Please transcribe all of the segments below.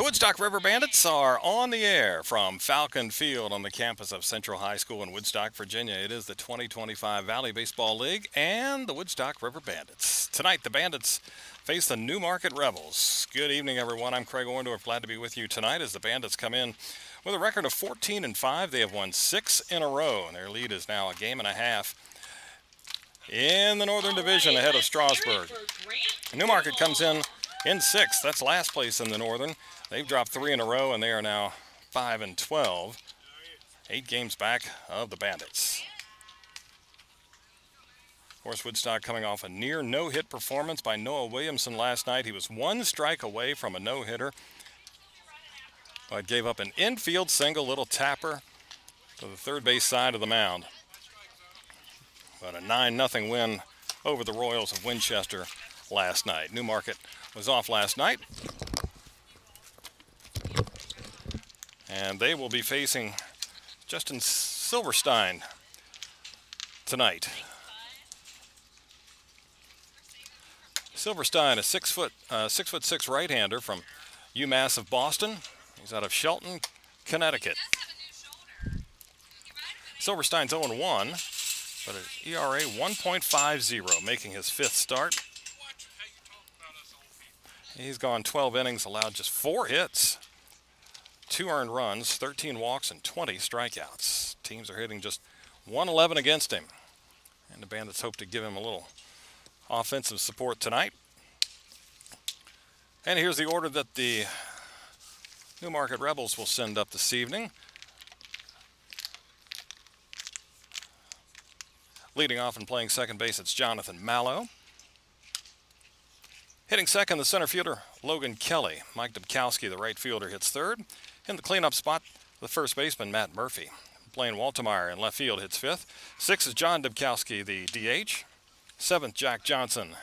Woodstock River Bandits are on the air from Falcon Field on the campus of Central High School in Woodstock, Virginia. It is the 2025 Valley Baseball League and the Woodstock River Bandits. Tonight, the Bandits face the Newmarket Rebels. Good evening, everyone. I'm Craig Orndorff. Glad to be with you tonight as the Bandits come in with a record of 14-5. They have won 6 in a row, and their lead is now a game and a half in the Northern Division ahead of Strasburg. Newmarket comes in 6th. That's last place in the Northern. They've dropped 3 in a row, and they are now 5-12. 8 games back of the Bandits. Of course, Woodstock coming off a near no-hit performance by Noah Williamson last night. He was 1 strike away from a no-hitter, but gave up an infield single, little tapper to the third base side of the mound. But a 9-0 win over the Royals of Winchester last night. Newmarket was off last night, and they will be facing Justin Silverstein tonight. Silverstein, a 6'6" right-hander from UMass of Boston. He's out of Shelton, Connecticut. Silverstein's 0-1, but an ERA 1.50, making his 5th start. He's gone 12 innings, allowed just 4 hits, 2 earned runs, 13 walks, and 20 strikeouts. Teams are hitting just 111 against him, and the Bandits hope to give him a little offensive support tonight. And here's the order that the Newmarket Rebels will send up this evening. Leading off and playing second base, it's Jonathan Mallow. Hitting second, the center fielder, Logan Kelly. Mike Dubkowski, the right fielder, hits third. In the cleanup spot, the first baseman, Matt Murphy. Blaine Waltemeyer in left field hits 5th. 6th is John Dubkowski, the DH. 7th, Jack Johnson.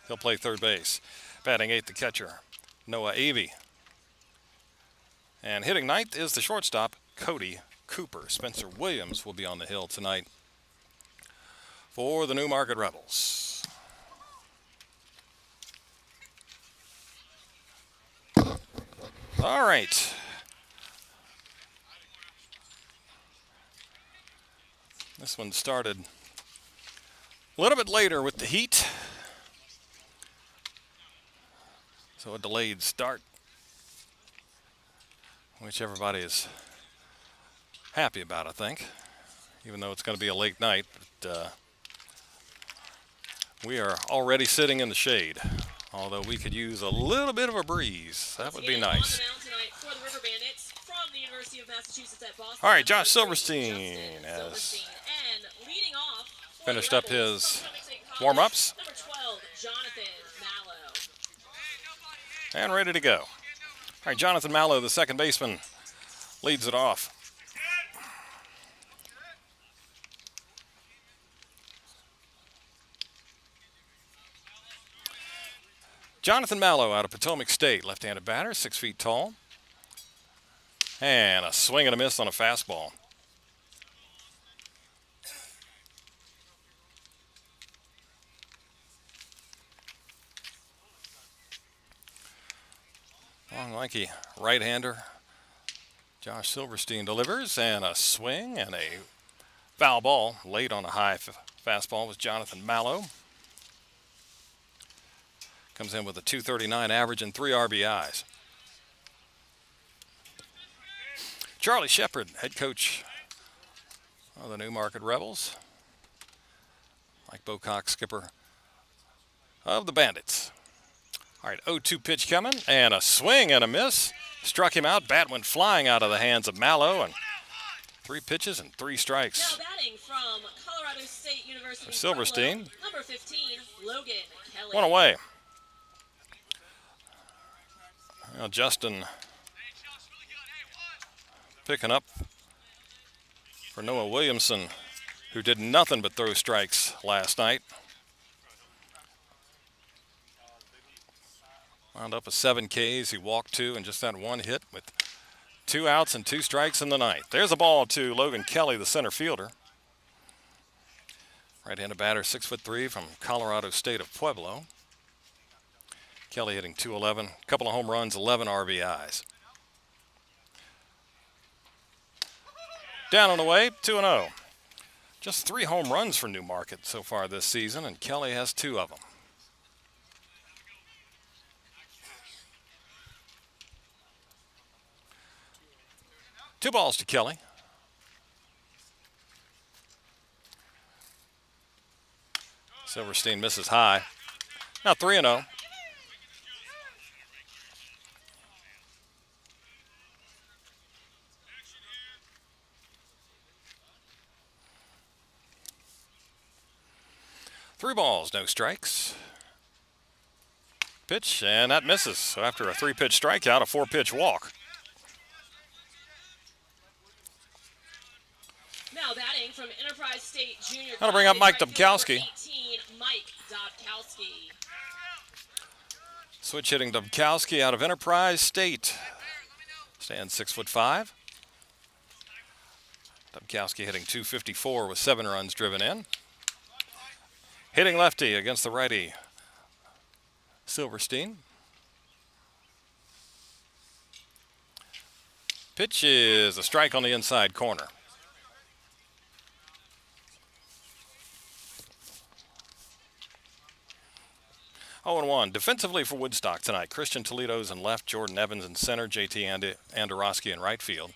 He'll play third base. Batting 8th, the catcher, Noah Avey. And hitting 9th is the shortstop, Cody Cooper. Spencer Williams will be on the hill tonight for the Newmarket Rebels. All right. This one started a little bit later with the heat, so a delayed start, which everybody is happy about, I think, even though it's going to be a late night. But we are already sitting in the shade, although we could use a little bit of a breeze. That would be nice. All right, Josh Silverstein has finished up his warm-ups and ready to go. All right, Jonathan Mallow, the second baseman, leads it off. Jonathan Mallow out of Potomac State, left-handed batter, 6 feet tall. And a swing and a miss on a fastball. Long, lanky right-hander. Josh Silverstein delivers, and a swing and a foul ball late on a high fastball was Jonathan Mallow. Comes in with a .239 average and 3 RBIs. Charlie Shepard, head coach of the Newmarket Rebels. Mike Bocock, skipper of the Bandits. All right, 0-2 pitch coming, and a swing and a miss. Struck him out. Bat went flying out of the hands of Mallow, and 3 pitches and 3 strikes. Now batting from Colorado State University for Silverstein. Number 15, Logan Kelly. 1 away. Well, Justin picking up for Noah Williamson, who did nothing but throw strikes last night. Wound up with 7 Ks. He walked 2 and just had 1 hit with 2 outs and 2 strikes in the ninth. There's a ball to Logan Kelly, the center fielder. Right-handed batter, 6'3" from Colorado State of Pueblo. Kelly hitting .211, a couple of home runs, 11 RBIs. Down and away, 2-0. Just 3 home runs for Newmarket so far this season, and Kelly has 2 of them. Two balls to Kelly. Silverstein misses high. Now 3-0. Three balls, no strikes. Pitch, and that misses. So after a 3-pitch strikeout, a 4-pitch walk. Now batting from Enterprise State Junior. That'll bring up Mike College, right fielder, Dubkowski. number 18, Mike Dubkowski. Switch hitting Dubkowski out of Enterprise State. Stands 6'5". Dubkowski hitting .254 with 7 runs driven in. Hitting lefty against the righty, Silverstein. Pitch is a strike on the inside corner. Oh, 0-1. Defensively for Woodstock tonight, Christian Toledo's in left, Jordan Evans in center, JT Andorowski in right field.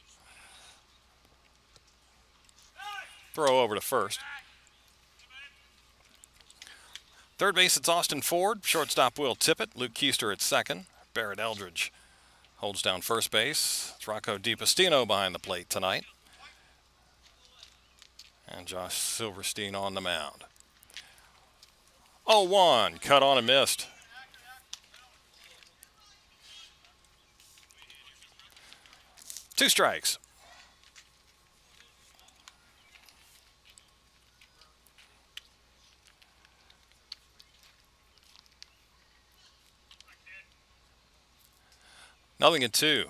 Throw over to first. Third base, it's Austin Ford. Shortstop, Will Tippett. Luke Keister at second. Barrett Eldridge holds down first base. It's Rocco DiPastino behind the plate tonight. And Josh Silverstein on the mound. 0-1, cut on and missed. Two strikes. Nothing at 2.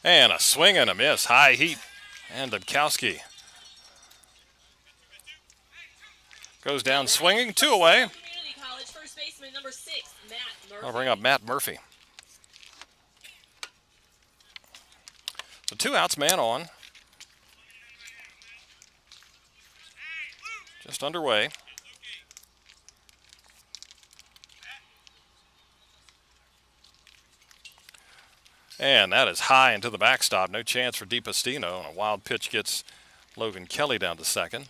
And a swing and a miss. High heat. And Dubkowski goes down swinging. 2 away. Community College first baseman number 6, Matt Murphy. I'll bring up Matt Murphy. So 2 outs, man on. Just underway. And that is high into the backstop. No chance for DiPastino. And a wild pitch gets Logan Kelly down to second.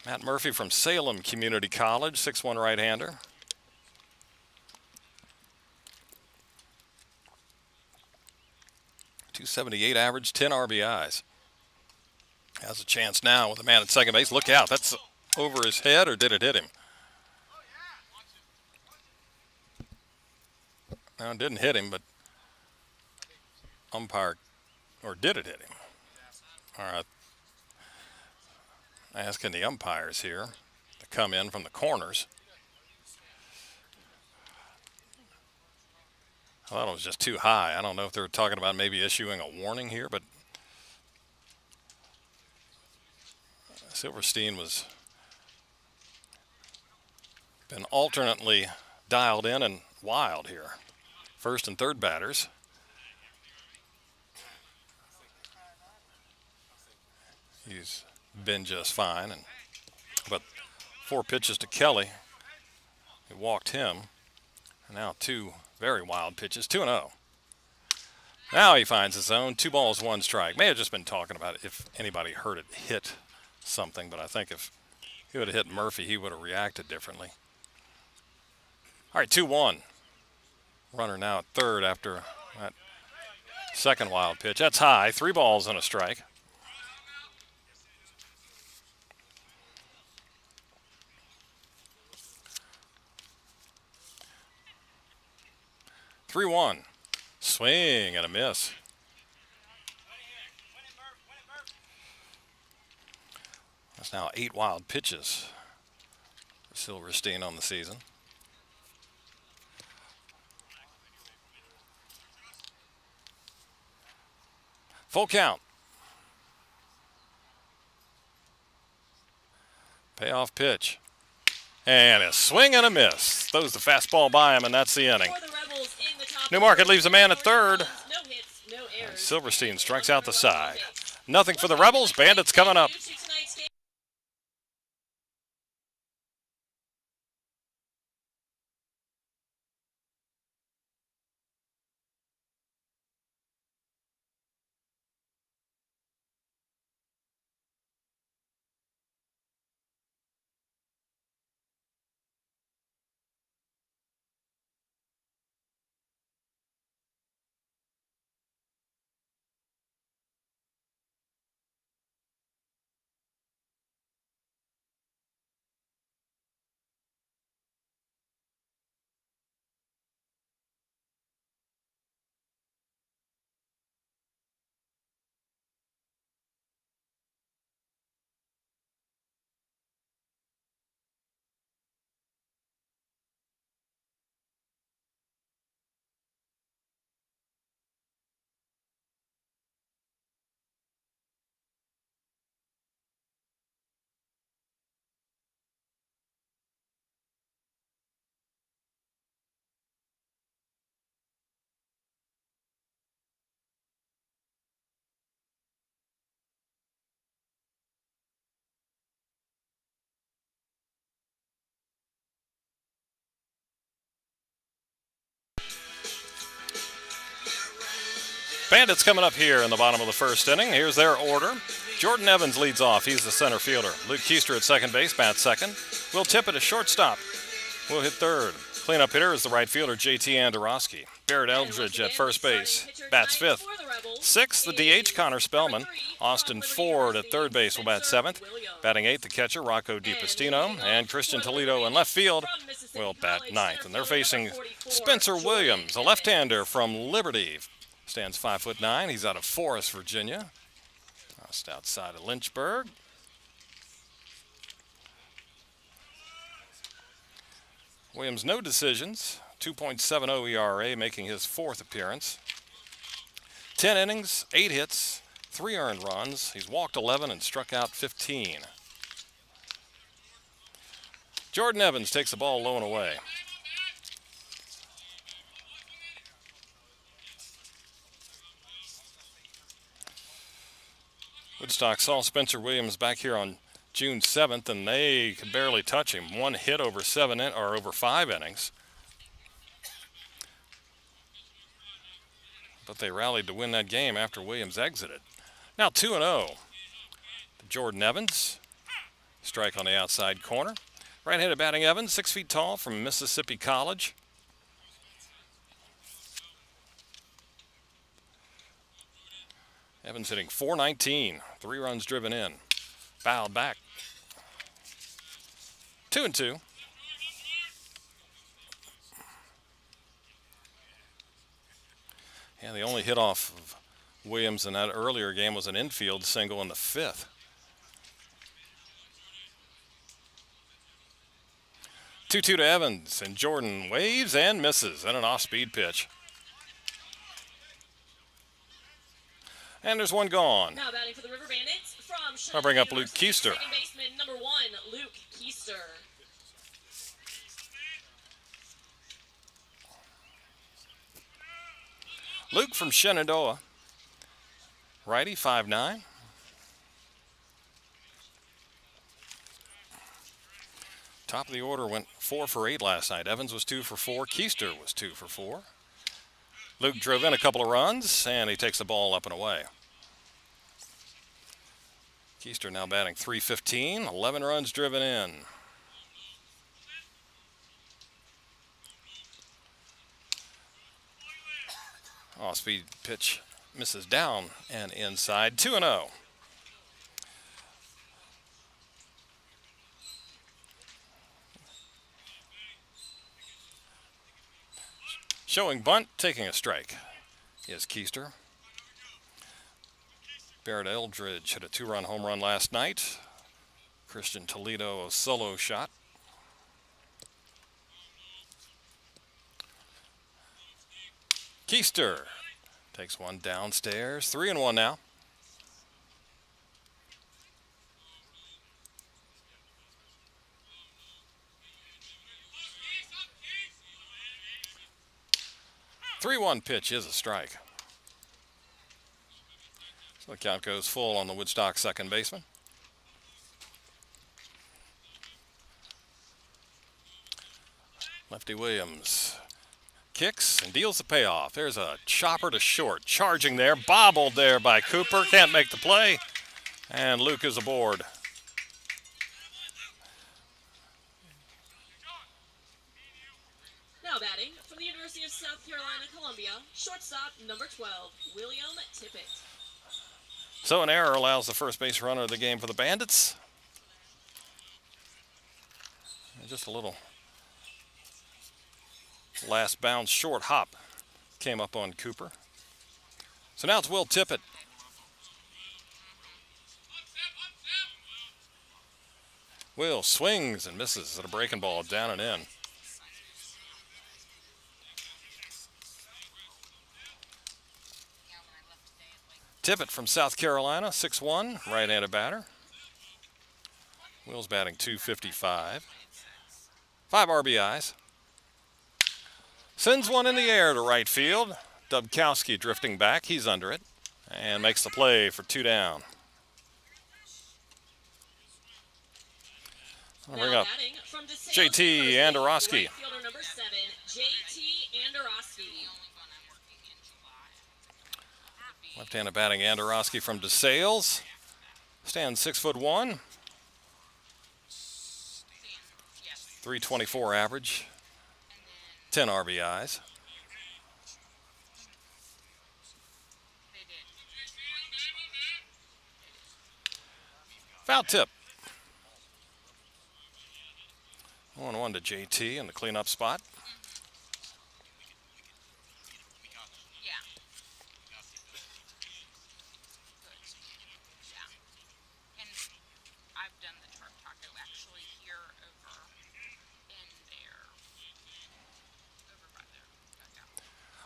Matt Murphy from Salem Community College, 6'1" right-hander. .278 average, 10 RBIs. Has a chance now with a man at second base. Look out, that's over his head, or did it hit him? No, it didn't hit him, but umpire, or did it hit him? All right. Asking the umpires here to come in from the corners. I thought it was just too high. I don't know if they were talking about maybe issuing a warning here, but Silverstein was been alternately dialed in and wild here. First and third batters. He's been just fine, but 4 pitches to Kelly. He walked him. And now 2 very wild pitches, 2-0. Now he finds his own. 2 balls, 1 strike. May have just been talking about it if anybody heard it hit something, but I think if he would have hit Murphy, he would have reacted differently. All right, 2-1. Runner now at third after that second wild pitch. That's high. 3 balls and a strike. Three-one. Swing and a miss. That's now 8 wild pitches for Silverstein on the season. Full count. Payoff pitch. And a swing and a miss. Throws the fastball by him, and that's the inning. For the Rebels in the top Newmarket order, leaves a man at third. no hits, no errors, Silverstein and strikes one out the run on side. base. Nothing for the Rebels. Bandits coming up. Due to tonight's game, Bandits coming up here in the bottom of the first inning. Here's their order. Jordan Evans leads off. He's the center fielder. Luke Keister at second base, bats second. Will Tippett at shortstop. Will hit third. Cleanup hitter is the right fielder, JT Andorowski. Barrett Eldridge at first base, bats fifth. Sixth, the DH, Connor Spellman. Austin Ford at third base will bat seventh. Batting eighth, the catcher, Rocco DiPastino. And Christian Toledo in left field will bat ninth. And they're facing Spencer Williams, a left-hander from Liberty. Stands 5'9". He's out of Forest, Virginia. Just outside of Lynchburg. Williams, no decisions. 2.70 ERA, making his fourth appearance. 10 innings, 8 hits, 3 earned runs. He's walked 11 and struck out 15. Jordan Evans takes the ball low and away. Woodstock saw Spencer Williams back here on June 7th, and they could barely touch him. One hit over over 5 innings. But they rallied to win that game after Williams exited. Now 2-0. Jordan Evans. Strike on the outside corner. Right-handed batting Evans, 6 feet tall from Mississippi College. Evans hitting .419, 3 runs driven in. Fouled back. 2-2. Yeah, the only hit off of Williams in that earlier game was an infield single in the 5th. 2-2 to Evans, and Jordan waves and misses and an off-speed pitch. And there's one gone. now batting for the River Bandits from I'll bring up Shenandoah Luke University, Keister. second baseman number 1, Luke Keister. Luke from Shenandoah. Righty, 5'9". Top of the order went 4 for 8 last night. Evans was 2 for 4. Keister was 2 for 4. Luke drove in a couple of runs, and he takes the ball up and away. Keister now batting .315, 11 runs driven in. Off-speed pitch misses down and inside. 2-0. Showing bunt, taking a strike is Keister. Barrett Eldridge hit a 2-run home run last night. Christian Toledo, a solo shot. Keister takes one downstairs. 3-1 now. 3-1 pitch is a strike. So the count goes full on the Woodstock second baseman. Lefty Williams kicks and deals the payoff. There's a chopper to short. Charging there, bobbled there by Cooper. Can't make the play. And Luke is aboard. Now batting from the University of South Carolina, Columbia, shortstop number 12, William Tippett. So an error allows the first base runner of the game for the Bandits. And just a little last bounce short hop came up on Cooper. So now it's Will Tippett. Will swings and misses at a breaking ball down and in. Tippett from South Carolina, 6'1", right-handed batter. Will's batting .255. 5 RBIs. Sends one in the air to right field. Dubkowski drifting back. He's under it and makes the play for 2 down. I'll bring up JT Andorowski. Right fielder number 7, JT Andorowski. Left-handed batting Andorowski from DeSales. Stands 6'1". 324 average. 10 RBIs. Foul tip. 1-1 to JT in the cleanup spot.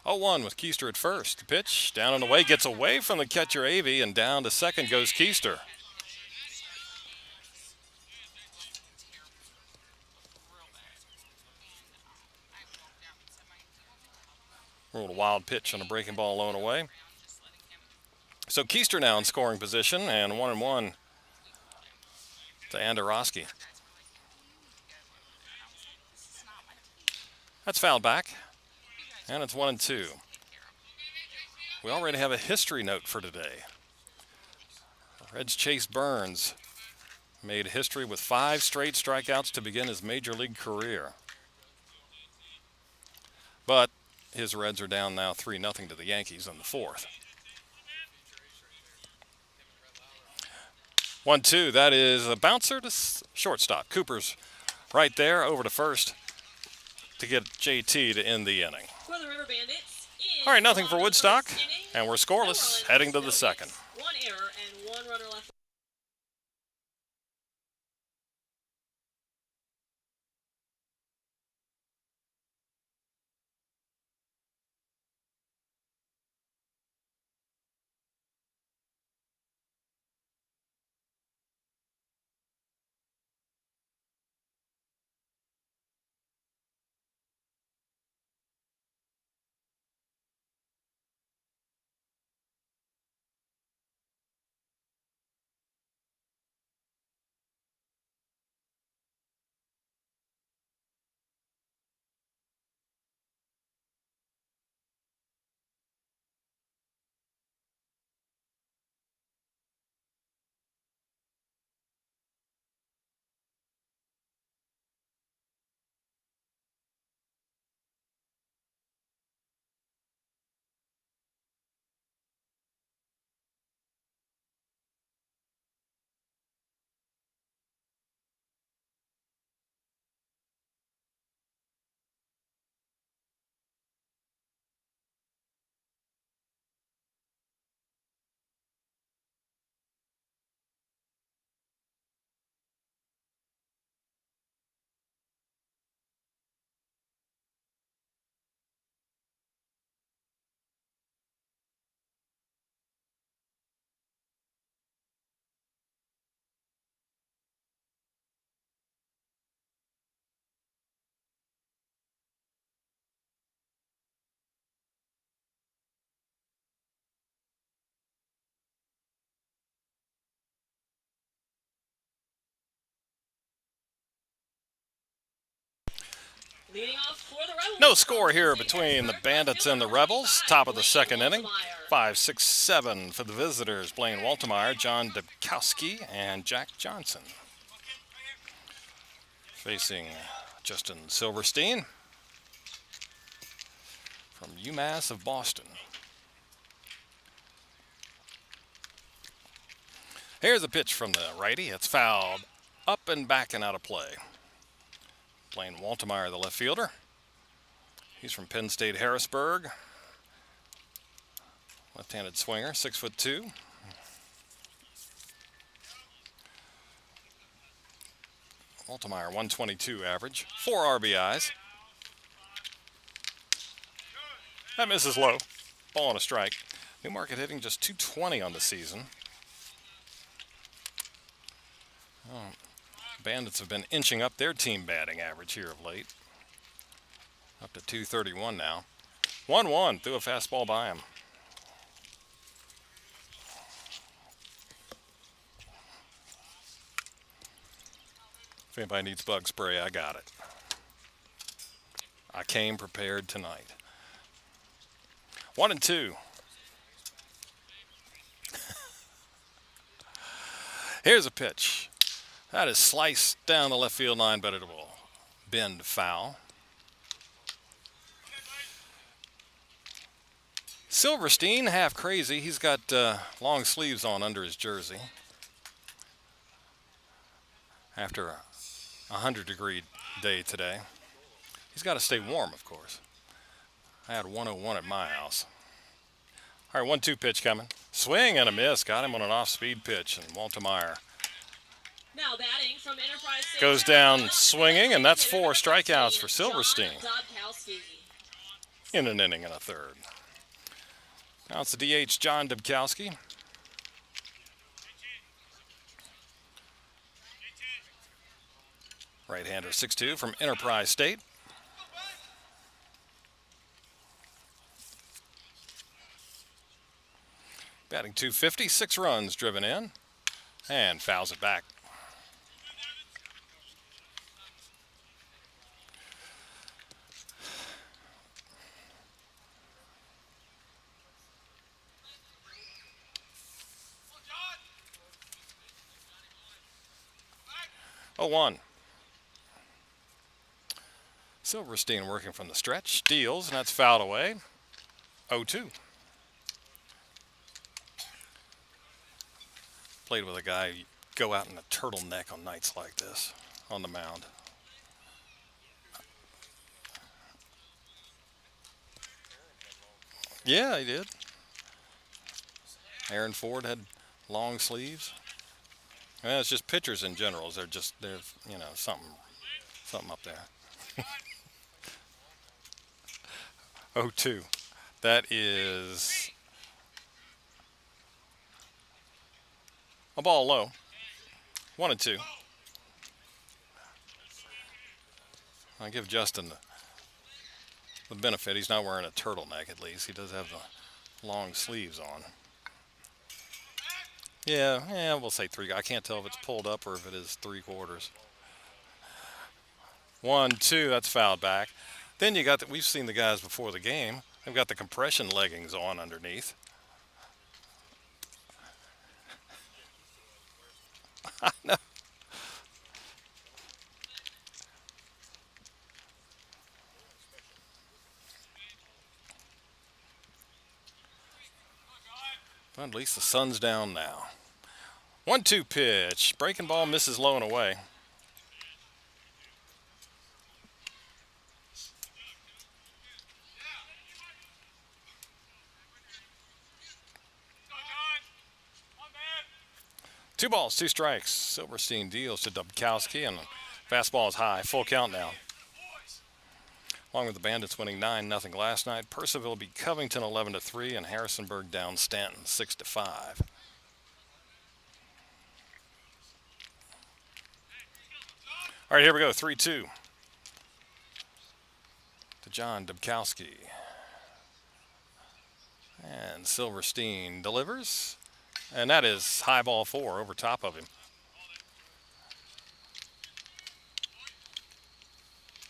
Oh, 1 with Keister at first. The pitch down and away, gets away from the catcher Avey, and down to second goes Keister. A little wild pitch on a breaking ball low and away. So Keister now in scoring position, and 1-1 to Andorowski. That's fouled back. And it's 1-2. We already have a history note for today. Reds' Chase Burns made history with 5 straight strikeouts to begin his major league career. But his Reds are down now 3-0 to the Yankees in the 4th. 1-2, that is a bouncer to shortstop. Cooper's right there over to first to get JT to end the inning. For the River Bandits, All right, nothing for on the Woodstock, first inning, and we're no scoreless runs, heading to no the second. hits, 1 error and 1 runner left. Leading off for the Rebels. No score here between the Bandits and the Rebels. Top of the second inning. 5-6-7 for the visitors. Blaine Waltemeyer, John Dubkowski, and Jack Johnson. Facing Justin Silverstein from UMass of Boston. Here's a pitch from the righty. It's fouled up and back and out of play. Blaine Waltemeyer, the left fielder. He's from Penn State Harrisburg. Left-handed swinger, 6'2". Waltemeyer, 122 average, 4 RBIs. That misses low. Ball and a strike. Newmarket hitting just 220 on the season. Bandits have been inching up their team batting average here of late. Up to 231 now. 1-1, threw a fastball by him. If anybody needs bug spray, I got it. I came prepared tonight. 1-2. Here's a pitch. That is sliced down the left field line, but it will bend foul. Silverstein, half crazy. He's got long sleeves on under his jersey. After a 100-degree day today. He's got to stay warm, of course. I had 101 at my house. All right, 1-2 pitch coming. Swing and a miss. Got him on an off-speed pitch, and Waltemeyer Now batting from Enterprise State goes down swinging, and that's 4 strikeouts for Silverstein in an inning and a third. Now it's the DH, John Dubkowski. Right-hander, 6'2", from Enterprise State. Batting .250, 6 runs driven in, and fouls it back. Oh, 1. Silverstein working from the stretch, steals, and that's fouled away. 0-2. Played with a guy, go out in a turtleneck on nights like this on the mound. Yeah, he did. Aaron Ford had long sleeves. Well, it's just pitchers in general. There's you know, something up there. 0-2. That is a ball low. 1-2. I give Justin the benefit. He's not wearing a turtleneck, at least. He does have the long sleeves on. Yeah, we'll say 3. I can't tell if it's pulled up or if it is 3/4. 1-2, that's fouled back. Then you got we've seen the guys before the game. They've got the compression leggings on underneath. I know. But at least the sun's down now. 1-2 pitch. Breaking ball misses low and away. Two balls, 2 strikes. Silverstein deals to Dubkowski, and fastball is high. Full count now. Along with the Bandits winning 9-0 last night, Purcellville beat Covington 11-3, and Harrisonburg down Stanton 6-5. All right, here we go. 3-2 to John Dubkowski. And Silverstein delivers. And that is high ball 4 over top of him.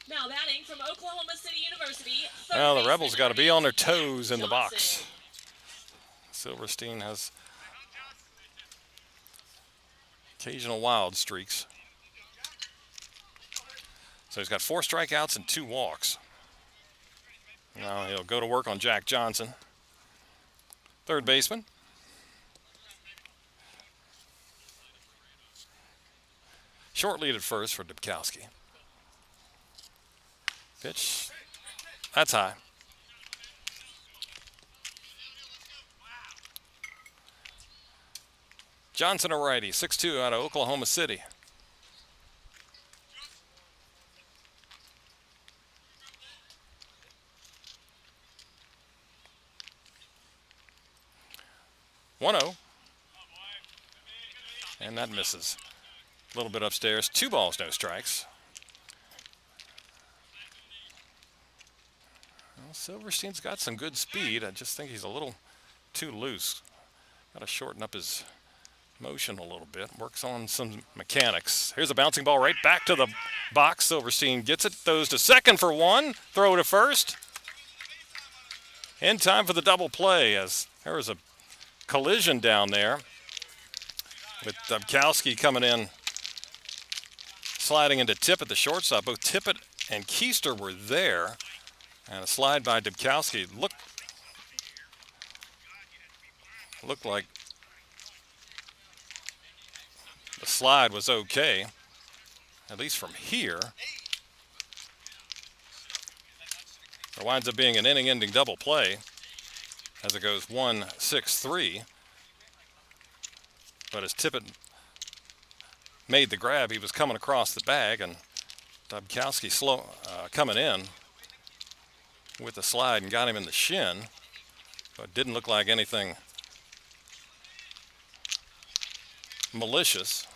Now Now batting from Oklahoma City University. Well, the Rebels got to be on their toes in the box. Silverstein has occasional wild streaks. So he's got 4 strikeouts and 2 walks. Now he'll go to work on Jack Johnson, third baseman. Short lead at first for Dubkowski. Pitch. That's high. Johnson, a righty, 6'2", out of Oklahoma City. One 0, and that misses. A little bit upstairs. 2 balls, no strikes. Well, Silverstein's got some good speed. I just think he's a little too loose. Got to shorten up his motion a little bit. Works on some mechanics. Here's a bouncing ball right back to the box. Silverstein gets it. Throws to second for 1. Throw to first. In time for the double play, as there was a collision down there with Dubkowski coming in, sliding into Tippett, the shortstop. Both Tippett and Keister were there, and a slide by Dubkowski looked like the slide was okay, at least from here. It winds up being an inning-ending double play as it goes 1-6-3. But as Tippett made the grab, he was coming across the bag, and Dubkowski coming in with the slide and got him in the shin, but didn't look like anything malicious.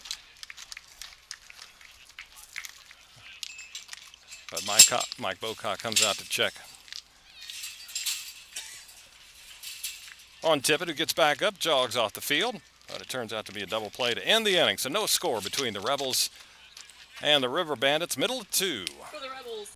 But Mike Bocock comes out to check on Tippett, who gets back up, jogs off the field. But it turns out to be a double play to end the inning. So no score between the Rebels and the River Bandits. Middle of 2. For the Rebels.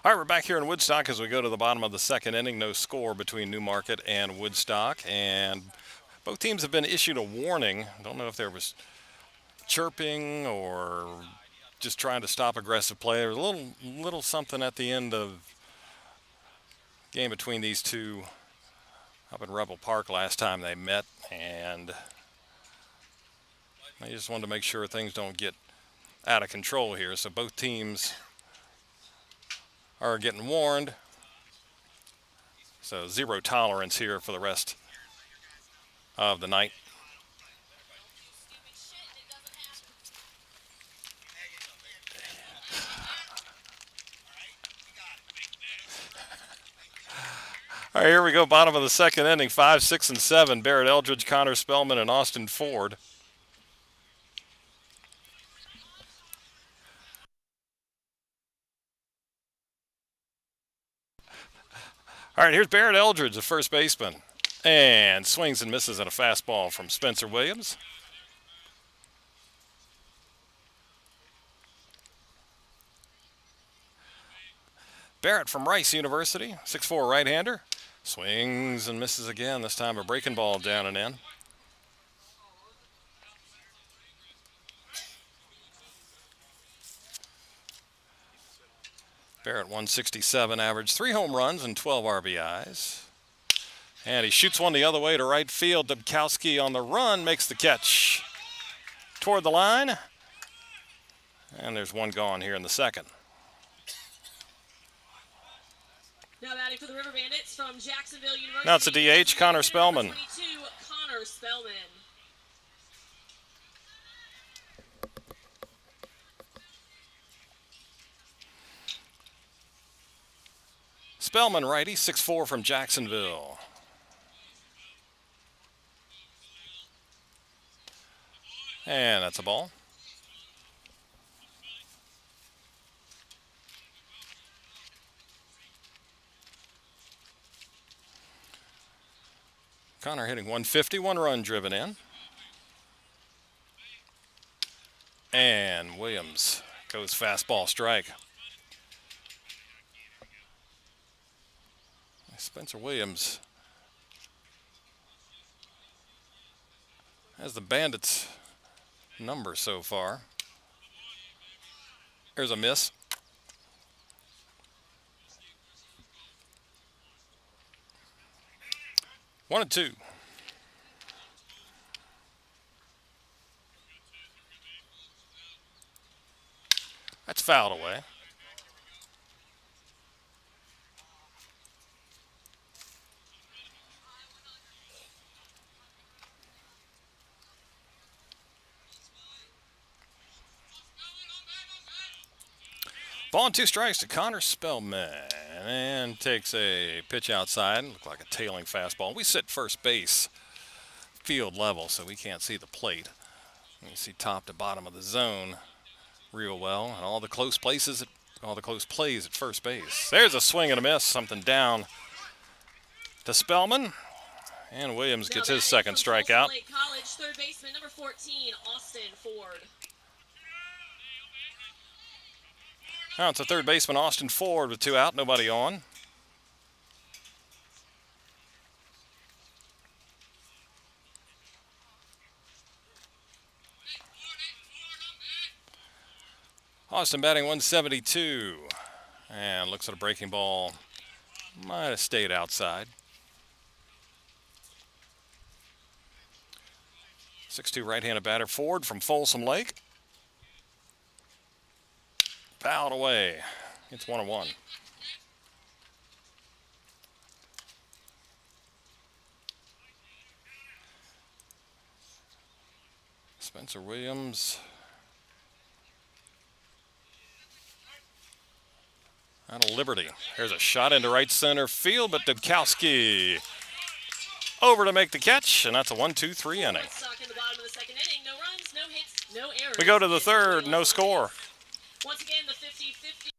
All right, we're back here in Woodstock as we go to the bottom of the second inning. No score between Newmarket and Woodstock, and both teams have been issued a warning. Don't know if there was chirping or just trying to stop aggressive play. There was a little something at the end of game between these two up in Rebel Park last time they met, and I just wanted to make sure things don't get out of control here. So both teams are getting warned. So zero tolerance here for the rest of the night. All right, here we go. Bottom of the second inning. 5, 6, and 7. Barrett Eldridge, Connor Spellman, and Austin Ford. All right, here's Barrett Eldridge, the first baseman, and swings and misses at a fastball from Spencer Williams. Barrett from Rice University, 6'4" right-hander, swings and misses again. This time a breaking ball down and in. Barrett 167 average, 3 home runs and 12 RBIs. And he shoots one the other way to right field. Dubkowski on the run makes the catch toward the line. And there's one gone here in the second. Now batting for the River Bandits from Jacksonville University. Now it's a DH, Connor Spellman. 22, Connor Spellman. Spellman, righty, 6'4" from Jacksonville. And that's a ball. Connor hitting 150, 1 run driven in. And Williams goes fastball strike. Spencer Williams has the Bandits number so far. There's a miss. One and two. That's fouled away. Ball and 2 strikes to Connor Spellman, and takes a pitch outside. Looked like a tailing fastball. We sit first base, field level, so we can't see the plate. You can see top to bottom of the zone real well, and all the close plays at first base. There's a swing and a miss, something down to Spellman, and Williams gets his second strikeout. College third baseman number 14, Austin Ford. Now it's a third baseman, Austin Ford, with 2 out, nobody on. Austin batting 172, and looks at a breaking ball. Might have stayed outside. 6'2" right-handed batter, Ford from Folsom Lake. Fouled away. It's 1-1. Spencer Williams out of Liberty. There's a shot into right center field, but Dubkowski over to make the catch, and that's a 1-2-3 inning. We go to the third, no score. Once again, the 50-50.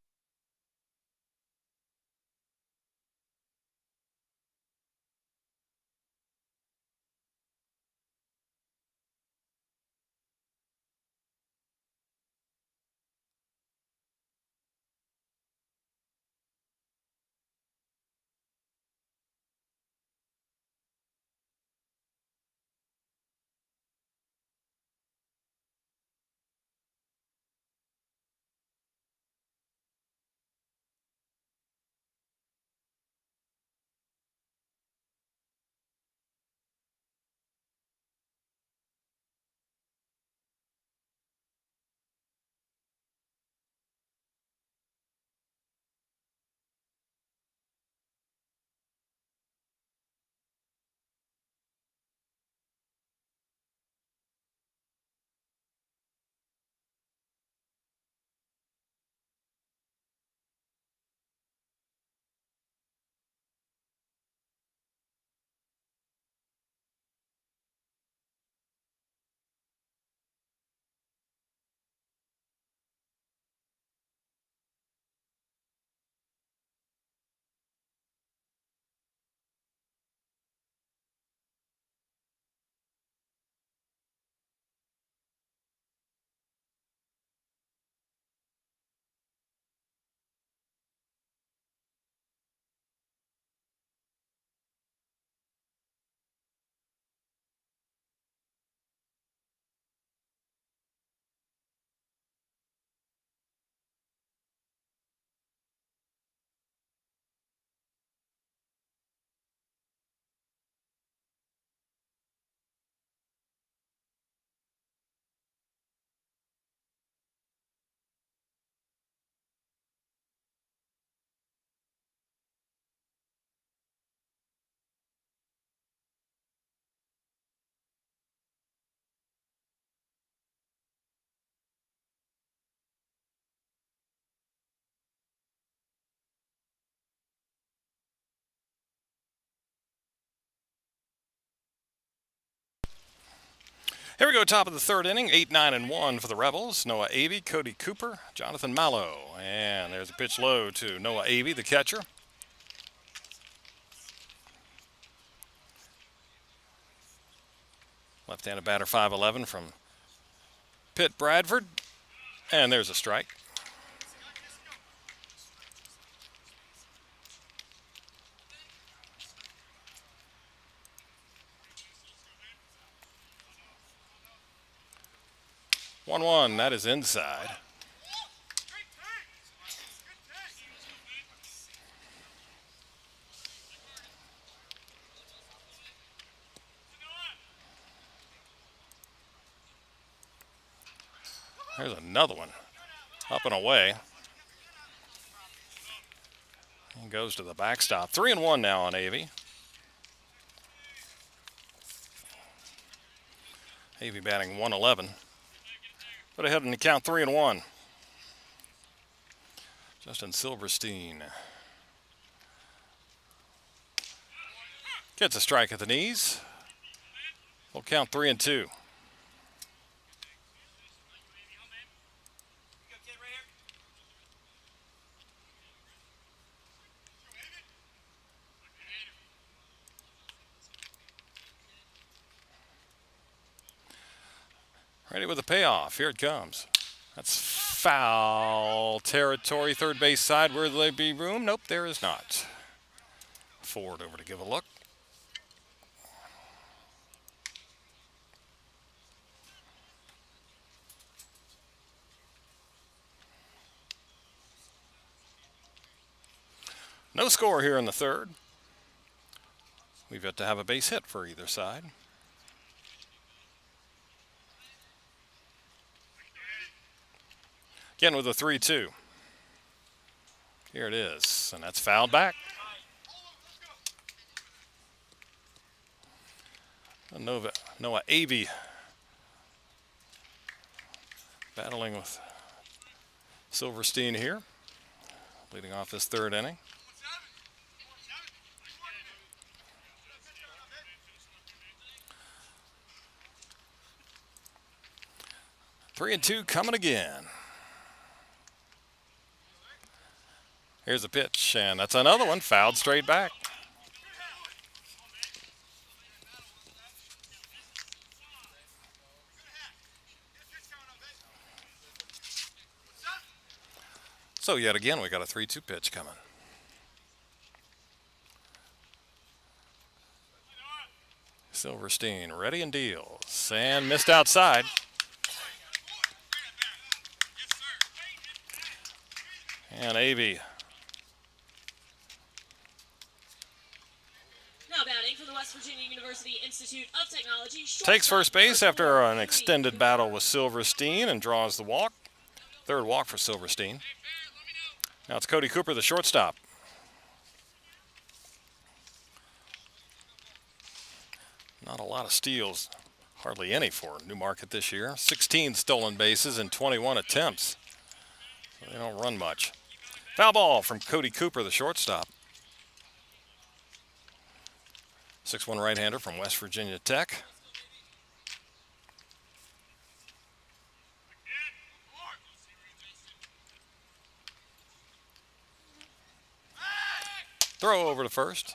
Here we go, top of the third inning, 8, 9, and 1 for the Rebels. Noah Avey, Cody Cooper, Jonathan Mallow. And there's a pitch low to Noah Avey, the catcher. Left-handed batter, 5'11", from Pitt Bradford. And there's a strike. One, that is inside. There's another one. Up and away. He goes to the backstop. 3-1 now on Avey. Avey batting 111. Put ahead in the count, 3-1. Justin Silverstein gets a strike at the knees. We'll count 3-2. Ready with the payoff. Here it comes. That's foul territory. Third base side. Will there be room? Nope, there is not. Ford over to give a look. No score here in the third. We've yet to have a base hit for either side. Again with a 3-2. Here it is, and that's fouled back. Noah Avey battling with Silverstein here, leading off this third inning. Three and two coming again. Here's a pitch, and that's another one, fouled straight back. So yet again, we got a 3-2 pitch coming. Silverstein ready and deals, and missed outside. And Avey Now batting for the West Virginia University Institute of Technology. takes first base after an extended battle with Silverstein and draws the walk. Third walk for Silverstein. Now it's Cody Cooper, the shortstop. Not a lot of steals, hardly any for Newmarket this year. 16 stolen bases in 21 attempts. So they don't run much. Foul ball from Cody Cooper, the shortstop. 6'1" right-hander from West Virginia Tech. Throw over to first.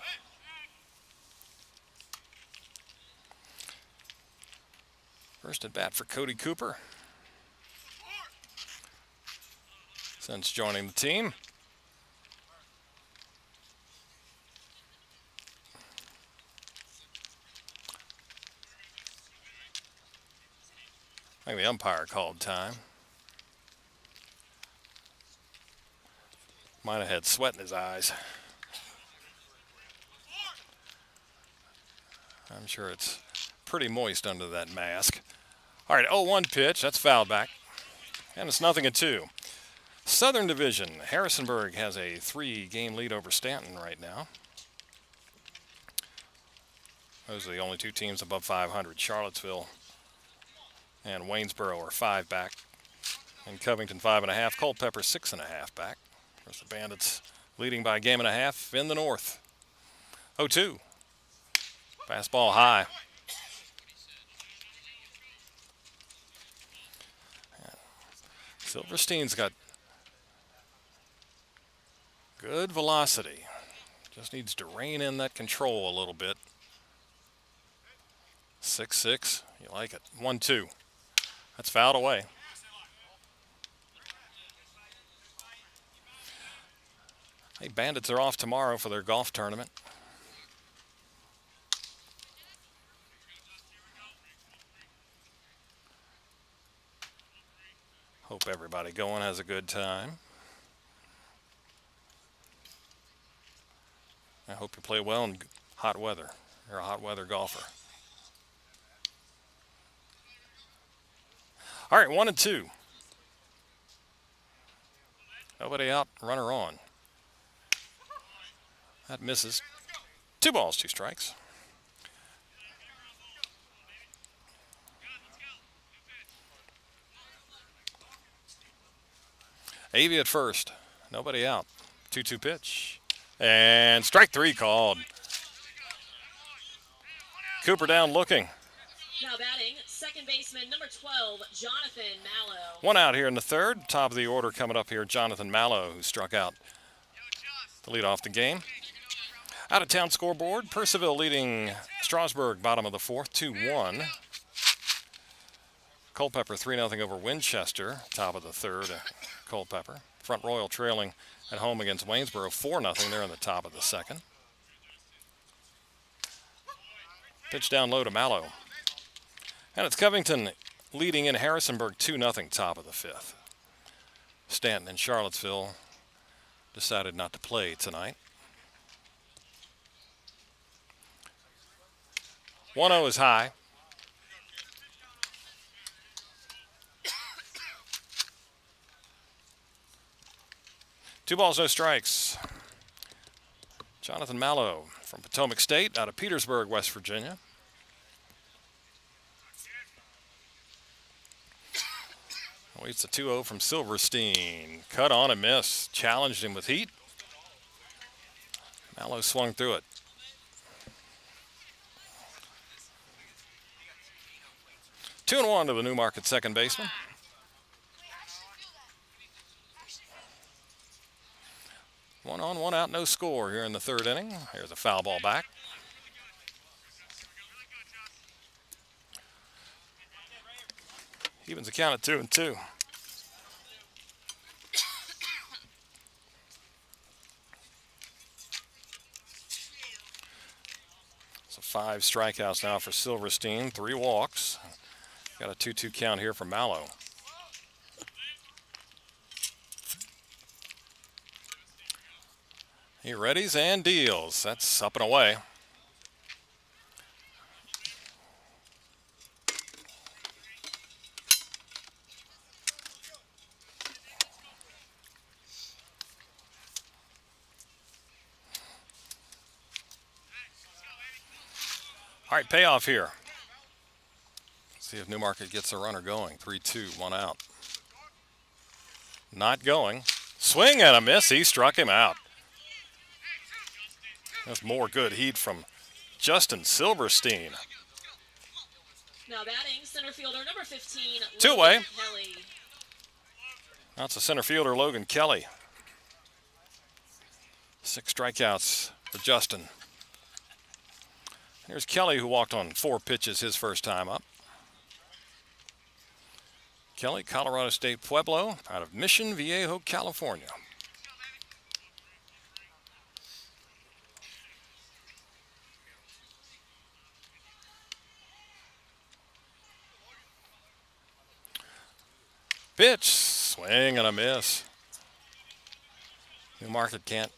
First at bat for Cody Cooper since joining the team. I think the umpire called time. Might have had sweat in his eyes. I'm sure it's pretty moist under that mask. All right, 0-1 pitch. That's fouled back. And it's 0-2. Southern Division. Harrisonburg has a 3-game lead over Stanton right now. Those are the only two teams above 500. Charlottesville and Waynesboro are 5 back. And Covington 5.5. Culpeper 6.5 back. Of course, the Bandits leading by a game and a half in the north. 0-2. Fastball high. Silverstein's got good velocity. Just needs to rein in that control a little bit. 6-6. You like it. 1-2. That's fouled away. Hey, Bandits are off tomorrow for their golf tournament. Hope everybody going has a good time. I hope you play well in hot weather. You're a hot weather golfer. All right, 1-2. Nobody out, runner on. That misses. 2 balls, 2 strikes. Avey at first. Nobody out. 2-2 pitch. And strike 3 called. Cooper down looking. Now batting, second baseman number 12, Jonathan Mallow. 1 out here in the third. Top of the order coming up here, Jonathan Mallow, who struck out to lead off the game. Out of town scoreboard, Percival leading Strasburg, bottom of the fourth, 2-1. Culpeper 3-0 over Winchester, top of the third, Culpeper. Front Royal trailing at home against Waynesboro, 4-0. They're in the top of the second. Pitch down low to Mallow. And it's Covington leading in Harrisonburg, 2-0, top of the fifth. Stanton in Charlottesville decided not to play tonight. 1-0 is high. Two balls, no strikes. Jonathan Mallow from Potomac State out of Petersburg, West Virginia. Waits a 2-0 from Silverstein. Cut on and miss. Challenged him with heat. Mallow swung through it. Two and 1 to the Newmarket second baseman. One on, one out, no score here in the third inning. Here's a foul ball back. Evens the count at 2-2. So 5 strikeouts now for Silverstein, 3 walks. Got a 2-2 count here for Mallow. He readies and deals. That's up and away. All right, payoff here. See if Newmarket gets a runner going. 3-2, 1 out. Not going. Swing and a miss. He struck him out. That's more good heat from Justin Silverstein. Now batting, center fielder number 15, Two away. Kelly. That's a center fielder, Logan Kelly. 6 strikeouts for Justin. Here's Kelly, who walked on 4 pitches his first time up. Kelly, Colorado State Pueblo, out of Mission Viejo, California. Pitch, swing and a miss. Newmarket can't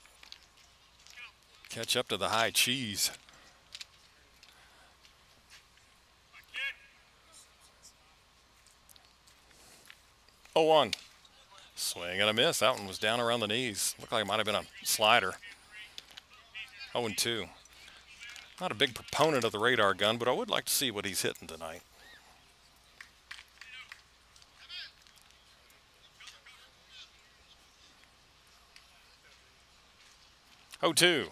catch up to the high cheese. 0-1. Swing and a miss. That one was down around the knees. Looked like it might have been a slider. 0-2. Not a big proponent of the radar gun, but I would like to see what he's hitting tonight. Oh-2.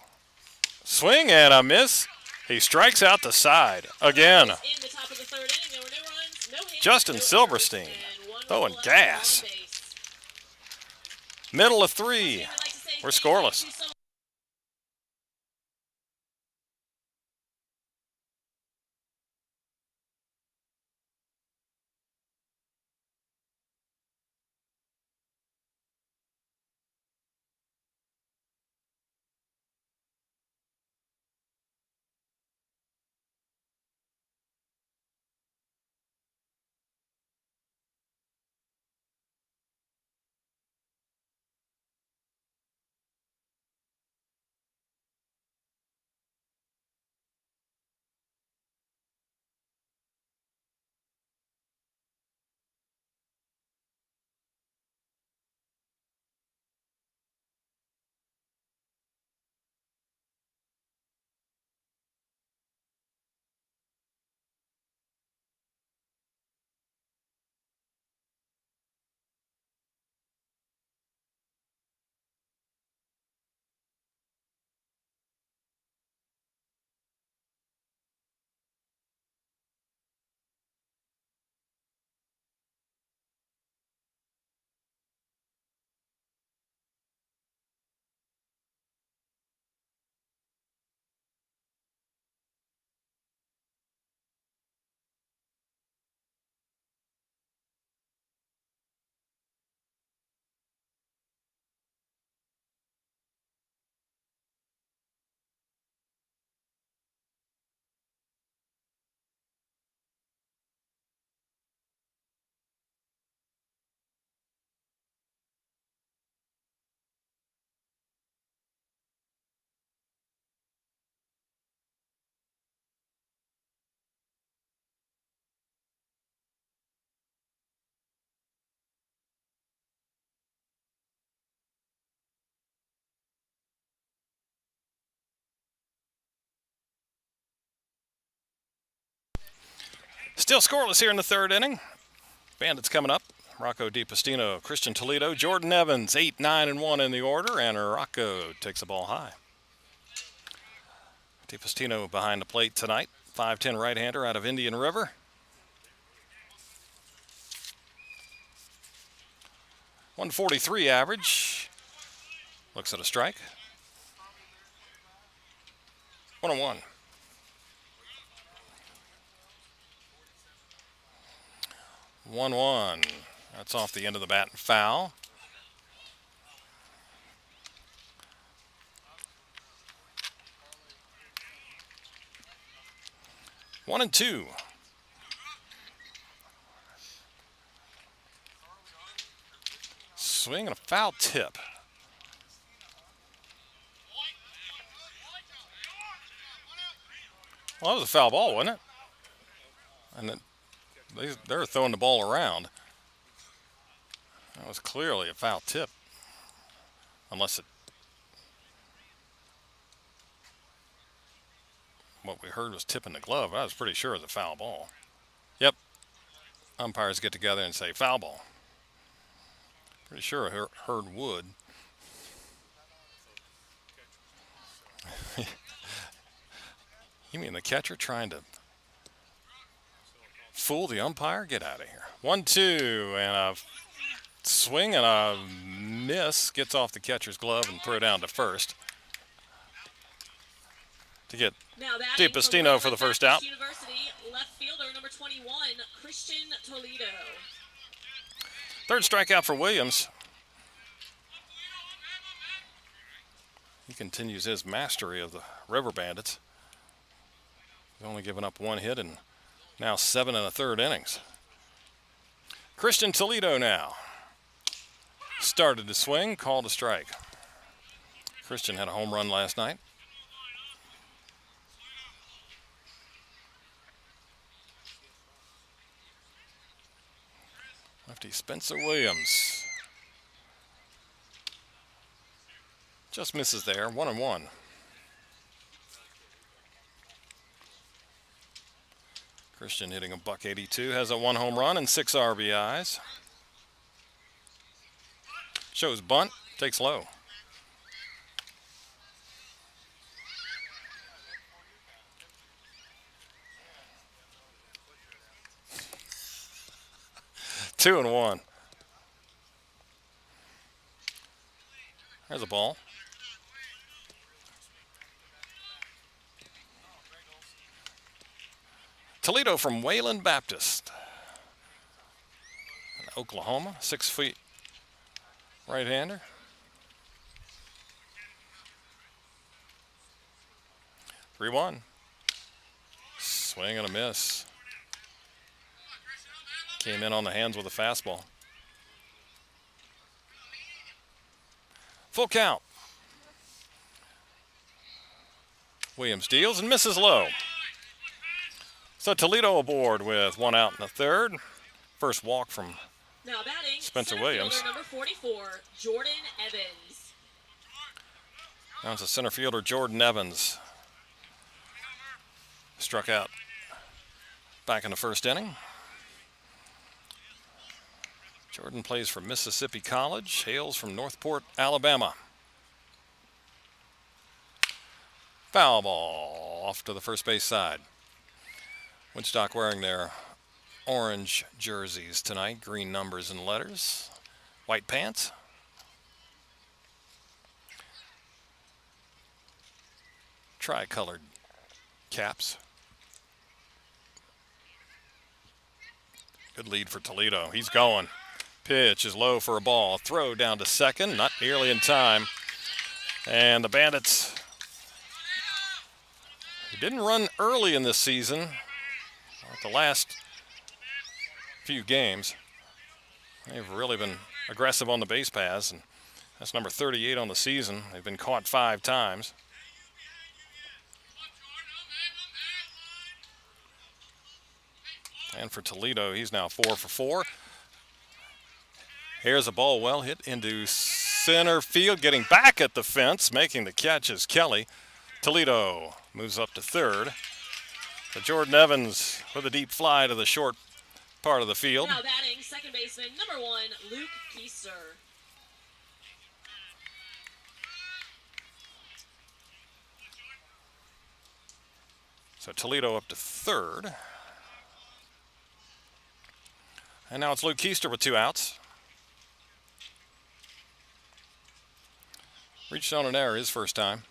Swing and a miss. He strikes out the side again. In the top of the third inning, there were no runs, no hits, Justin no Silverstein errors, and one throwing run left gas. on base. Middle of 3. We'd like to say We're thank you scoreless. to so Still scoreless here in the 3rd inning. Bandits coming up. Rocco DiPastino, Christian Toledo, Jordan Evans, 8, 9, and 1 in the order, and Rocco takes the ball high. DiPastino behind the plate tonight. 5'10" right-hander out of Indian River. 143 average. Looks at a strike. 1-1. 1-1. That's off the end of the bat and foul. One and two. Swing and a foul tip. Well, that was a foul ball, wasn't it? And they're throwing the ball around. That was clearly a foul tip. Unless what we heard was tipping the glove. I was pretty sure it was a foul ball. Yep. Umpires get together and say foul ball. Pretty sure I heard would. You mean the catcher trying to fool the umpire? Get out of here. 1-2, and a swing and a miss. Gets off the catcher's glove and throw down to first to get DiPastino for the first out. University left fielder number 21, Christian Toledo. 3rd strikeout for Williams. He continues his mastery of the River Bandits. He's only given up 1 hit and now 7 1/3 innings. Christian Toledo now. Started to swing, called a strike. Christian had a home run last night. Lefty Spencer Williams. Just misses there, 1-1. Christian hitting a .182, has a 1 home run and 6 RBIs. Shows bunt, takes low. Two and one. There's a ball. Toledo from Wayland Baptist. Oklahoma, 6 feet right-hander. Three one. Swing and a miss. Came in on the hands with a fastball. Full count. Williams deals and misses low. So Toledo aboard with 1 out in the third. First walk from Now batting, Spencer center Williams. fielder number 44, Jordan Evans. Now it's a center fielder, Jordan Evans. Struck out back in the first inning. Jordan plays for Mississippi College, hails from Northport, Alabama. Foul ball off to the first base side. Woodstock wearing their orange jerseys tonight, green numbers and letters, white pants. Tri-colored caps. Good lead for Toledo. He's going. Pitch is low for a ball. Throw down to second, not nearly in time. And the Bandits, who didn't run early in this season, the last few games, they've really been aggressive on the base paths, and that's number 38 on the season. They've been caught 5 times. And for Toledo, he's now 4 for 4. Here's a ball well hit into center field, getting back at the fence, making the catch is Kelly. Toledo moves up to third. But Jordan Evans with a deep fly to the short part of the field. Now batting, second baseman number 1, Luke Keister. So Toledo up to third. And now it's Luke Keister with 2 outs. Reached on an error his first time.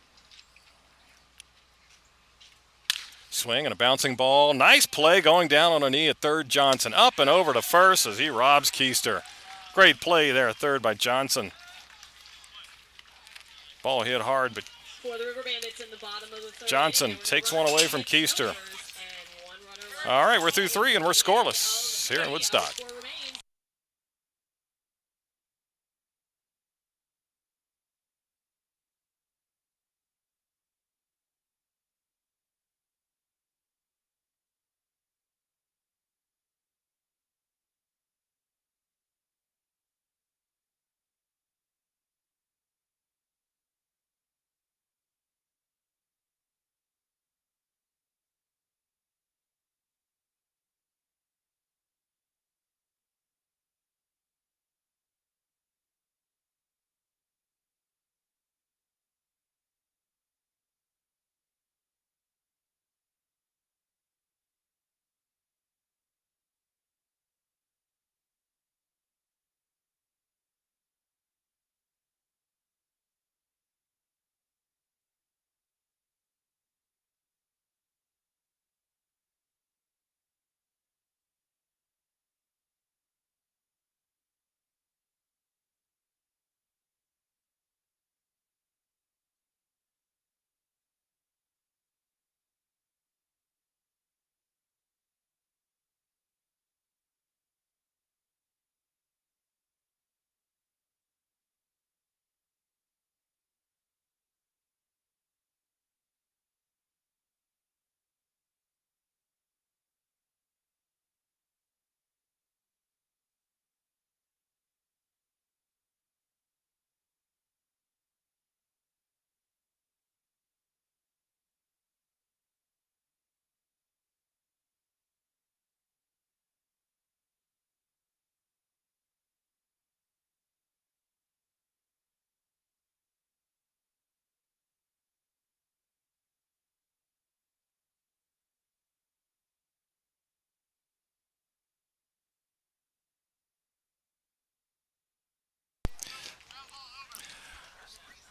Swing and a bouncing ball. Nice play going down on a knee at third. Johnson up and over to first as he robs Keister. Great play there at third by Johnson. Ball hit hard, but For the River Bandits in the bottom of the third Johnson inning, takes one away from Keister. All right, we're through 3 and we're scoreless here in Woodstock.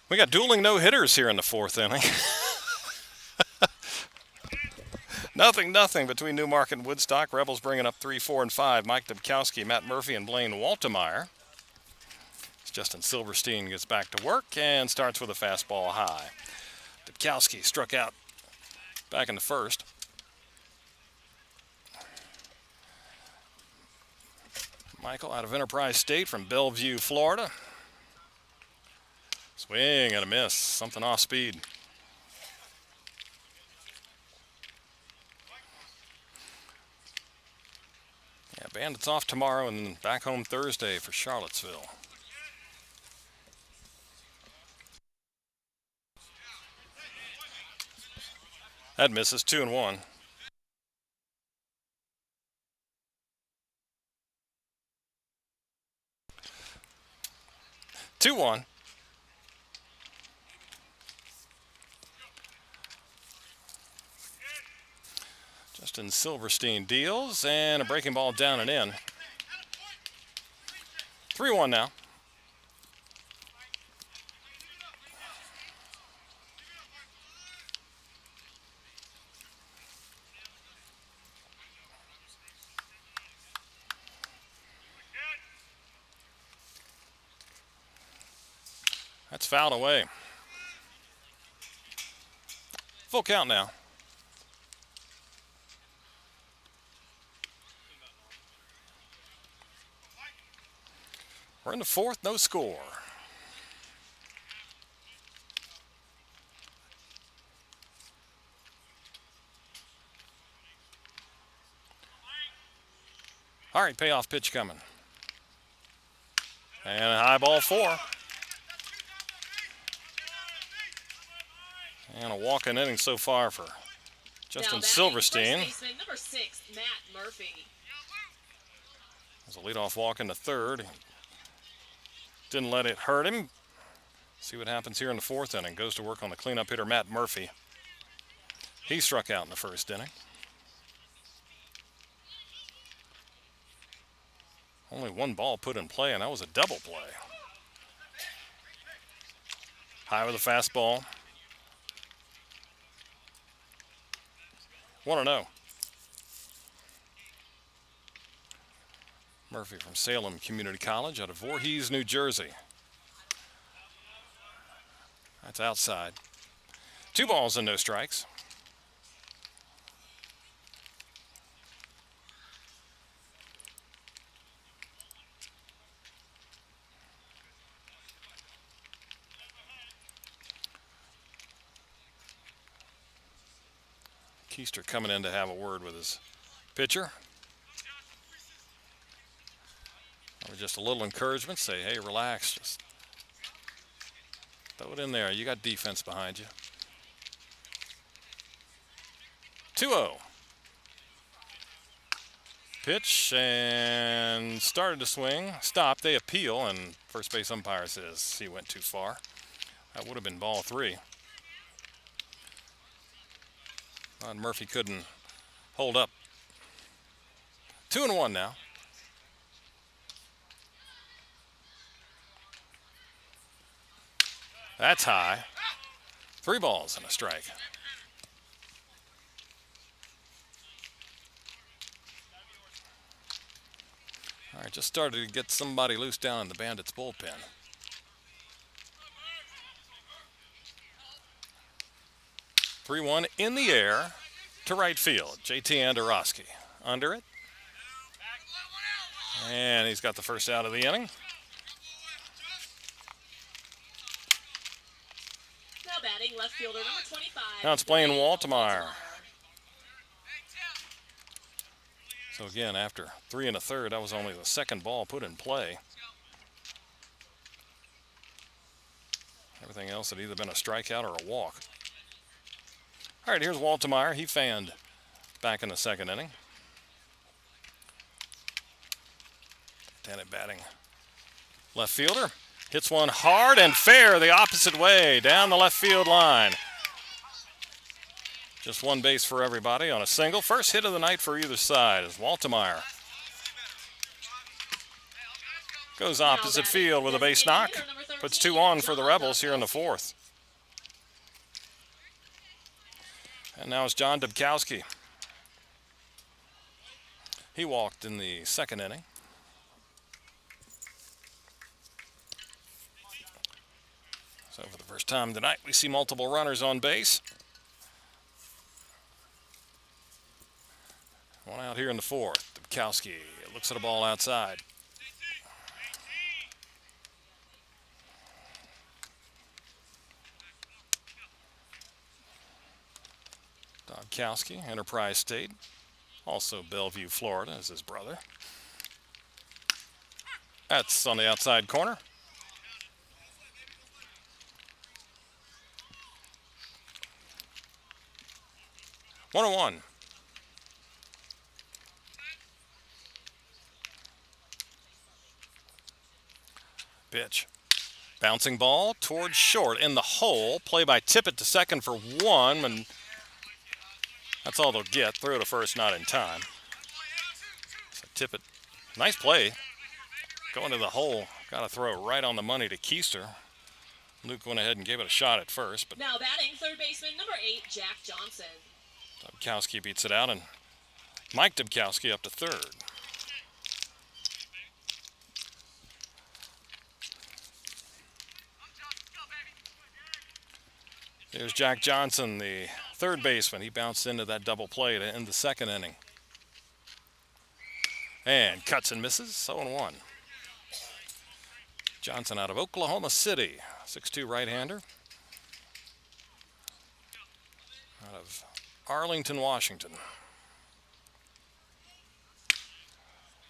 We got dueling no-hitters here in the fourth inning. Nothing between Newmarket and Woodstock. Rebels bringing up 3, 4, and 5. Mike Dubkowski, Matt Murphy, and Blaine Waltemeyer. Justin Silverstein gets back to work and starts with a fastball high. Dubkowski struck out back in the first. Michael out of Enterprise State from Bellevue, Florida. Swing and a miss. Something off speed. Yeah, Bandits off tomorrow and then back home Thursday for Charlottesville. That misses. 2-1. Justin Silverstein deals, and a breaking ball down and in. 3-1 now. That's fouled away. Full count now. We're in the fourth, no score. All right, payoff pitch coming. And a high ball 4. And a walk-in inning so far for Justin Silverstein. Number 6, Matt Murphy. There's a leadoff walk in the third. Didn't let it hurt him. See what happens here in the fourth inning. Goes to work on the cleanup hitter, Matt Murphy. He struck out in the first inning. Only one ball put in play, and that was a double play. High with a fastball. 1-0. Murphy from Salem Community College out of Voorhees, New Jersey. That's outside. 2 balls and no strikes. Keister coming in to have a word with his pitcher. Just a little encouragement. Say, hey, relax. Just throw it in there. You got defense behind you. 2-0. Pitch and started to swing. Stopped. They appeal, and first base umpire says he went too far. That would have been ball 3. And Murphy couldn't hold up. 2-1 now. That's high. 3 balls and a strike. All right, just started to get somebody loose down in the Bandits bullpen. Three 1 in the air to right field. JT Andorowski under it. And he's got the first out of the inning. Now batting left fielder number 25. Now it's Blaine Waltemeyer. So again, after 3 1/3, that was only the second ball put in play. Everything else had either been a strikeout or a walk. All right, here's Waltemeyer. He fanned back in the second inning. Lieutenant batting left fielder. Hits one hard and fair the opposite way down the left field line. Just one base for everybody on a single. First hit of the night for either side as Waltemeyer goes opposite field with a base knock. Number Puts 2 on for the Rebels here in the fourth. And now it's John Dubkowski. He walked in the second inning. So for the first time tonight, we see multiple runners on base. One out here in the fourth. Dubkowski looks at a ball outside. Dubkowski, Enterprise State. Also Bellevue, Florida, is his brother. That's on the outside corner. One and one. Pitch. Bouncing ball towards short in the hole. Play by Tippett to second for one, and that's all they'll get. Throw to first, not in time. So Tippett, nice play. Going to the hole. Got to throw right on the money to Keister. Luke went ahead and gave it a shot at first. But now batting, third baseman, number 8, Jack Johnson. Dubkowski beats it out, and Mike Dubkowski up to third. There's Jack Johnson, the third baseman. He bounced into that double play to end the second inning. And cuts and misses, 0-1. Johnson out of Oklahoma City, 6'2" right-hander. Out of Arlington, Washington.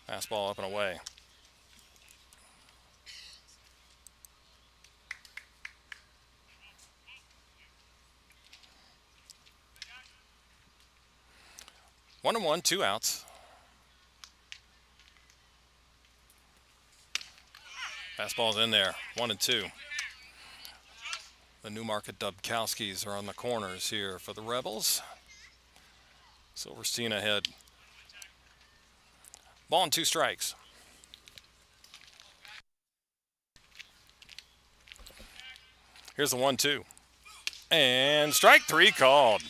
Fastball up and away. One and one, 2 outs. Fastball's in there, 1-2. The Newmarket Dubkowskis are on the corners here for the Rebels. Silverstein ahead. Ball and 2 strikes. Here's the 1-2. And strike 3 called.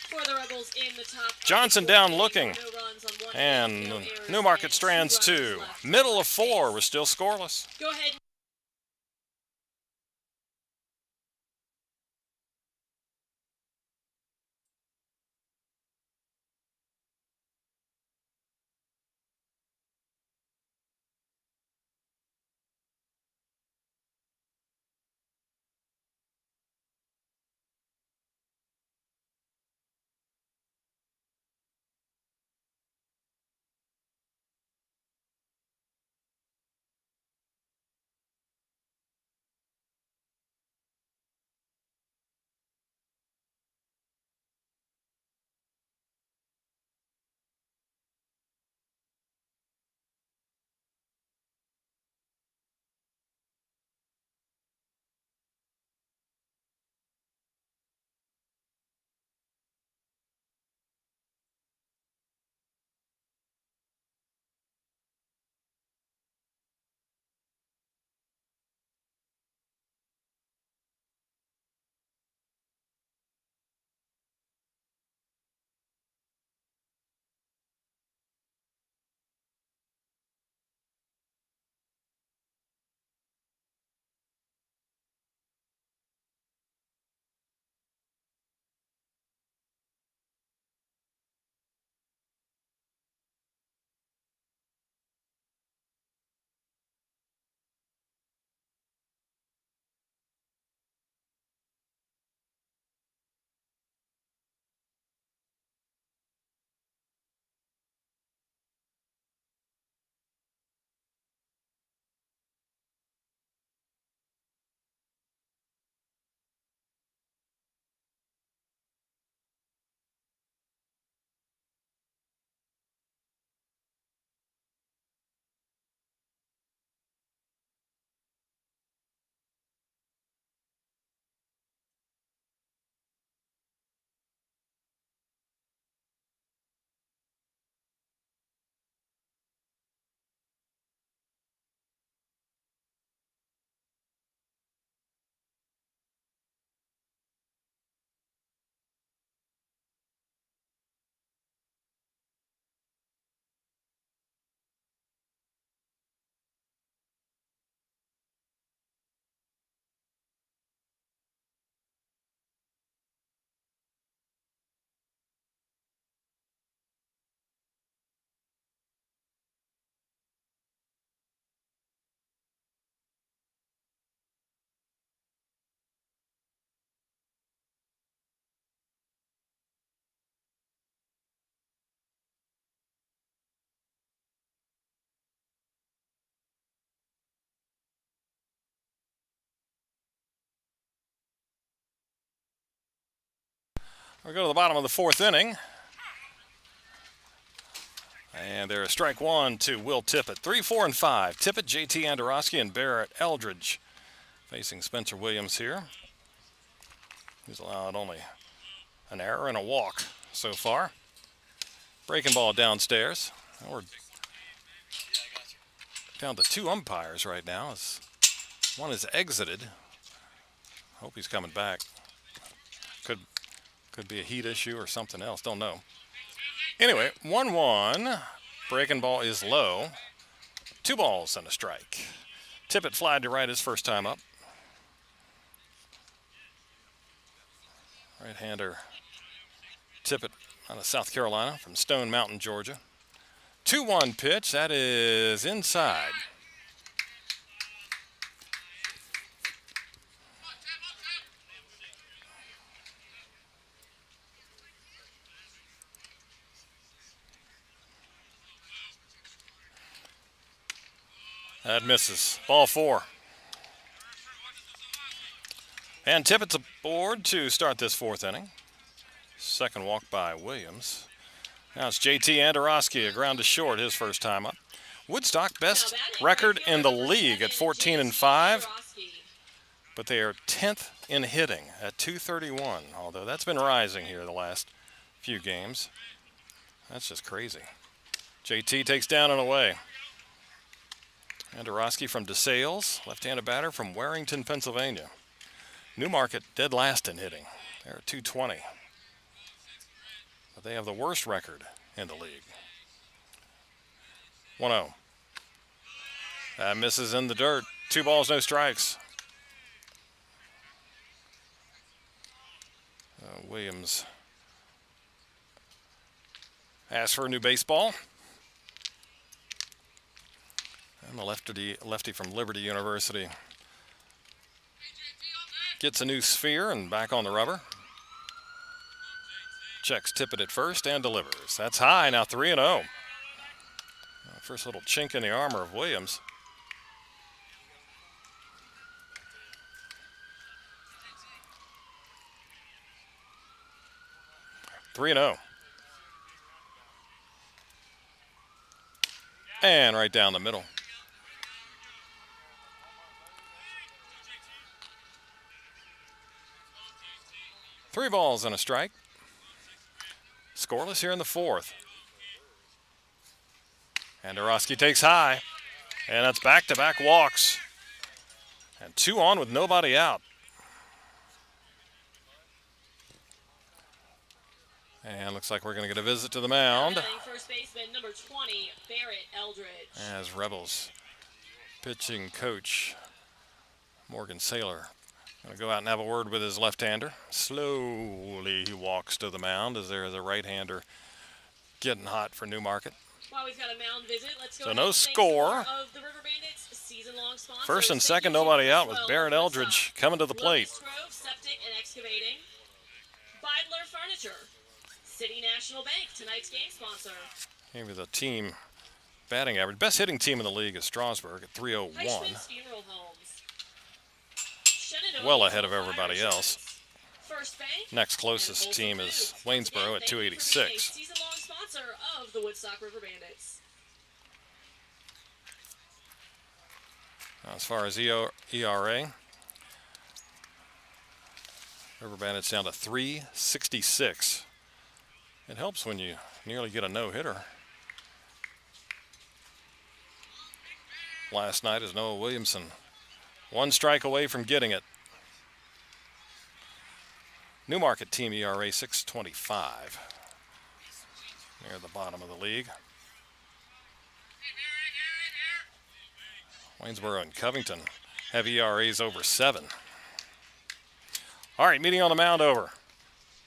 For the Rebels in the top. Johnson down looking. No runs on one And hit, no errors, Newmarket and strands 2 runners 2. left. Middle of 4, we're still scoreless. Go ahead. We go to the bottom of the fourth inning. And there's strike one to Will Tippett. 3, 4, and 5. Tippett, JT Andorowski, and Barrett Eldridge facing Spencer Williams here. He's allowed only an error and a walk so far. Breaking ball downstairs. And we're down to 2 umpires right now. As one is exited. Hope he's coming back. Could be a heat issue or something else. Don't know. Anyway, 1-1. Breaking ball is low. 2 balls and a strike. Tippett flied to right his first time up. Right-hander Tippett out of South Carolina from Stone Mountain, Georgia. 2-1 pitch. That is inside. That misses. Ball 4. And Tippett's aboard to start this fourth inning. Second walk by Williams. Now it's JT Andorowski, a ground to short, his first time up. Woodstock, best record in the league at 14-5, but they are 10th in hitting at 231, although that's been rising here the last few games. That's just crazy. JT takes down and away. Andorowski from DeSales, left-handed batter from Warrington, Pennsylvania. Newmarket dead last in hitting. They're at 220. But they have the worst record in the league. 1-0. That misses in the dirt. 2 balls, no strikes. Williams asks for a new baseball. And the lefty from Liberty University gets a new sphere and back on the rubber. Checks Tippett at first and delivers. That's high, now 3-0. First little chink in the armor of Williams. And right down the middle. Three balls and a strike. Scoreless here in the fourth. Andorowski takes high, and that's back-to-back walks. And 2 on with nobody out. And looks like we're going to get a visit to the mound. First baseman number 20, Barrett Eldridge. As Rebels pitching coach Morgan Saylor going to go out and have a word with his left-hander. Slowly he walks to the mound as there is a right-hander getting hot for Newmarket. While we've got a mound visit, let's go So ahead no and thank score. Of the River Bandits season-long sponsors. First and Thank second, you to nobody out with Woodstock, Barrett Eldridge coming to the plate. Locust Grove Septic and Excavating. Beidler Furniture. City National Bank, tonight's game sponsor. Maybe the team batting average. Best hitting team in the league is Strasburg at 301. Heisman Funeral Homes. Shenandoah Well ahead of Fire everybody Insurance. else. First Bank. Next closest and team Wholesome is Foods. Waynesboro And at thank you for being a 286. season-long sponsor of the Woodstock River Bandits. As far as ERA, River Bandits down to 366. It helps when you nearly get a no-hitter. Last night is Noah Williamson. 1 strike away from getting it. Newmarket team ERA 6.25. Near the bottom of the league. Waynesboro and Covington have ERAs over 7. All right, meeting on the mound over.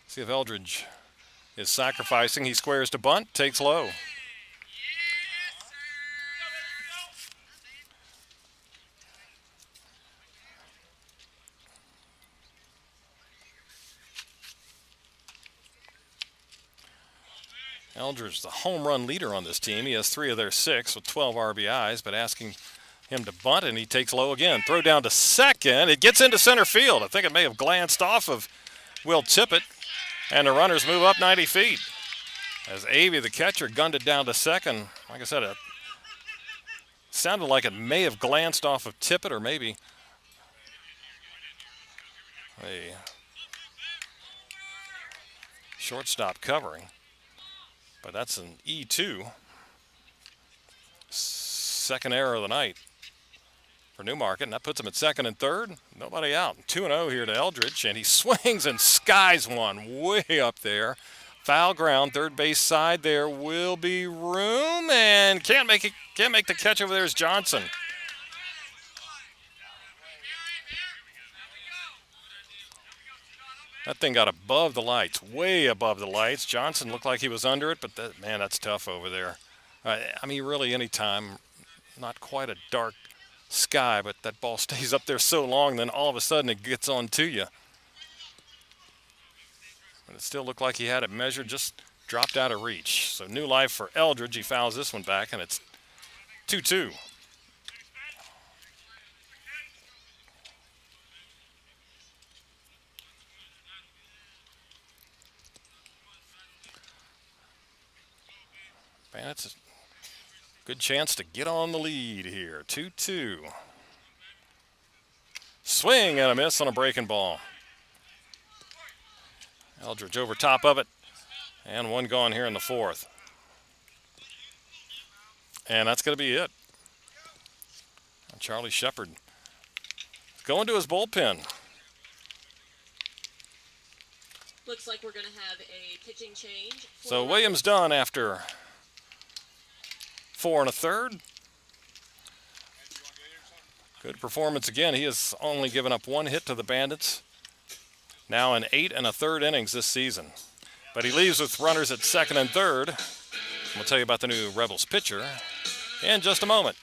See if Eldridge is sacrificing. He squares to bunt, takes low. Eldridge, the home run leader on this team. He has 3 of their 6 with 12 RBIs, but asking him to bunt, and he takes low again. Throw down to second. It gets into center field. I think it may have glanced off of Will Tippett. And the runners move up 90 feet. As Avey, the catcher, gunned it down to second. Like I said, it sounded like it may have glanced off of Tippett, or maybe a shortstop covering. But that's an E2. Second error of the night for Newmarket, and that puts him at second and third. Nobody out. 2-0 here to Eldridge, and he swings and skies one way up there. Foul ground, third base side. There will be room, and can't make the catch over there is Johnson. That thing got above the lights, way above the lights. Johnson looked like he was under it, but man, that's tough over there. I mean, really, any time, not quite a dark sky, but that ball stays up there so long, then all of a sudden it gets on to you. But it still looked like he had it measured, just dropped out of reach. So new life for Eldridge. He fouls this one back, and it's 2-2. Bandits, a good chance to get on the lead here. 2-2. Swing and a miss on a breaking ball. Eldridge over top of it. And one gone here in the fourth. And that's going to be it. Charlie Shepard going to his bullpen. Looks like we're going to have a pitching change. So Williams done after 4 1/3. Good performance again. He has only given up one hit to the Bandits. Now in 8 1/3 innings this season. But he leaves with runners at second and third. We'll tell you about the new Rebels pitcher in just a moment.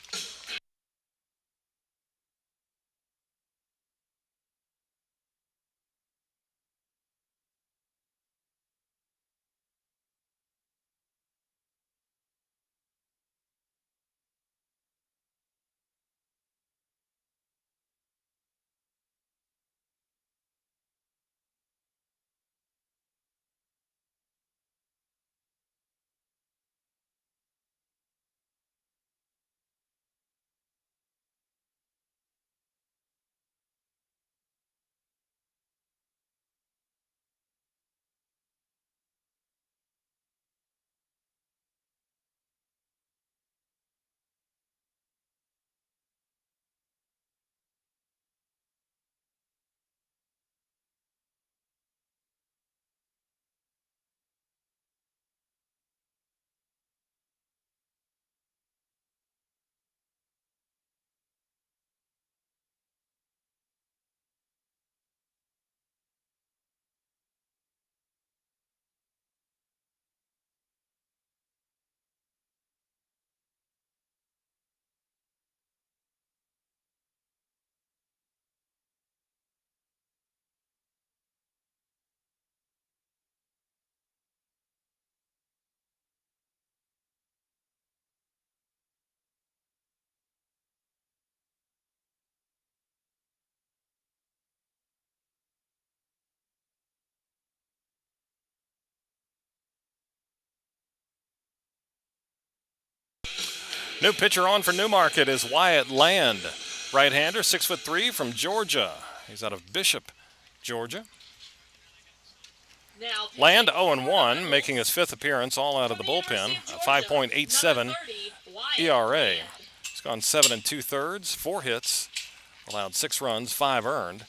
New pitcher on for Newmarket is Wyatt Land. Right-hander, 6'3" from Georgia. He's out of Bishop, Georgia. Now, Land 0-1, making his fifth appearance, all out of the bullpen. A 5.87 ERA. He's gone 7 2/3, 4 hits, allowed 6 runs, 5 earned.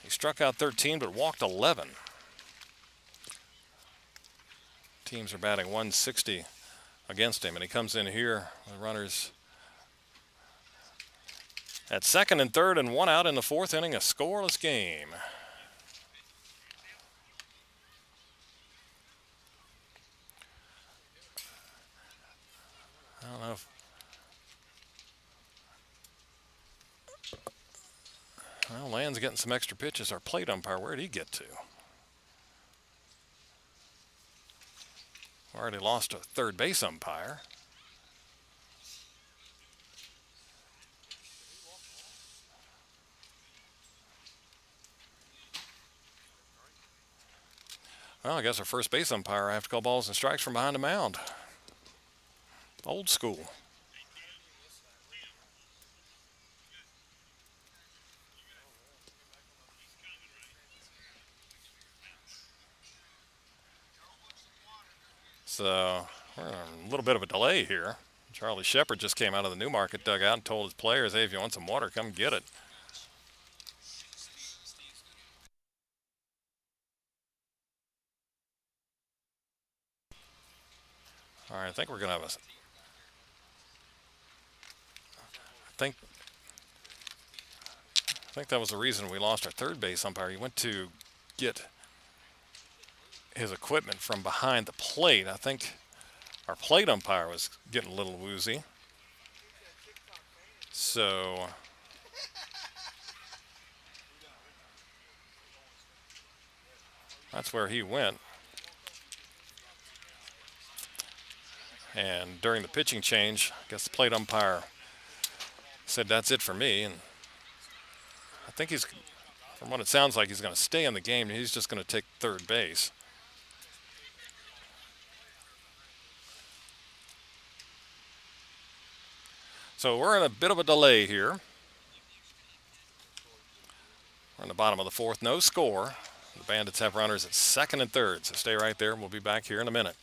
He struck out 13 but walked 11. Teams are batting 160 against him, and he comes in here with runners at second and third and 1 out in the fourth inning, a scoreless game. I don't know if well, Land's getting some extra pitches. Our plate umpire, where'd he get to? Already lost a third base umpire. Well, I guess our first base umpire, I have to call balls and strikes from behind the mound. Old school. So we're in a little bit of a delay here. Charlie Shepard just came out of the Newmarket dugout and told his players, hey, if you want some water, come get it. All right, I think we're going to have think I think that was the reason we lost our third base umpire. He went to get his equipment from behind the plate. I think our plate umpire was getting a little woozy. So that's where he went. And during the pitching change, I guess the plate umpire said, that's it for me. And I think he's, from what it sounds like, he's going to stay in the game. He's just going to take third base. So we're in a bit of a delay here. We're in the bottom of the fourth, no score. The Bandits have runners at second and third, so stay right there. We'll be back here in a minute.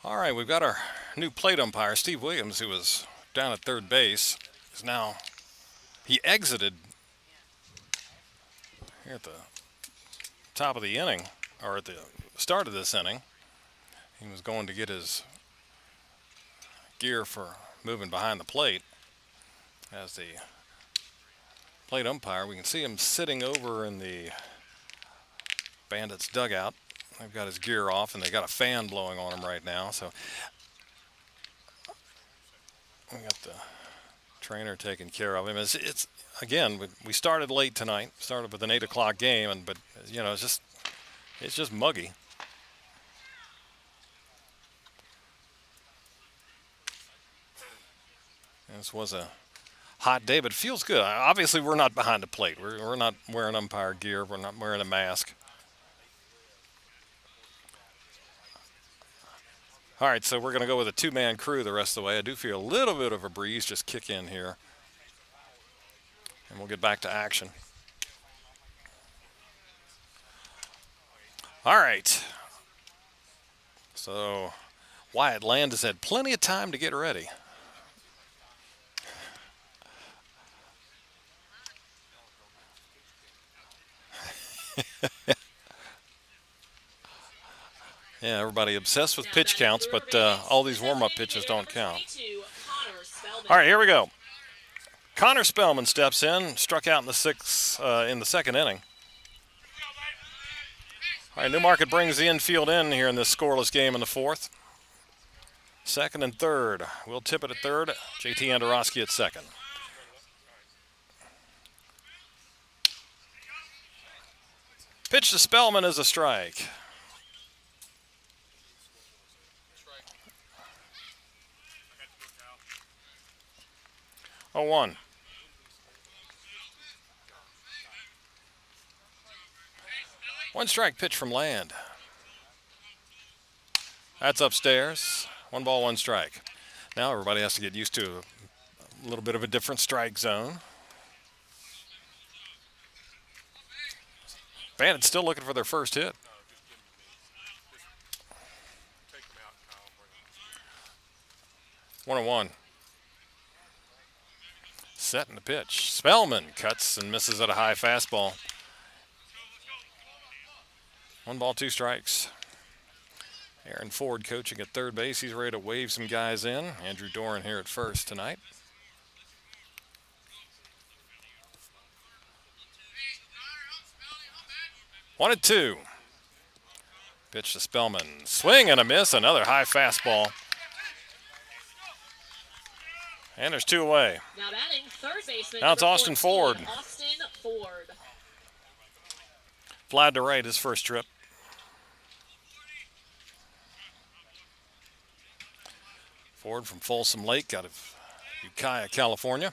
All right, we've got our new plate umpire, Steve Williams, who was down at third base, is now, he exited here at the top of the inning, or at the start of this inning. He was going to get his gear for moving behind the plate. As the plate umpire, we can see him sitting over in the Bandits dugout. They've got his gear off, and they got a fan blowing on him right now. So we got the trainer taking care of him. It's again, we started late tonight. Started with an 8 o'clock game, but you know, it's just muggy. This was a hot day, but it feels good. Obviously, we're not behind the plate. We're not wearing umpire gear. We're not wearing a mask. All right, so we're going to go with a two-man crew the rest of the way. I do feel a little bit of a breeze just kick in here. And we'll get back to action. All right. So Wyatt Land has had plenty of time to get ready. Yeah, everybody obsessed with Now pitch batting counts, for the but River Bandits, all these the warm-up designated pitches hitter, don't number count. 22, Connor Spellman. All right, here we go. Connor Spellman steps in, struck out in the second inning. All right, Newmarket brings the infield in here in this scoreless game in the fourth. Second and third. We'll tip it at third. JT Andorowski at second. Pitch to Spellman is a strike. 0-1. One strike pitch from Land. That's upstairs. 1 ball, 1 strike. Now everybody has to get used to a little bit of a different strike zone. Bandits still looking for their first hit. 1-1. Setting the pitch. Spellman cuts and misses at a high fastball. 1 ball, 2 strikes. Aaron Ford coaching at third base. He's ready to wave some guys in. Andrew Doran here at first tonight. One and two. Pitch to Spellman. Swing and a miss. Another high fastball. And there's 2 away. Now batting, third baseman. Now it's number Austin 14, Ford. Austin Ford. Flied to right his first trip. Ford from Folsom Lake out of Ukiah, California.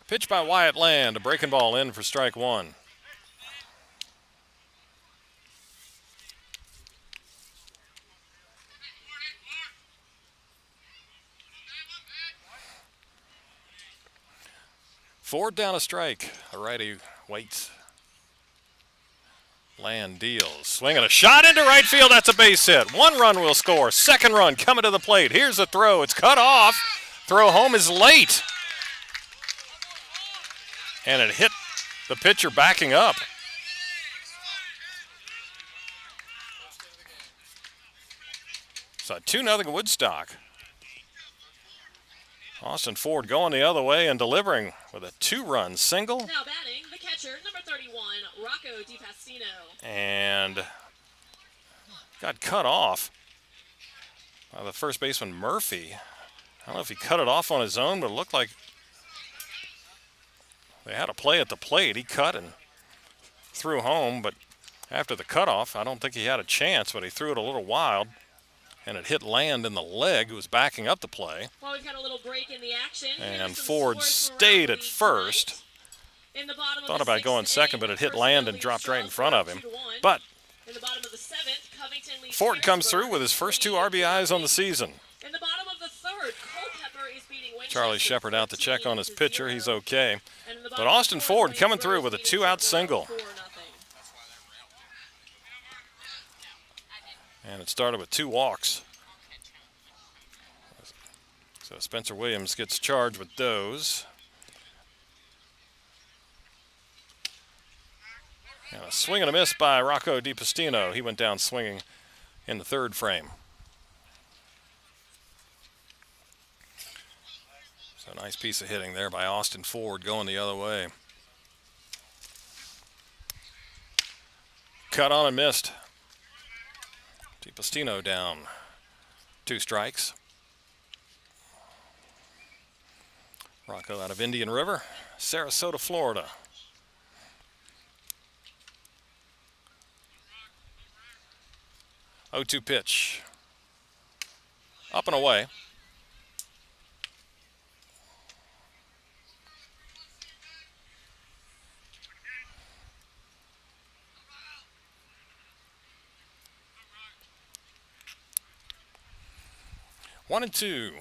Pitch by Wyatt Land, a breaking ball in for strike 1. Ford down a strike. A righty waits. Land deals. Swinging a shot into right field. That's a base hit. 1 run will score. Second run coming to the plate. Here's the throw. It's cut off. Throw home is late. And it hit the pitcher backing up. So 2-0 Woodstock. Austin Ford going the other way and delivering with a 2-run single. Now batting, the catcher, number 31, Rocco DiPastino. And got cut off by the first baseman Murphy. I don't know if he cut it off on his own, but it looked like they had a play at the plate. He cut and threw home, but after the cutoff, I don't think he had a chance, but he threw it a little wild. And it hit Land in the leg, who was backing up the play. Well, we've got a little break in the action. And Ford stayed at first. Thought about going second, but it hit Land and dropped right in front of him. But in the bottom of the 7th, Covington leads Ford comes Harrisburg through with his first 2 RBIs on the season. In the bottom of the 3rd, Culpepper is beating Winchester. Charlie Shepard out to check on his pitcher. He's okay. And in the But bottom of Austin the Ford 4th, coming Waynesboro through with a leads 2-out Central single. 4-0. And it started with 2 walks. So Spencer Williams gets charged with those. And a swing and a miss by Rocco DiPastino. He went down swinging in the 3rd frame. So a nice piece of hitting there by Austin Ford going the other way. Cut on and missed. DiPastino down 2 strikes. Rocco out of Indian River, Sarasota, Florida. Oh, 2 pitch. Up and away. One and 2.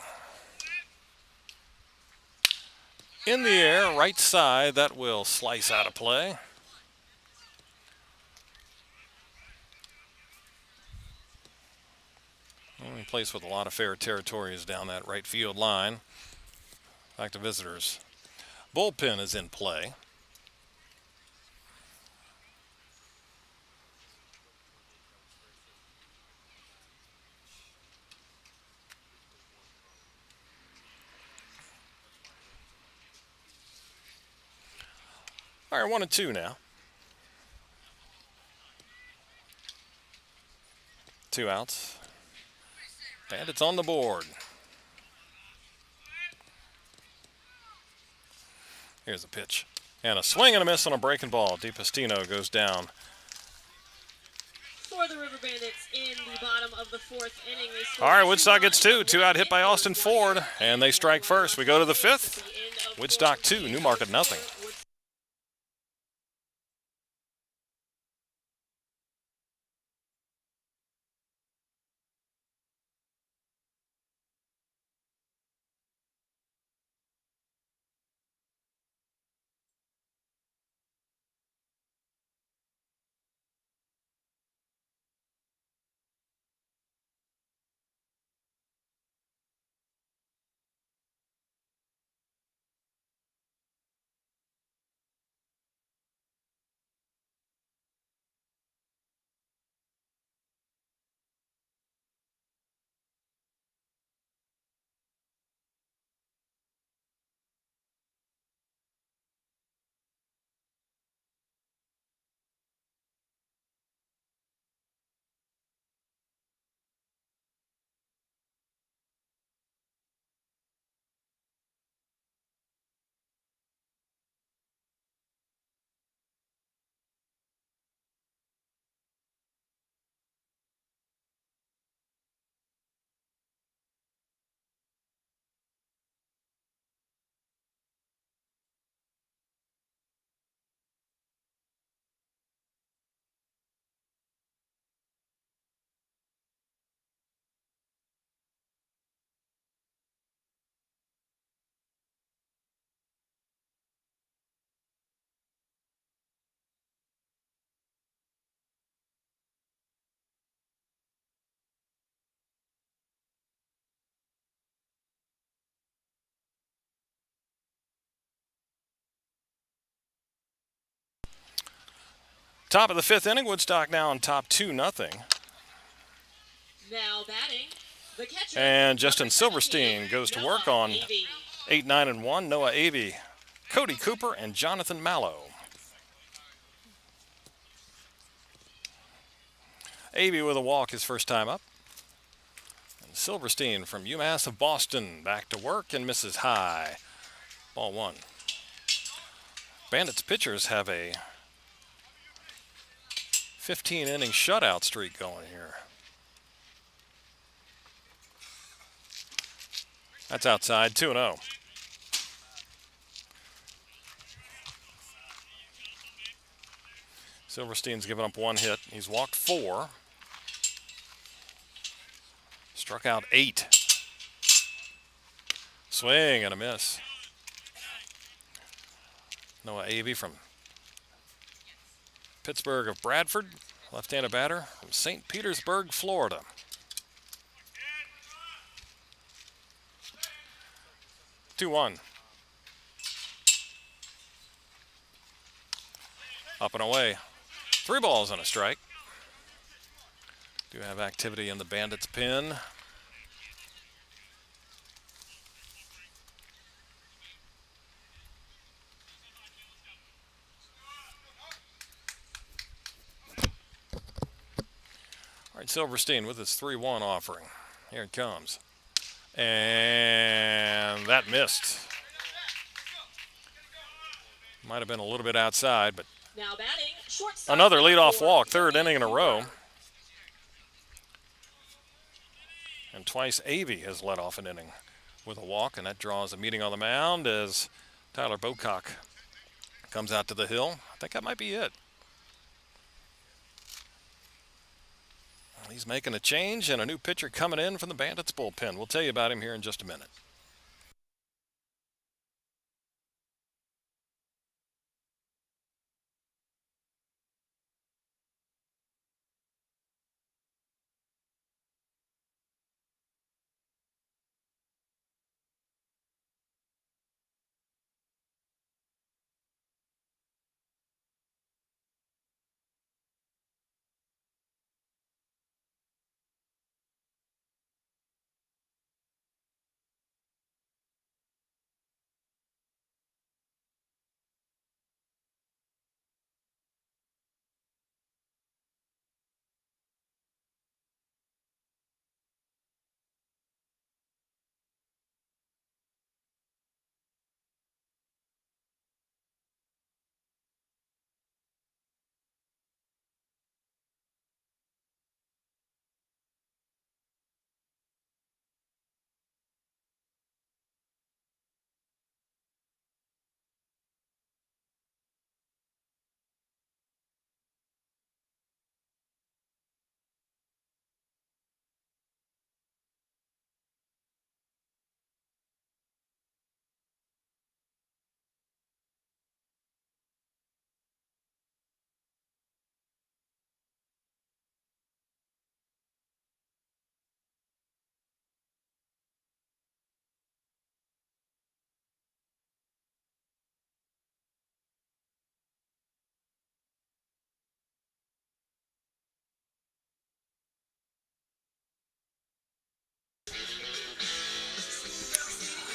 In the air, right side, that will slice out of play. Only place with a lot of fair territory is down that right field line. Back to visitors. Bullpen is in play. All right, 1-2 now. 2 outs. Bandits on the board. Here's a pitch. And a swing and a miss on a breaking ball. DiPastino goes down. For the River Bandits in the bottom of the 4th inning. All right, Woodstock gets 2. 2 out hit by Austin Ford. And they strike first. We go to the 5th. Woodstock 2, Newmarket nothing. Top of the 5th inning. Woodstock now on top 2-0. Now batting, the catcher. And Justin Silverstein goes to work on 8, 9, and 1. Noah Avey, Cody Cooper, and Jonathan Mallow. Avey with a walk his first time up. And Silverstein from UMass of Boston back to work and misses high. Ball 1. Bandits pitchers have a 15-inning shutout streak going here. That's outside, 2-0. Silverstein's given up 1 hit. He's walked 4. Struck out 8. Swing and a miss. Noah Avey from Pittsburgh of Bradford, left-handed batter from St. Petersburg, Florida. Two one. Up and away. 3 balls and a strike. Do have activity in the Bandits' pen. All right, Silverstein with his 3-1 offering. Here it comes. And that missed. Might have been a little bit outside, but Now batting, shortstop another leadoff for walk, 3rd inning in a Cooper. row. And twice Avey has led off an inning with a walk, and that draws a meeting on the mound as Tyler Bocock comes out to the hill. I think that might be it. He's making a change, and a new pitcher coming in from the Bandits bullpen. We'll tell you about him here in just a minute.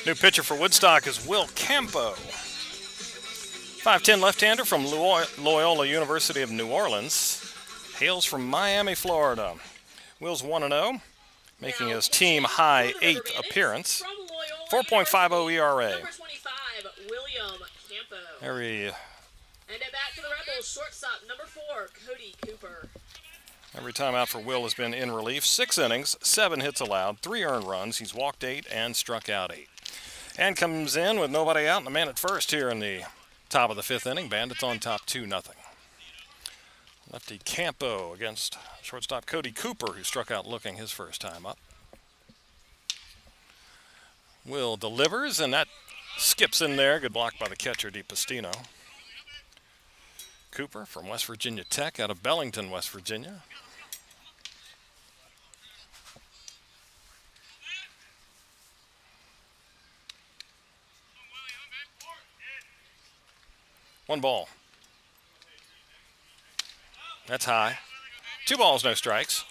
New pitcher for Woodstock is Will Campo. 5'10 left-hander from Loyola University of New Orleans. Hails from Miami, Florida. Will's 1-0, making his team high 8th appearance. 4.50 ERA. Number 25, William Campo. Every And at bat for the Rebels, shortstop number 4, Cody Cooper. time out for Will has been in relief. 6 innings, 7 hits allowed, 3 earned runs. He's walked 8 and struck out 8. And comes in with nobody out and a man at first here in the top of the 5th inning. Bandits on top 2-0. Lefty Campo against shortstop Cody Cooper, who struck out looking his first time up. Will delivers, and that skips in there. Good block by the catcher, DiPastino. Cooper from West Virginia Tech out of Bellington, West Virginia. One ball. That's high. 2 balls, no strikes.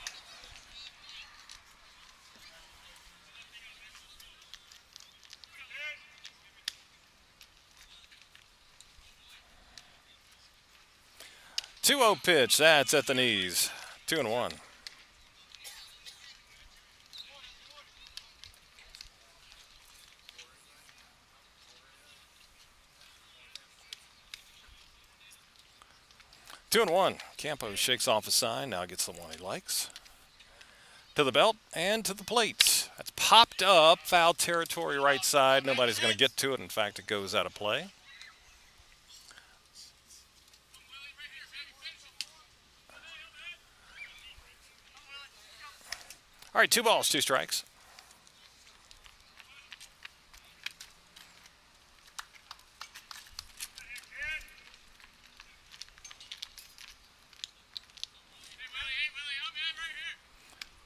Two-zero pitch. That's at the knees. 2-1. Two and one. Campo shakes off a sign. Now gets the one he likes. To the belt and to the plate. That's popped up. Foul territory right side. Nobody's going to get to it. In fact, it goes out of play. All right, 2 balls, 2 strikes.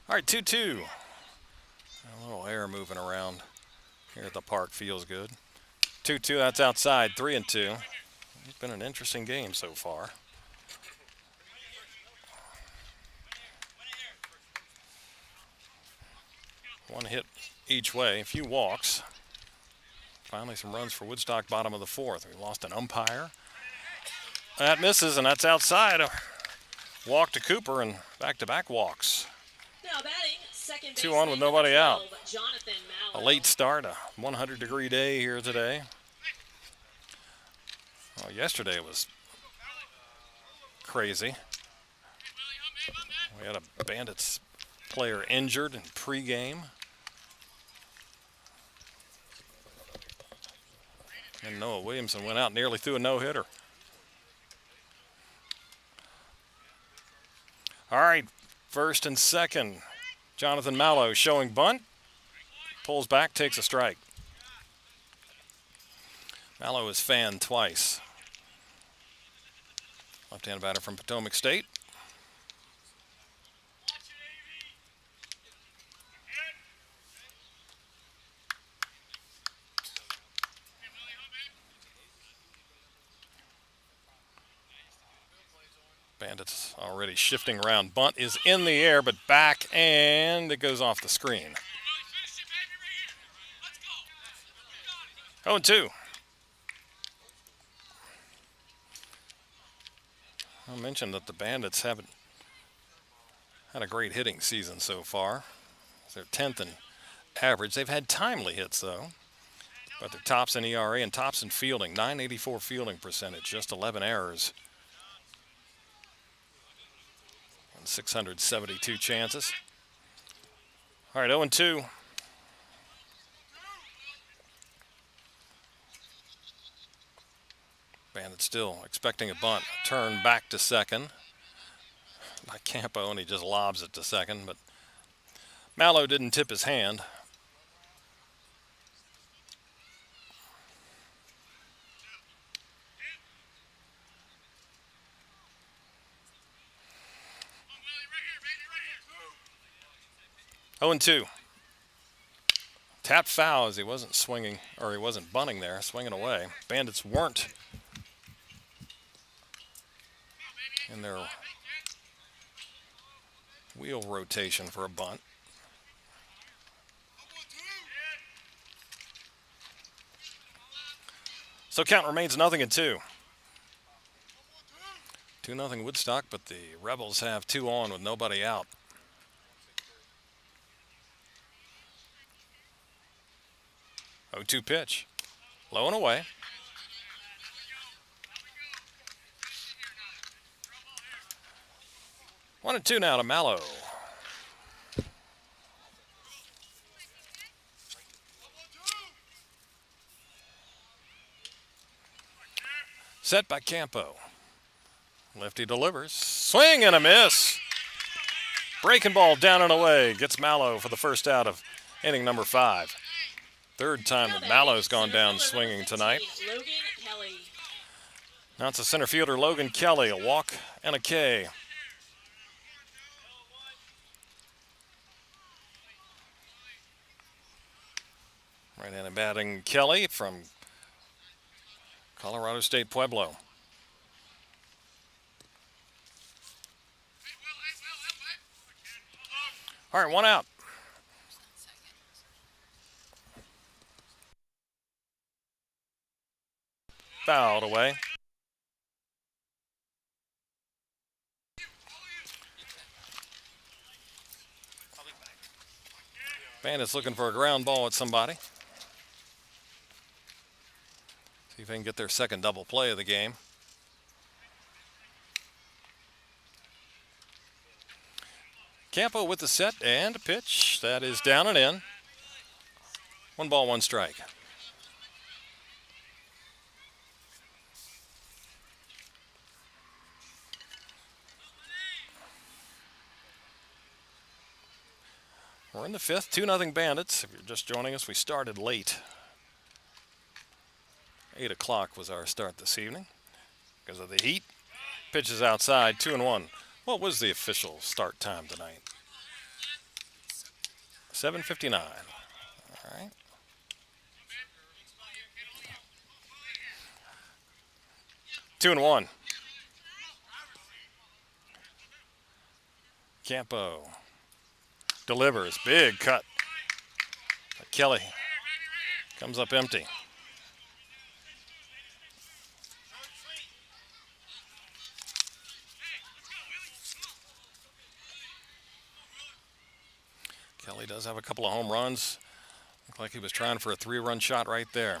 All right, 2-2. A little air moving around here at the park feels good. 2-2, that's outside, 3-2. It's been an interesting game so far. One hit each way, a few walks. Finally some runs for Woodstock, bottom of the 4th. We lost an umpire. That misses, and that's outside. A walk to Cooper and back-to-back walks. Now batting, second 2-1 with nobody out. Jonathan A Mallow. late start, a 100-degree day here today. Well, yesterday it was crazy. We had a Bandits player injured in pregame. And Noah Williamson went out, nearly threw a no-hitter. All right, first and second. Jonathan Mallow showing bunt. Pulls back, takes a strike. Mallow is fanned twice. Left-hand batter from Potomac State. Bandits already shifting around. Bunt is in the air, but back, and it goes off the screen. 0-2. I mentioned that the Bandits haven't had a great hitting season so far. They're 10th in average. They've had timely hits, though. But they're tops in ERA and tops in fielding. .984 fielding percentage, just 11 errors. 672 chances. All right, 0-2. Bandits still expecting a bunt. Turn back to second by Campo, and he just lobs it to second. But Mallow didn't tip his hand. Oh, and 2. Tapped foul as he wasn't swinging, or he wasn't bunting there, swinging away. Bandits weren't in their wheel rotation for a bunt. So count remains 0-2. 2-0 Woodstock, but the Rebels have 2 on with nobody out. Oh, 2 pitch. Low and away. One and two now to Mallow. Set by Campo. Lefty delivers. Swing and a miss. Breaking ball down and away. Gets Mallow for the first out of inning number 5. Third time that Mallow's gone down swinging tonight. Logan Kelly. Now it's a center fielder, Logan Kelly. A walk and a K. Right-handed batting Kelly from Colorado State Pueblo. All right, 1 out. Fouled away. Bandits looking for a ground ball at somebody. See if they can get their second double play of the game. Campo with the set and a pitch. That is down and in. 1 ball, 1 strike. We're in the 5th, 2-0 Bandits. If you're just joining us, we started late. 8 o'clock was our start this evening because of the heat. Pitches outside, 2-1. What was the official start time tonight? 7:59. All right. Two and one. Campo delivers. Big cut. Kelly comes up empty. Kelly does have a couple of home runs. Looked like he was trying for a 3-run shot right there.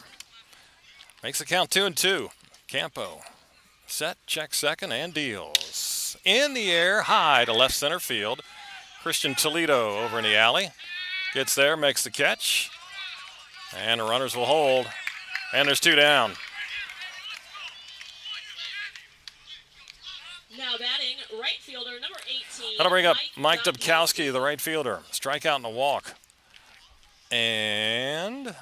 Makes the count 2-2. Campo set, checks second, and deals. In the air, high to left center field. Christian Toledo over in the alley. Gets there, makes the catch. And the runners will hold. And there's 2 down. Now batting, right fielder number 18. That'll bring up Mike Dubkowski, the right fielder. Strikeout and a walk. And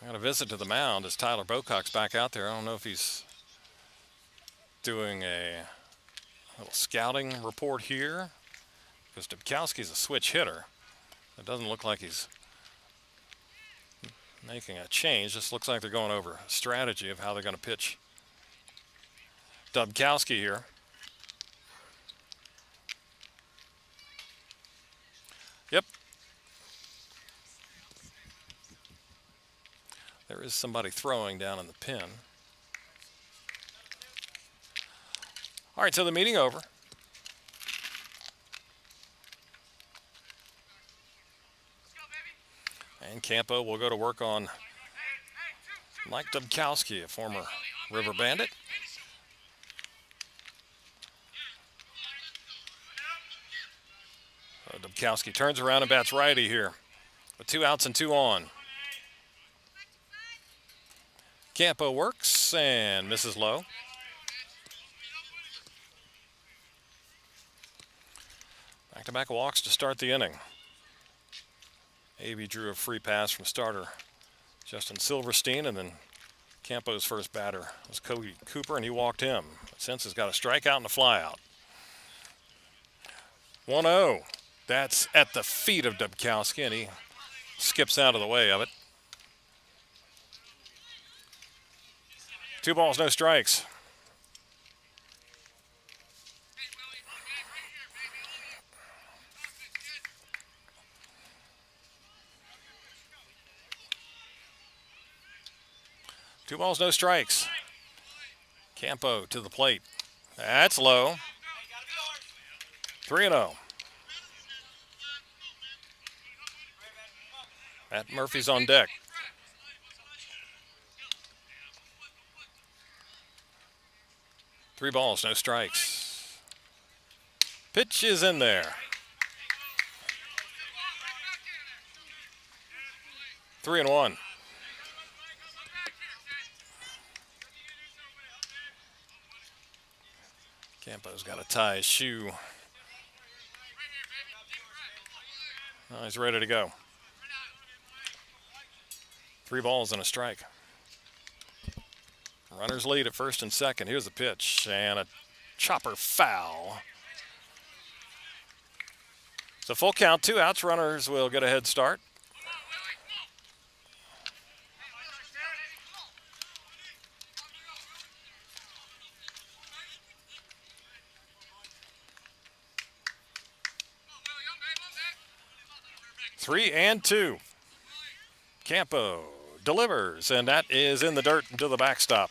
I got a visit to the mound as Tyler Bocock's back out there. I don't know if he's doing a little scouting report here because Dubkowski's a switch hitter. It doesn't look like he's making a change. Just looks like they're going over a strategy of how they're going to pitch Dubkowski here. Yep. There is somebody throwing down in the pin. All right, so the meeting over. And Campo will go to work on Mike Dubkowski, a former River Bandit. Dubkowski turns around and bats righty here with 2 outs and 2 on. Campo works and misses low. Back-to-back walks to start the inning. Avey drew a free pass from starter Justin Silverstein, and then Campo's first batter was Cody Cooper, and he walked him. Since has got a strikeout and a flyout. 1-0. That's at the feet of Dubkowski, and he skips out of the way of it. 2 balls, no strikes. 2 balls, no strikes. Campo to the plate. That's low. 3-0. Matt Murphy's on deck. Three balls, no strikes. Pitch is in there. 3-1. Campo's got to tie his shoe. Oh, he's ready to go. 3 balls and a strike. Runners lead at first and second. Here's the pitch and a chopper foul. It's a full count, 2 outs. Runners will get a head start. Three and 2. Campo delivers, and that is in the dirt into the backstop.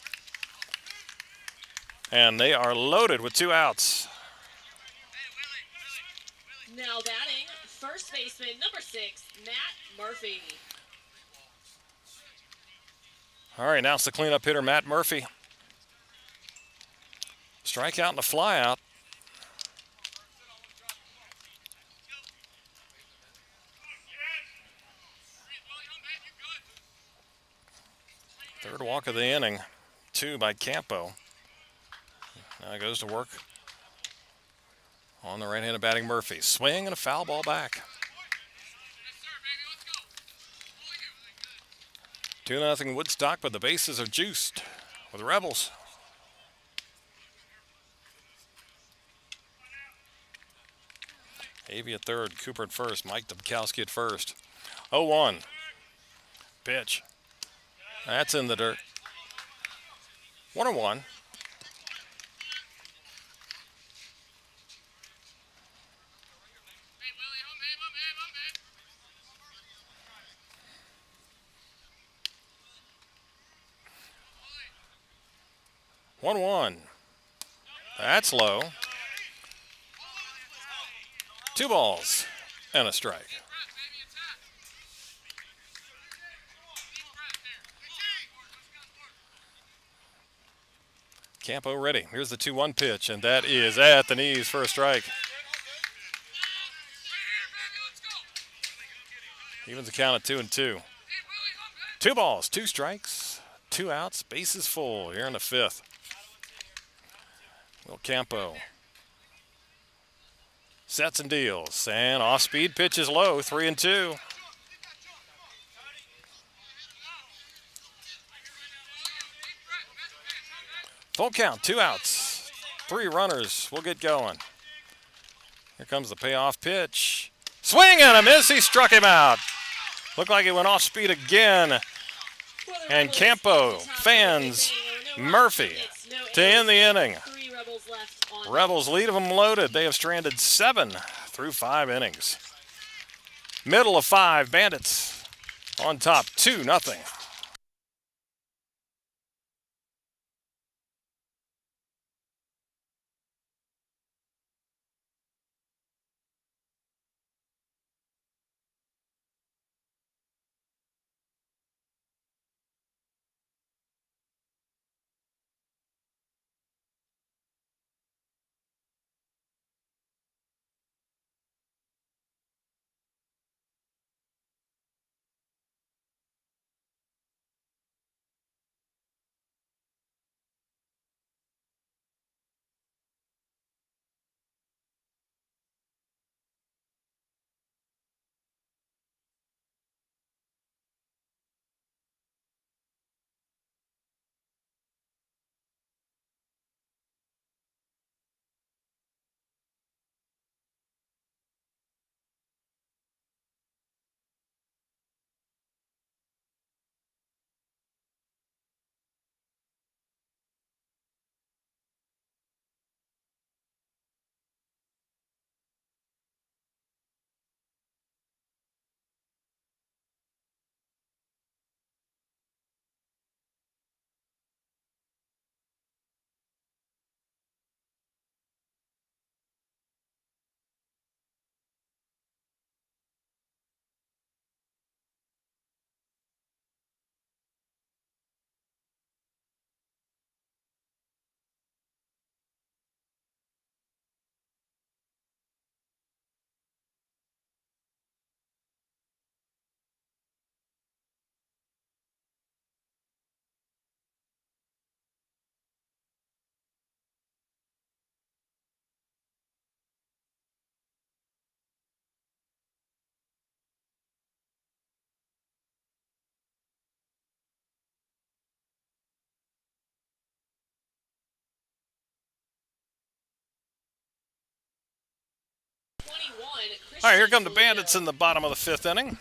And they are loaded with 2 outs. Now batting, first baseman number 6, Matt Murphy. All right, now it's the cleanup hitter, Matt Murphy. Strikeout and a flyout. Third walk of the inning, 2 by Campo. Now he goes to work on the right-handed batting Murphy. Swing and a foul ball back. 2-0 Woodstock, but the bases are juiced with the Rebels. Avey at third, Cooper at first, Mike Dubkowski at first. 0-1. Pitch. That's in the dirt. 1-1. That's low. 2 balls and a strike. Campo ready. Here's the 2-1 pitch, and that is at the knees for a strike. Evens the count at 2-2. 2 balls, 2 strikes, 2 outs, bases full here in the 5th. Will Campo sets and deals, and off-speed pitch is low, 3-2. Full count, 2 outs, 3 runners. We'll get going. Here comes the payoff pitch. Swing and a miss. He struck him out. Looked like he went off speed again. And Campo fans Murphy to end the inning. Rebels lead them loaded. They have stranded 7 through 5 innings. Middle of 5, Bandits on top, 2-0. All right, here come the Bandits in the bottom of the 5th inning.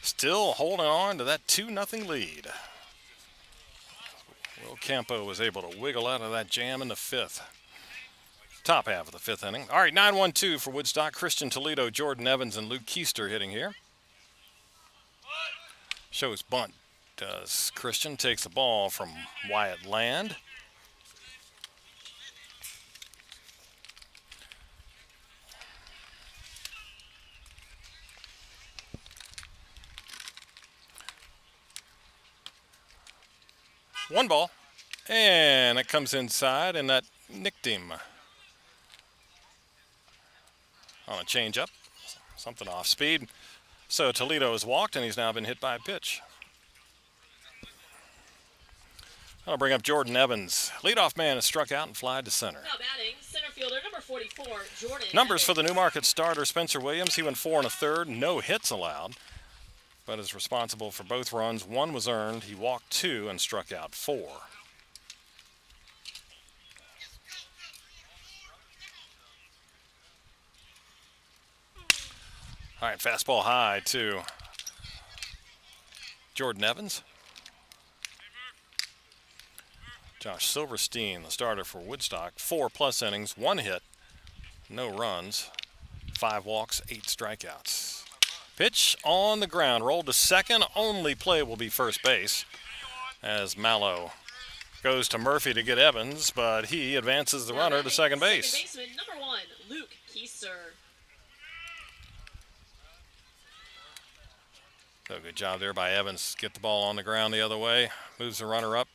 Still holding on to that 2-0 lead. Will Campo was able to wiggle out of that jam in the 5th. Top half of the 5th inning. All right, 9-1-2 for Woodstock. Christian Toledo, Jordan Evans, and Luke Keister hitting here. Shows bunt. Does Christian takes the ball from Wyatt Land. One ball, and it comes inside, and that nicked him on a changeup. Something off speed. So Toledo has walked, and he's now been hit by a pitch. I'll bring up Jordan Evans. Leadoff man is struck out and flied to center. Now batting, center fielder number 44, Jordan Numbers for Evans. the Newmarket starter, Spencer Williams. He went 4 1/3, no hits allowed, but is responsible for both runs. 1 was earned. He walked 2 and struck out 4. All right, fastball high to Jordan Evans. Josh Silverstein, the starter for Woodstock, 4+ innings, 1 hit, no runs, 5 walks, 8 strikeouts. Pitch on the ground, rolled to second. Only play will be first base as Mallow goes to Murphy to get Evans, but he advances the Now runner to batting, second base. Second baseman number 1, Luke Keister. So good job there by Evans. Get the ball on the ground the other way, moves the runner up.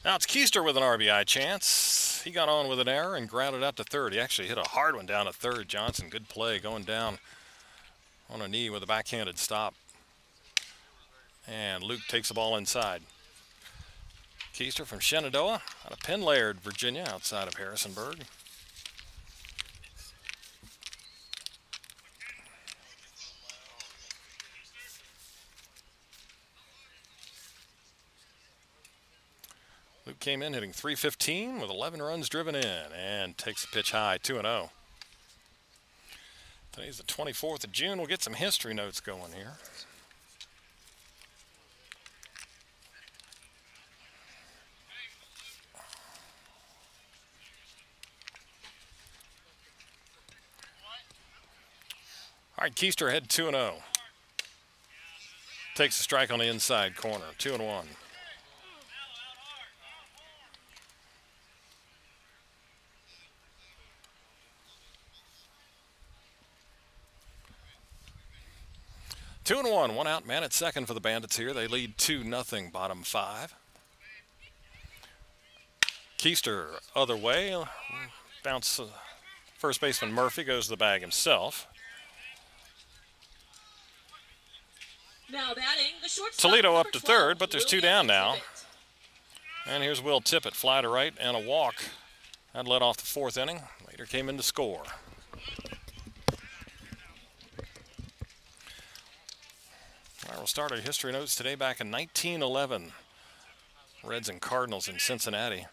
Now it's Keister with an RBI chance. He got on with an error and grounded out to third. He actually hit a hard one down to third. Johnson, good play, going down on a knee with a backhanded stop. And Luke takes the ball inside. Keister from Shenandoah, out of Penn Laird, Virginia, outside of Harrisonburg. Luke came in hitting .315 with 11 runs driven in and takes the pitch high, 2-0. Today's the 24th of June. We'll get some history notes going here. All right, Keister ahead 2-0. Takes a strike on the inside corner, 2-1. Two and one out, man at second for the Bandits here. They lead 2-0, bottom 5. Keister other way. Bounce. First baseman Murphy goes to the bag himself. Now batting, the shortstop, Toledo up number to 12, third, but there's 2 down now. Tippett. And here's Will Tippett, fly to right and a walk. That led off the 4th inning. Later came in to score. All right, we'll start our history notes today back in 1911. Reds and Cardinals in Cincinnati.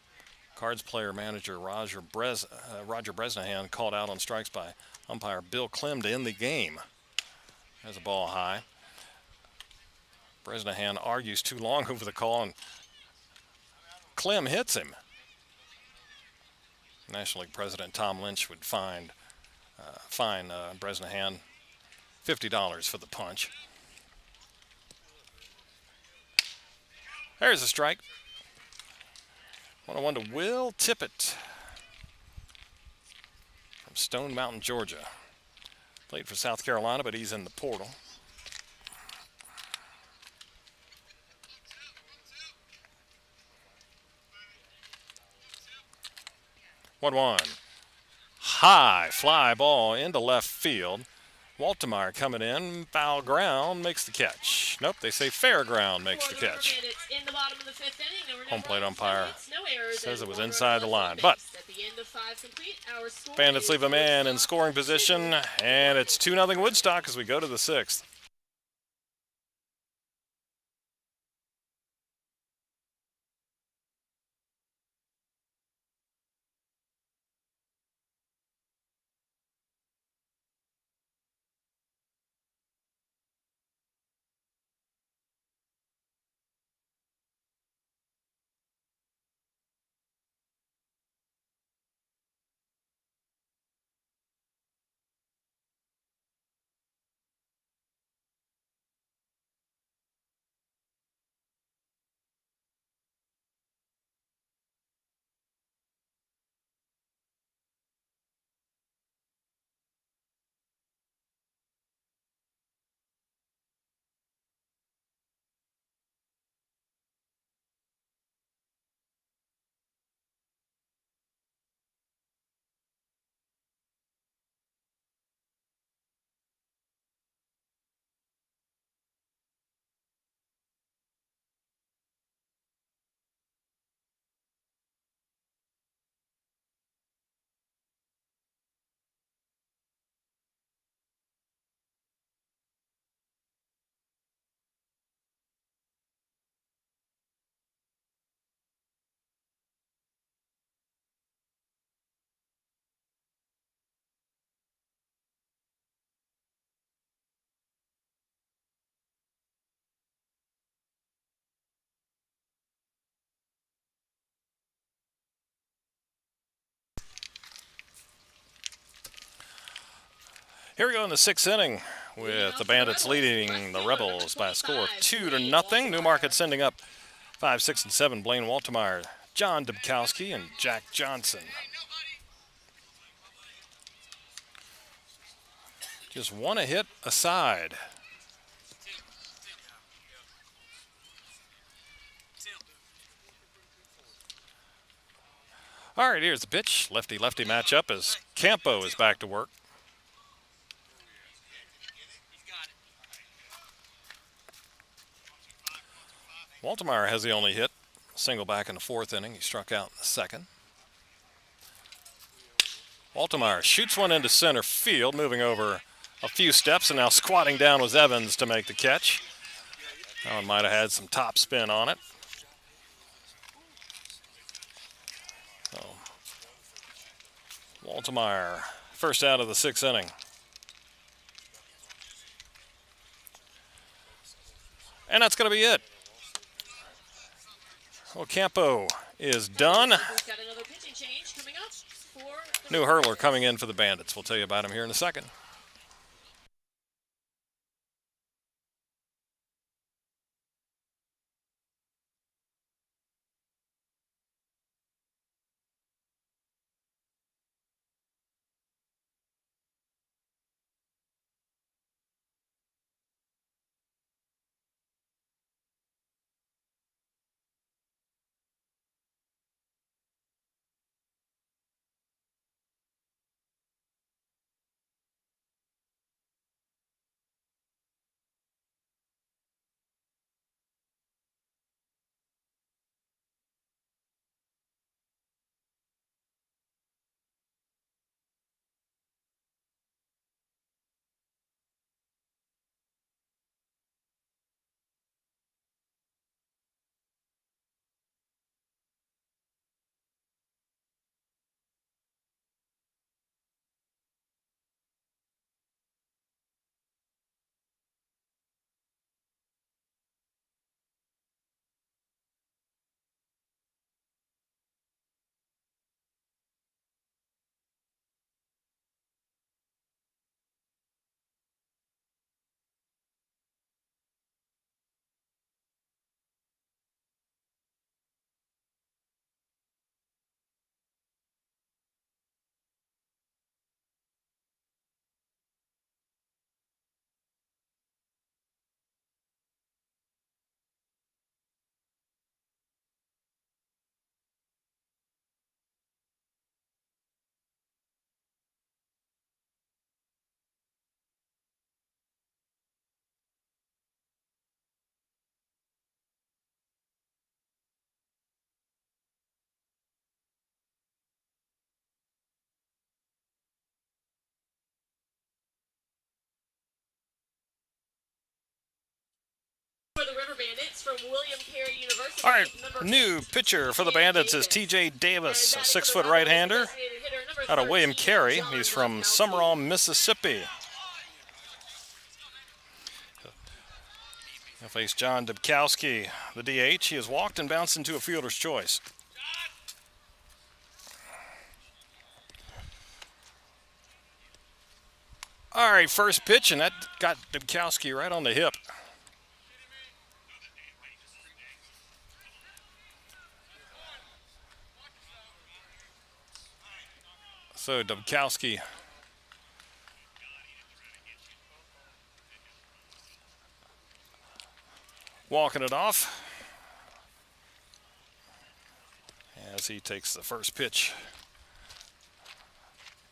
Cards player manager Roger Bresnahan called out on strikes by umpire Bill Clem to end the game. Has a ball high. Bresnahan argues too long over the call, and Clem hits him. National League President Tom Lynch would fine Bresnahan $50 for the punch. There's a strike. 1-1 to Will Tippett from Stone Mountain, Georgia. Played for South Carolina, but he's in the portal. One. High fly ball into left field. Waltemeyer coming in, foul ground, makes the catch. Nope, they say fair ground makes the catch. In the bottom of the 5th inning, Home plate umpire no errors, says it was and inside the one line, run but at the end of 5 complete, our score Bandits is leave a man in Woodstock scoring position, and it's 2-0 Woodstock as we go to the 6th. Here we go in the sixth inning with the Bandits leading the Rebels by a score of 2-0. Newmarket sending up 5, 6, and 7. Blaine Waltemeyer, John Dubkowski, and Jack Johnson. Just one a hit aside. All right, here's the pitch. Lefty-lefty matchup as Campo is back to work. Waltemeyer has the only hit. Single back in the fourth inning. He struck out in the second. Waltemeyer shoots one into center field, moving over a few steps, and now squatting down was Evans to make the catch. That one might have had some top spin on it. So, Waltemeyer, first out of the sixth inning. And that's going to be it. Well, Campo is done. New hurler coming in for the Bandits. We'll tell you about him here in a second. For the River Bandits from William Carey University. All right, new pitcher for the Bandits is T.J. Davis, a 6-foot right-hander out of William Carey. He's from Summerall, Mississippi. He'll face John Dubkowski, the DH. He has walked and bounced into a fielder's choice. All right, first pitch, and that got Dubkowski right on the hip. So Dubkowski walking it off as he takes the first pitch.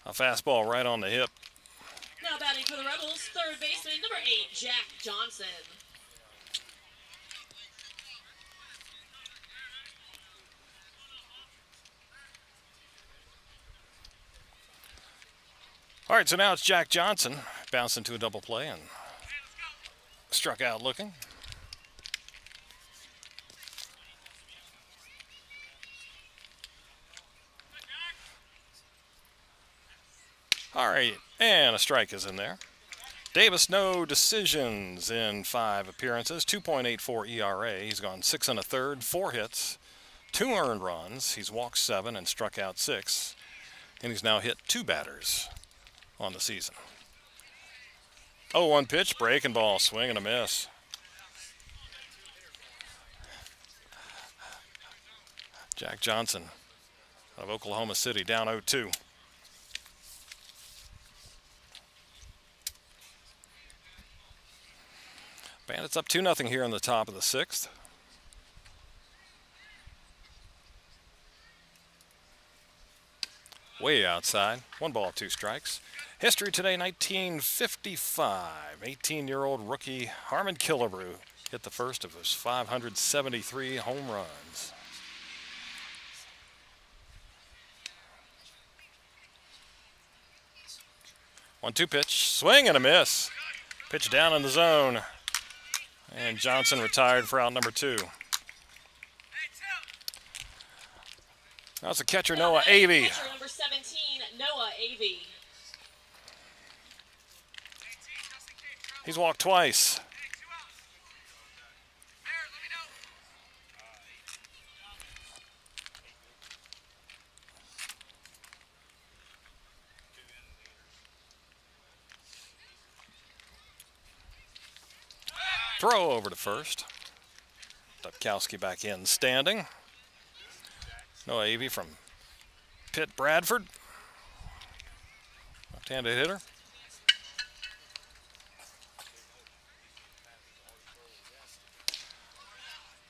A fastball right on the hip. Now batting for the Rebels, third baseman, number 8, Jack Johnson. All right, so now it's Jack Johnson. Bounced into a double play and struck out looking. All right, and a strike is in there. Davis, no decisions in 5 appearances, 2.84 ERA. He's gone 6 1/3, 4 hits, 2 earned runs. He's walked 7 and struck out 6. And he's now hit 2 batters on the season. 0-1 pitch, breaking ball, swing and a miss. Jack Johnson of Oklahoma City down 0-2. Bandits up 2-0 here in the top of the 6th. Way outside. 1 ball, 2 strikes. History today, 1955. 18-year-old rookie Harmon Killebrew hit the first of his 573 home runs. One-two pitch, swing and a miss. Pitch down in the zone. And Johnson retired for out number 2. Now it's the catcher, Noah Avey. Catcher number 17, Noah Avey. He's walked twice. Throw over to first. Dubkowski back in standing. Noah Avey from Pitt Bradford. Left-handed hitter.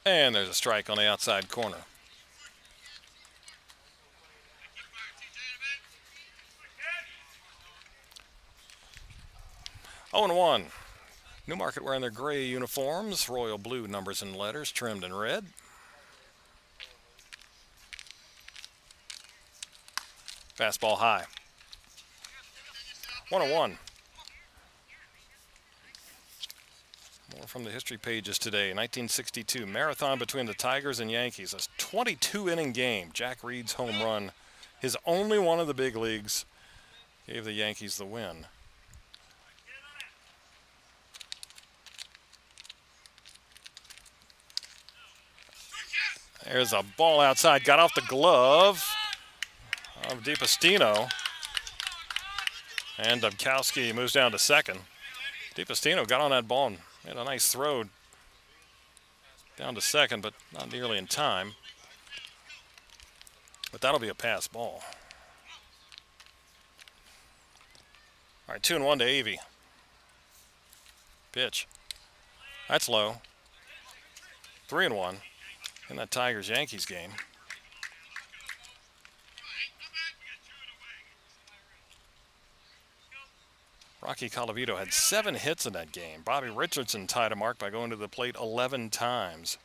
And there's a strike on the outside corner. Oh and 1. Newmarket wearing their gray uniforms, royal blue numbers and letters trimmed in red. Fastball high. 1-1. More from the history pages today. 1962 marathon between the Tigers and Yankees. A 22-inning game. Jack Reed's home run, his only one of the big leagues, gave the Yankees the win. There's a ball outside. Got off the glove of DiPastino. And Dubkowski moves down to second. DiPastino got on that ball and had a nice throw down to second, but not nearly in time. But that'll be a pass ball. All right, 2-1 to Avey. Pitch. That's low. 3-1 in that Tigers-Yankees game. Rocky Colavito had 7 hits in that game. Bobby Richardson tied a mark by going to the plate 11 times.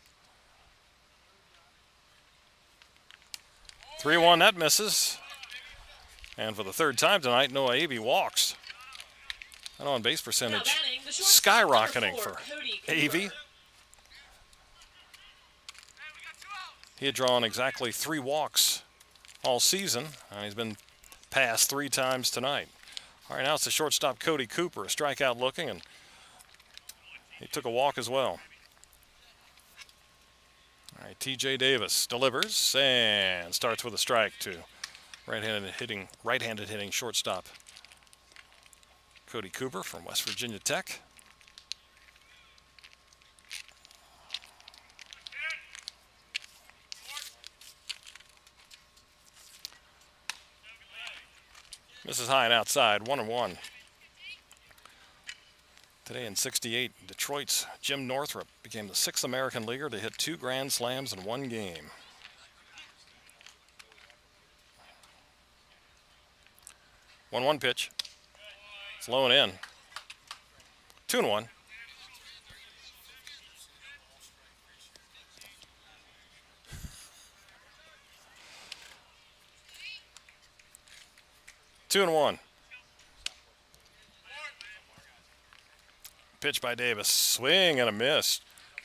3-1, that misses. And for the 3rd time tonight, Noah Avey walks. That on-base percentage skyrocketing for Avey. He had drawn exactly 3 walks all season, and he's been passed 3 times tonight. All right, now it's the shortstop, Cody Cooper, a strikeout looking, and he took a walk as well. All right, T.J. Davis delivers and starts with a strike to right-handed hitting shortstop Cody Cooper from West Virginia Tech. This is high and outside, 1-1. Today in '68, Detroit's Jim Northrup became the 6th American leaguer to hit 2 grand slams in 1 game. One pitch. It's low and in. 2-1. Two and 1. Pitch by Davis. Swing and a miss.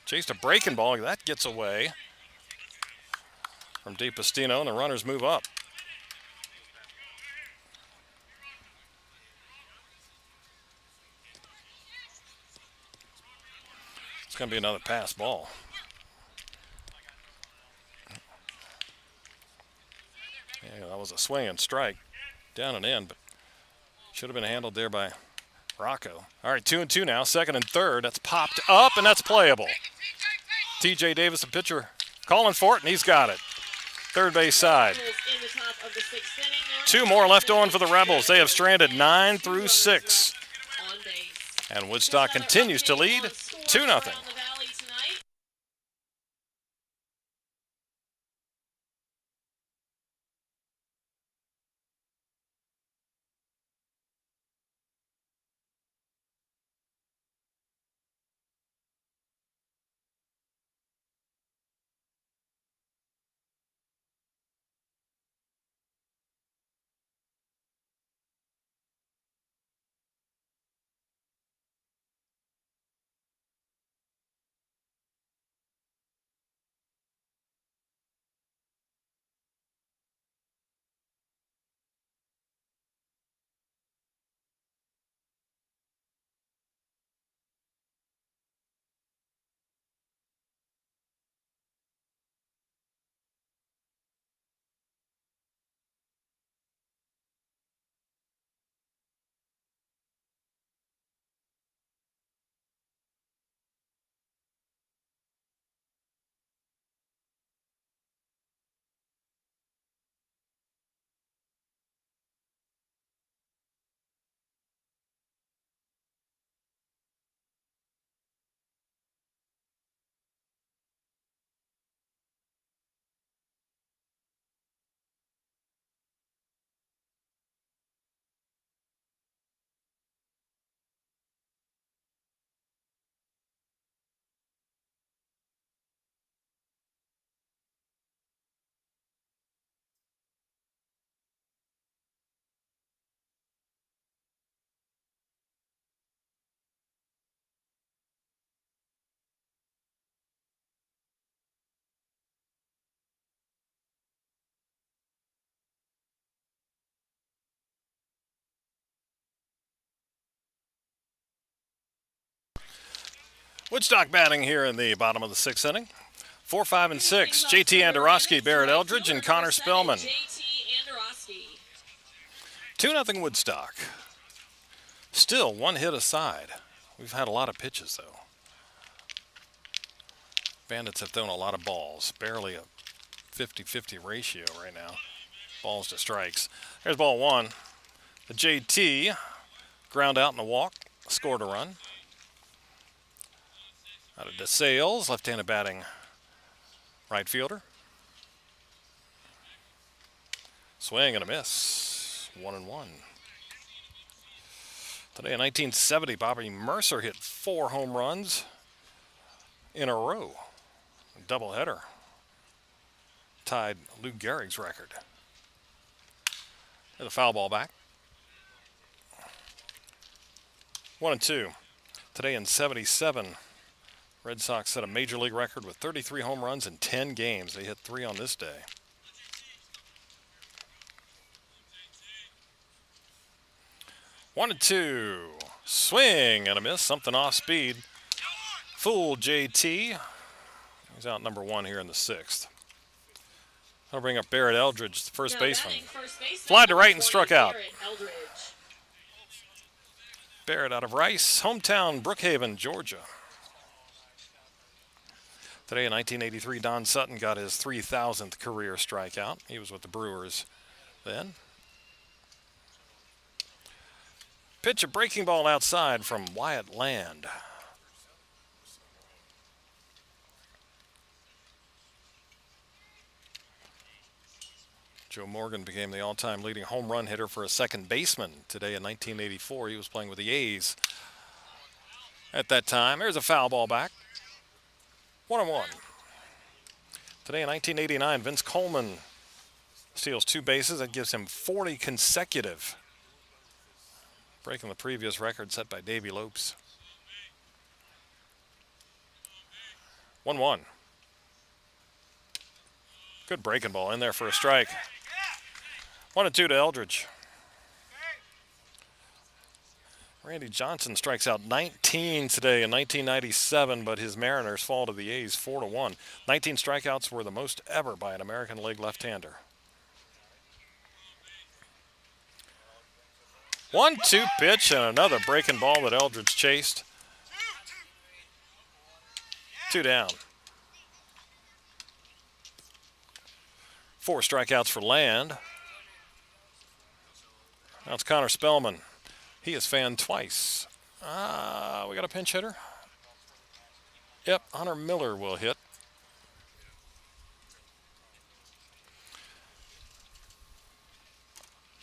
Chased a breaking ball. That gets away from DiPastino, and the runners move up. It's going to be another pass ball. Yeah, that was a swing and strike. Down and in, but should have been handled there by Rocco. All right, 2-2 now. Second and third. That's popped up, and that's playable. T.J. Davis, the pitcher, calling for it, and he's got it. Third base side. 2 more left on for the Rebels. They have stranded 9 through 6. And Woodstock continues to lead 2-0. Woodstock batting here in the bottom of the 6th inning. 4, 5, and 6. JT Andorowski, Barrett Eldridge, and Connor Spellman. 2-0 Woodstock. Still 1 hit aside. We've had a lot of pitches, though. Bandits have thrown a lot of balls. Barely a 50-50 ratio right now. Balls to strikes. There's ball 1. The JT ground out in the walk. Scored a run. Out of DeSales, left-handed batting right fielder. Swing and a miss. 1-1. Today in 1970, Bobby Mercer hit 4 home runs in a row. A doubleheader. Tied Lou Gehrig's record. There's a foul ball back. 1-2. Today in 77, Red Sox set a major league record with 33 home runs in 10 games. They hit 3 on this day. One and two. Swing and a miss. Something off speed. Fooled JT. He's out number 1 here in the 6th. I'll bring up Barrett Eldridge, the first baseman. Fly to right and struck out. Barrett out of Rice, hometown Brookhaven, Georgia. Today in 1983, Don Sutton got his 3,000th career strikeout. He was with the Brewers then. Pitch a breaking ball outside from Wyatt Land. Joe Morgan became the all-time leading home run hitter for a second baseman today in 1984. He was playing with the A's at that time. There's a foul ball back. 1-1. Today in 1989, Vince Coleman steals 2 bases. That gives him 40 consecutive, breaking the previous record set by Davey Lopes. 1-1. Good breaking ball in there for a strike. 1-2 to Eldridge. Randy Johnson strikes out 19 today in 1997, but his Mariners fall to the A's 4-1. 19 strikeouts were the most ever by an American League left-hander. 1-2 pitch and another breaking ball that Eldridge chased. 2 down. 4 strikeouts for Land. Now it's Connor Spellman. He is fanned twice. We got a pinch hitter. Yep, Hunter Miller will hit.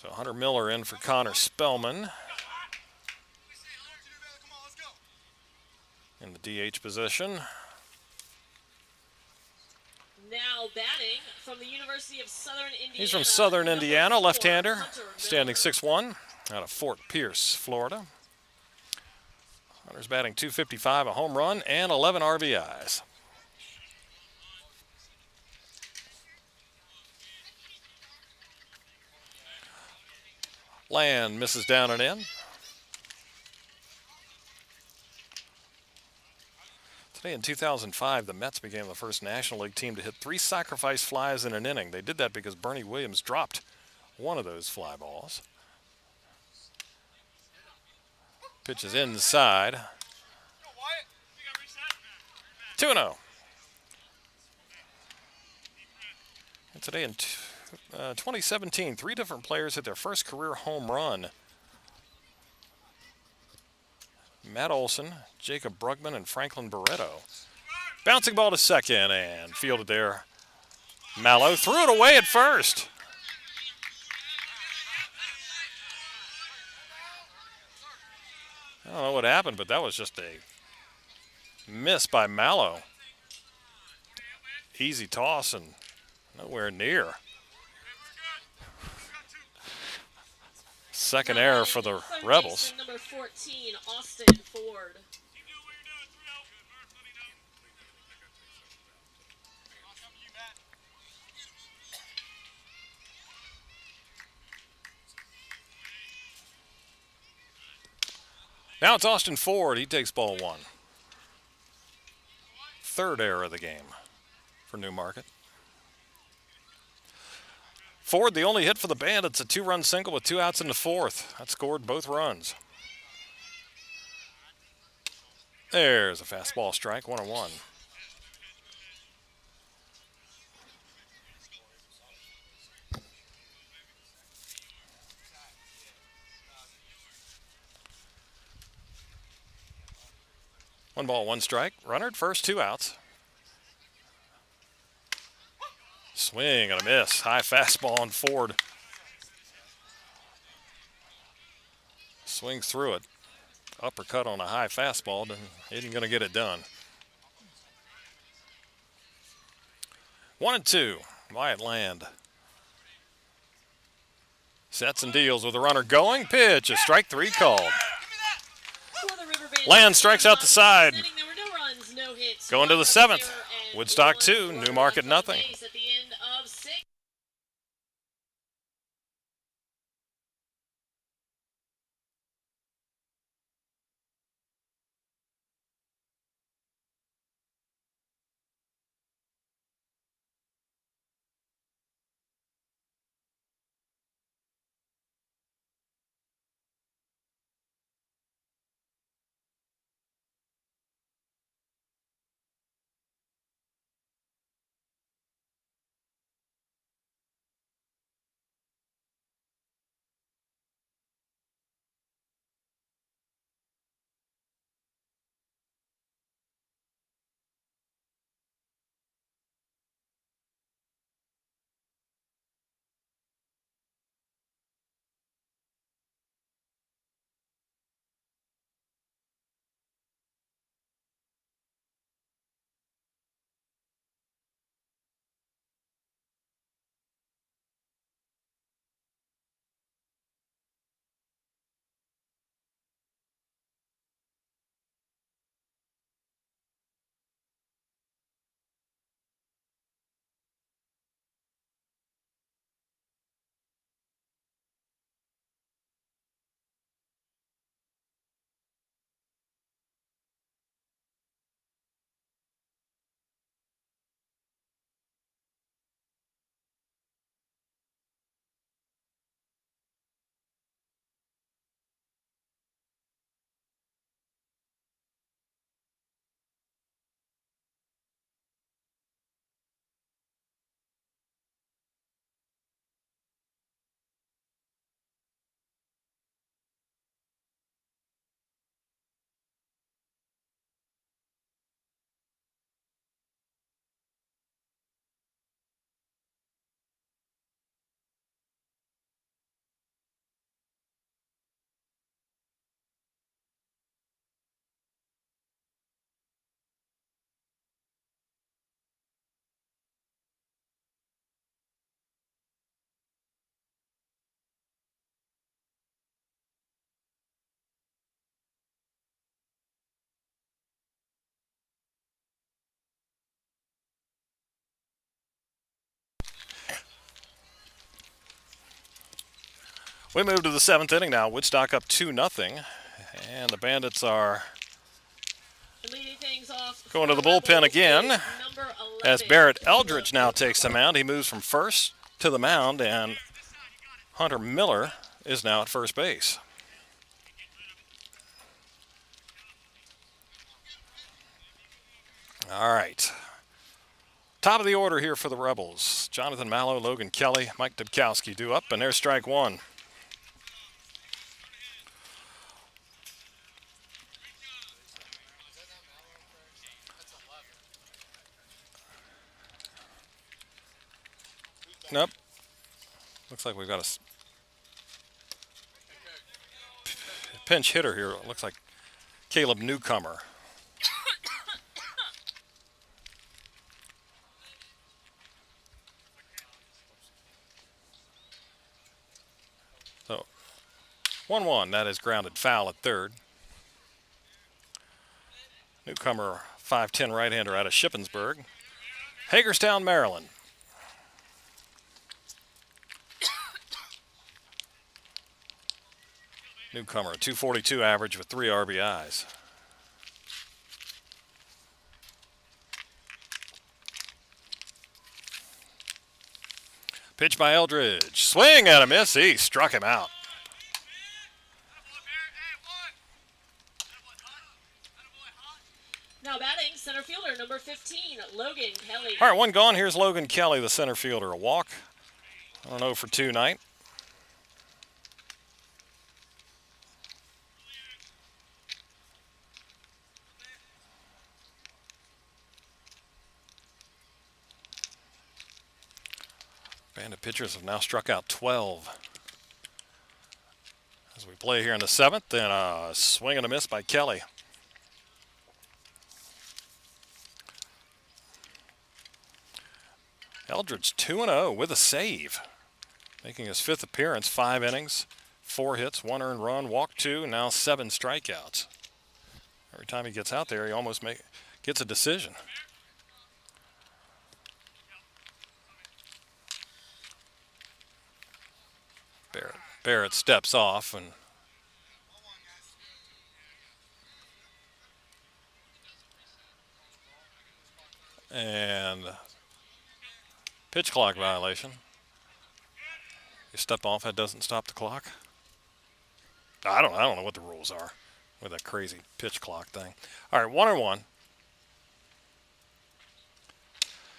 So Hunter Miller in for Connor Spellman. In the DH position. Now batting from the University of Southern Indiana. He's from Southern Indiana, Number 4, left-hander, Hunter standing Miller. 6'1", out of Fort Pierce, Florida. Hunter's batting .255, a home run, and 11 RBIs. Land misses down and in. Today in 2005, the Mets became the first National League team to hit 3 sacrifice flies in an inning. They did that because Bernie Williams dropped one of those fly balls. Pitch is inside. 2-0. And today in 2017, 3 different players hit their first career home run. Matt Olson, Jacob Brugman, and Franklin Barreto. Bouncing ball to second and fielded there. Mallow threw it away at first. I don't know what happened, but that was just a miss by Mallow. Easy toss and nowhere near. Second error for the Rebels. Number 14, Austin Ford. Now it's Austin Ford. He takes ball 1. Third error of the game for Newmarket. Ford, the only hit for the Bandits, a 2-run single with 2 outs in the 4th. That scored both runs. There's a fastball strike, 1-1. One ball, 1 strike. Runner at first, 2 outs. Swing and a miss. High fastball on Ford. Swings through it. Uppercut on a high fastball. Isn't going to get it done. 1-2. Wyatt Land. Sets and deals with the runner going. Pitch. A strike 3 called. Land strikes out the side. Going to the 7th. Woodstock 2, Newmarket nothing. We move to the 7th inning now. Woodstock up 2-0. And the Bandits are Leading things off going to for the bullpen Rebels again is number as 11, Barrett Caleb Eldridge now takes the mound. He moves from first to the mound, and Hunter Miller is now at first base. All right. Top of the order here for the Rebels. Jonathan Mallow, Logan Kelly, Mike Dubkowski due up, and there's strike one. Nope. Looks like we've got a pinch hitter here. It looks like Caleb Newcomer. So 1-1. That is grounded foul at third. Newcomer, 5'10" right-hander out of Shippensburg, Hagerstown, Maryland. Newcomer, 242 average with 3 RBIs. Pitch by Eldridge. Swing and a miss. He struck him out. Now batting, center fielder number 15, Logan Kelly. All right, one gone. Here's Logan Kelly, the center fielder. A walk. I don't know for 2 night. Bandit pitchers have now struck out 12. As we play here in the 7th, and a swing and a miss by Kelly. Eldridge 2-0 with a save, making his 5th appearance, 5 innings, 4 hits, 1 earned run, walked 2, now 7 strikeouts. Every time he gets out there, he almost gets a decision. Barrett steps off and pitch clock violation. You step off, that doesn't stop the clock. I don't know what the rules are with that crazy pitch clock thing. All right, 1-1.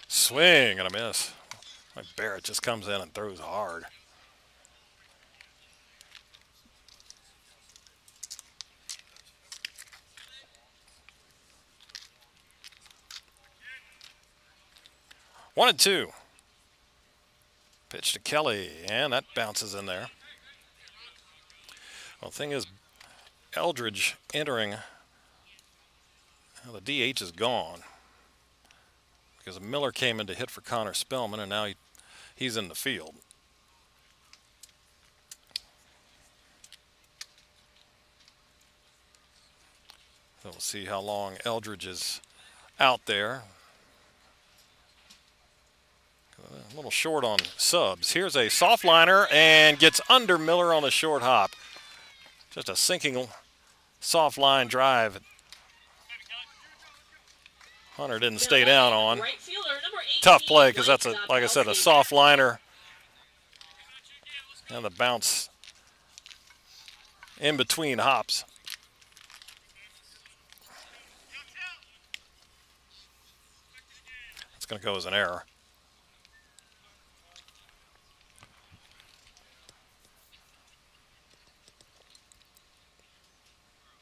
Swing and a miss. Barrett just comes in and throws hard. One and two. Pitch to Kelly, and that bounces in there. Well, the thing is, Eldridge entering, well, the DH is gone because Miller came in to hit for Connor Spellman, and now he's in the field. So we'll see how long Eldridge is out there. A little short on subs. Here's a soft liner and gets under Miller on a short hop. Just a sinking soft line drive. Hunter didn't stay down on. Right fielder, number 18, Tough play because that's, Mike like I said, a Dubkowski. soft liner. And the bounce in between hops. It's going to go as an error.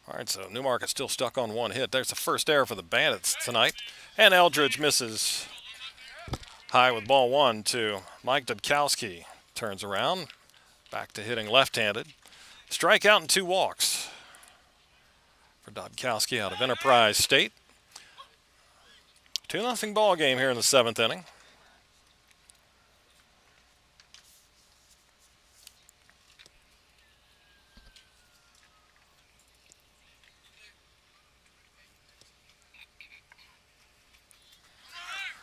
All right, so Newmarket's still stuck on 1 hit. There's the first error for the Bandits tonight. And Eldridge misses high with ball 1 to Mike Dubkowski. Turns around, back to hitting left-handed. Strikeout and 2 walks for Dubkowski out of Enterprise State. 2-0 ball game here in the 7th inning.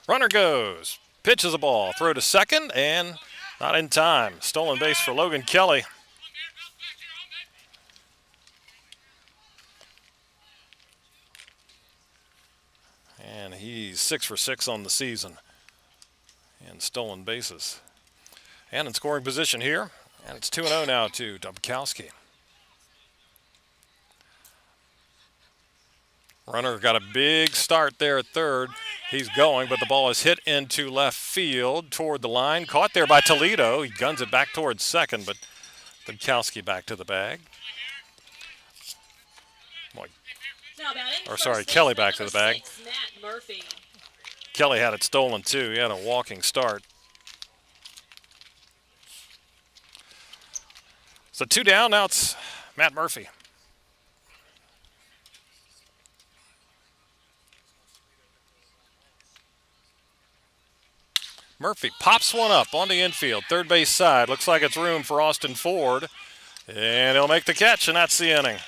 Runner goes, pitches a ball, throw to second, and not in time. Stolen base for Logan Kelly. He's 6 for 6 on the season in stolen bases. And in scoring position here, and it's 2-0 now to Dubkowski. Runner got a big start there at third. He's going, but the ball is hit into left field toward the line. Caught there by Toledo. He guns it back towards second, but Dubkowski back to the bag. Kelly back to the bag. Matt Murphy. Kelly had it stolen too. He had a walking start. So 2 down, now it's Matt Murphy. Murphy pops one up on the infield, third base side. Looks like it's room for Austin Ford. And he'll make the catch, and that's the inning.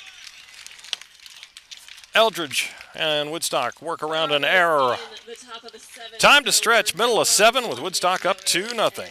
Eldridge and Woodstock work around an error. Time to stretch, middle of 7 with Woodstock up 2-0.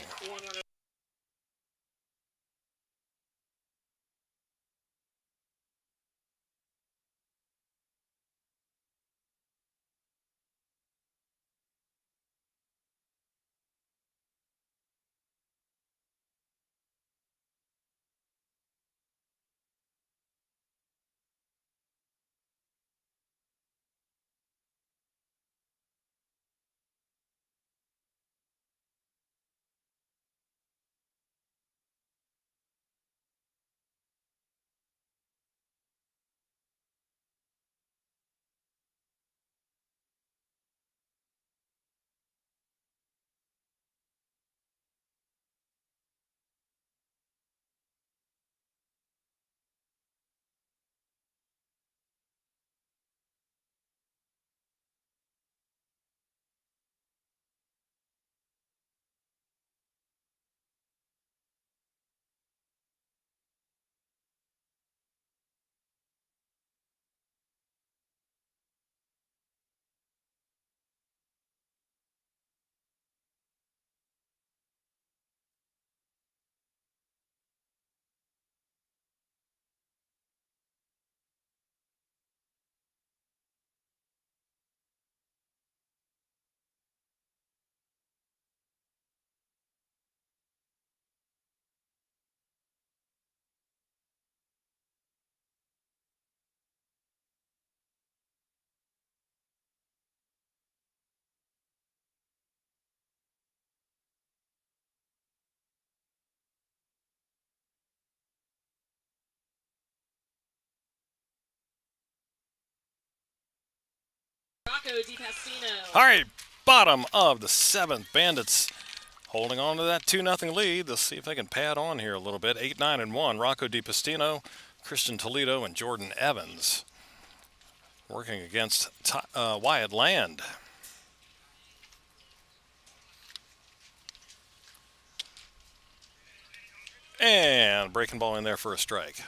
All right, bottom of the 7th. Bandits holding on to that 2-0 lead. They'll see if they can pad on here a little bit. 8-9-1. Rocco DiPastino, Christian Toledo, and Jordan Evans working against Wyatt Land. And breaking ball in there for a strike.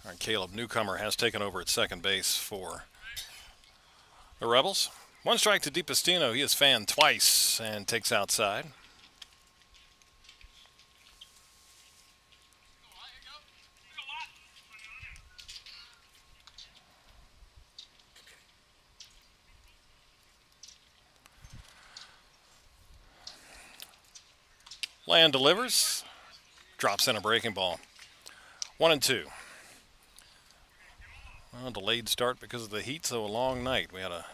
All right, Caleb Newcomer has taken over at second base for the Rebels. 1 strike to DiPastino. He is fanned twice and takes outside. Land delivers, drops in a breaking ball. 1-2. Well, delayed start because of the heat, so a long night. We had a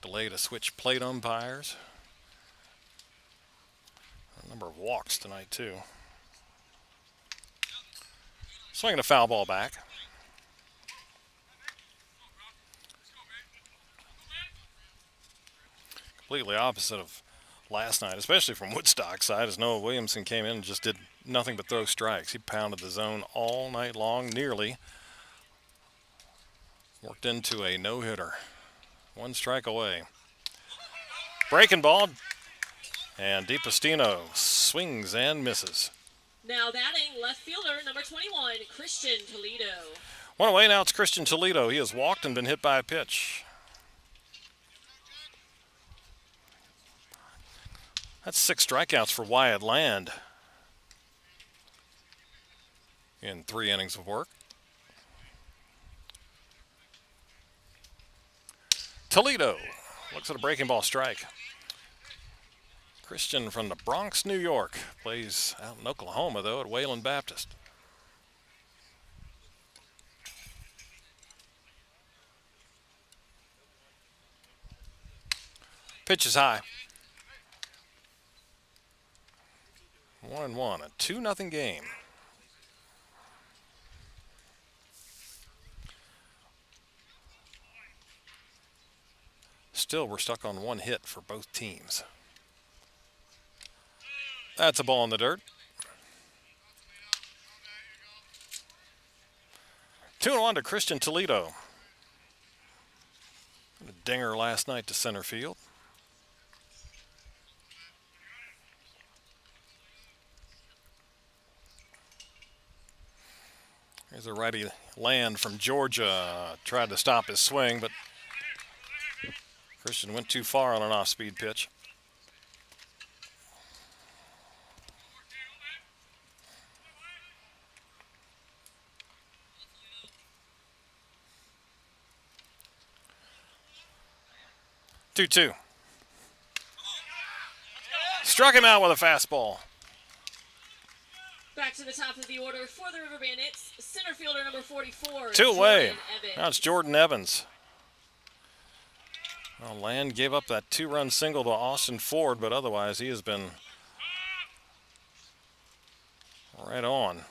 delay to switch plate umpires. A number of walks tonight, too. Swinging a foul ball back. Completely opposite of last night, especially from Woodstock's side, as Noah Williamson came in and just did nothing but throw strikes. He pounded the zone all night long, nearly. Worked into a no-hitter. 1 strike away. Breaking ball, and DiPastino swings and misses. Now batting left fielder number 21, Christian Toledo. 1 away, now it's Christian Toledo. He has walked and been hit by a pitch. That's 6 strikeouts for Wyatt Land. in 3 innings of work. Toledo looks at a breaking ball strike. Christian from the Bronx, New York, plays out in Oklahoma, though, at Wayland Baptist. Pitch is high. 1-1, a 2-0 game. Still, we're stuck on 1 hit for both teams. That's a ball in the dirt. 2-1 to Christian Toledo. A dinger last night to center field. Here's a righty land from Georgia. Tried to stop his swing, but Christian went too far on an off-speed pitch. Two. Struck him out with a fastball. Back to the top of the order for the River Bandits, center fielder number 44. 2 away. Jordan Evans. Now it's Jordan Evans. Well, Land gave up that 2-run single to Austin Ford, but otherwise he has been right on.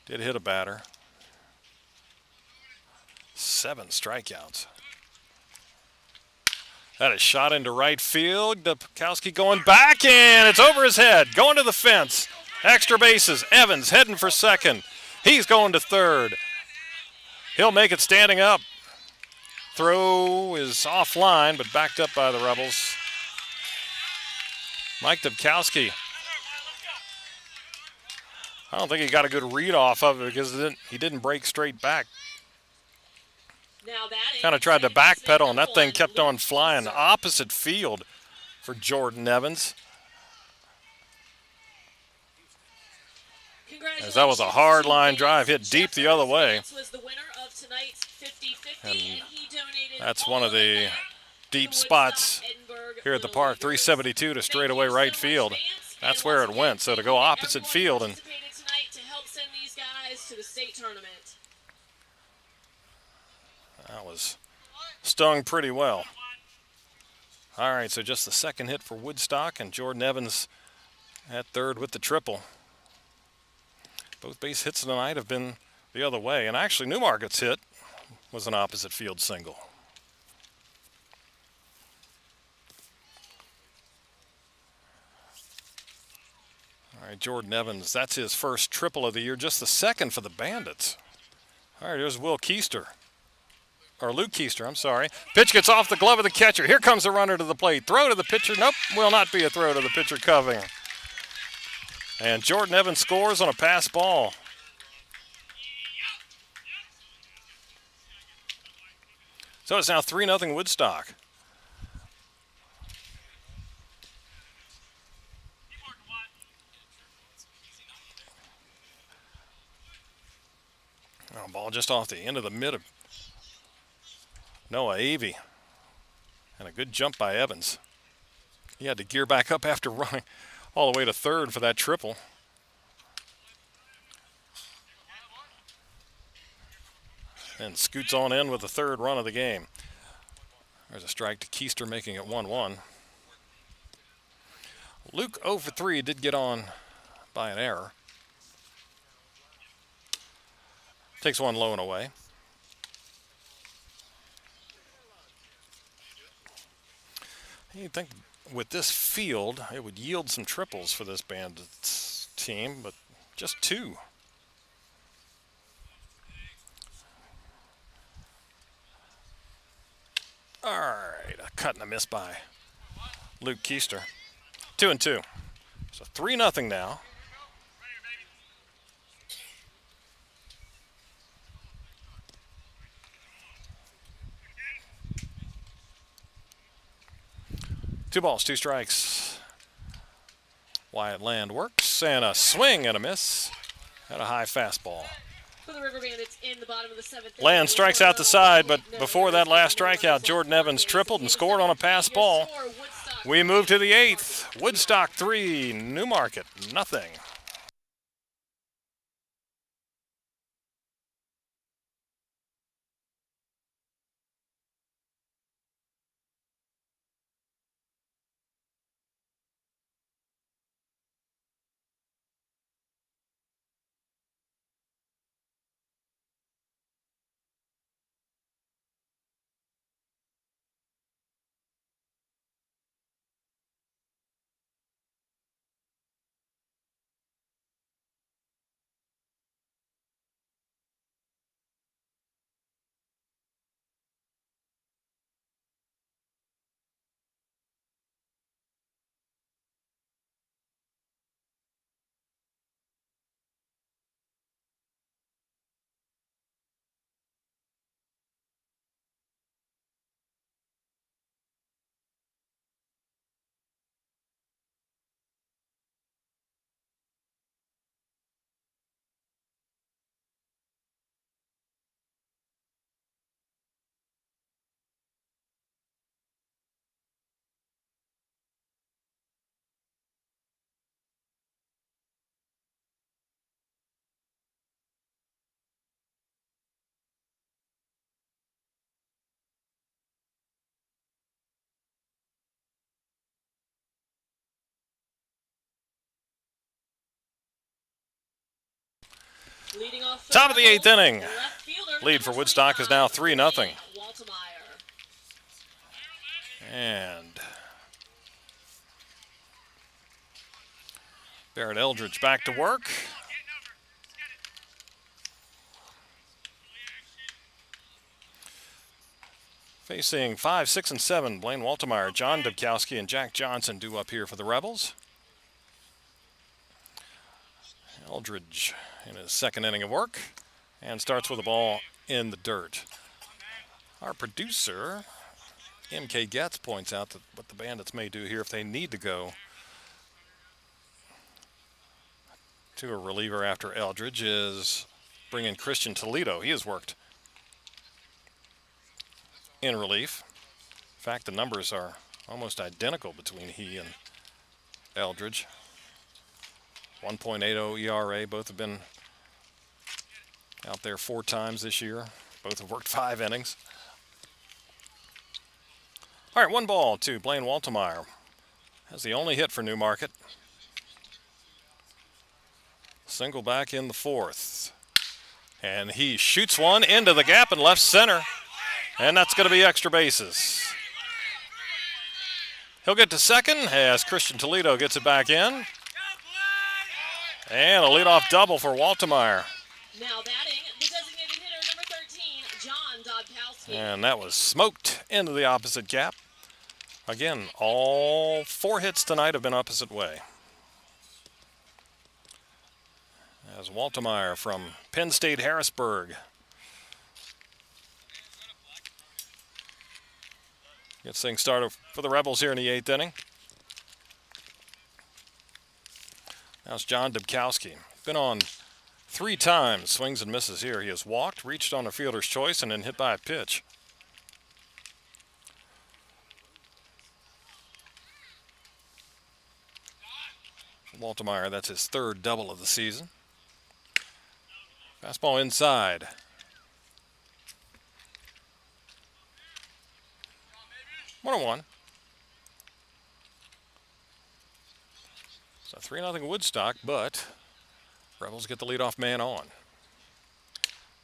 Did hit a batter. 7 strikeouts. That is shot into right field. Dubkowski going back, and it's over his head. Going to the fence. Extra bases. Evans heading for second. He's going to third. He'll make it standing up. Throw is offline, but backed up by the Rebels. Mike Dubkowski. I don't think he got a good read off of it because he didn't break straight back. Now batting, Kind of tried to backpedal, and that thing kept on flying opposite field for Jordan Evans. As that was a hard line drive hit deep the other way. And that's one of the deep spots here at the park. 372 to straightaway right field. That's where it went. So to go opposite field, and that was stung pretty well. All right, so just the second hit for Woodstock, and Jordan Evans at third with the triple. Both base hits tonight have been the other way, and actually Newmarket's hit was an opposite field single. All right, Jordan Evans, that's his first triple of the year, just the second for the Bandits. All right, here's Luke Keister, I'm sorry. Pitch gets off the glove of the catcher. Here comes the runner to the plate. Throw to the pitcher. Nope, will not be a throw to the pitcher covering. And Jordan Evans scores on a pass ball. So it's now 3-0 Woodstock. Oh, ball just off the end of the mid of Noah Avey. And a good jump by Evans. He had to gear back up after running all the way to third for that triple. And scoots on in with the third run of the game. There's a strike to Keister, making it 1-1. Luke 0 for 3 did get on by an error. Takes one low and away. You'd think with this field, it would yield some triples for this Bandits team, but just 2. All right, a cut and a miss by Luke Keister. 2-2. So 3-0 now. Two balls, 2 strikes. Wyatt Land works, and a swing and a miss. Had a high fastball. For the River Bandits in the bottom of the seventh. Land strikes out the side, but before that last strikeout, Jordan Evans tripled and scored on a pass ball. We move to the eighth. Woodstock 3, Newmarket nothing. Top of the eighth inning. Lead for Woodstock is now 3-0. And Barrett Eldridge back to work. Facing 5, 6, and 7, Blaine Waltemeyer, John Dubkowski, and Jack Johnson due up here for the Rebels. Eldridge in his second inning of work and starts with a ball in the dirt. Our producer, M.K. Getz, points out that what the Bandits may do here if they need to go to a reliever after Eldridge is bring in Christian Toledo. He has worked in relief. In fact, the numbers are almost identical between he and Eldridge. 1.80 ERA. Both have been out there 4 times this year. Both have worked 5 innings. All right, 1 ball to Blaine Waltemeyer. Has the only hit for Newmarket. Single back in the 4th. And he shoots one into the gap in left center. And that's going to be extra bases. He'll get to second as Christian Toledo gets it back in. And a leadoff double for Waltemeyer. Now batting, the designated hitter, number 13, John Dubkowski. And that was smoked into the opposite gap. Again, all 4 hits tonight have been opposite way. As Waltemeyer from Penn State Harrisburg gets things started for the Rebels here in the 8th inning. Now it's John Dubkowski. Been on 3 times, swings and misses here. He has walked, reached on a fielder's choice, and then hit by a pitch. Waltemeyer, that's his 3rd double of the season. Fastball inside. One on one. So 3-0 Woodstock, but Rebels get the leadoff man on.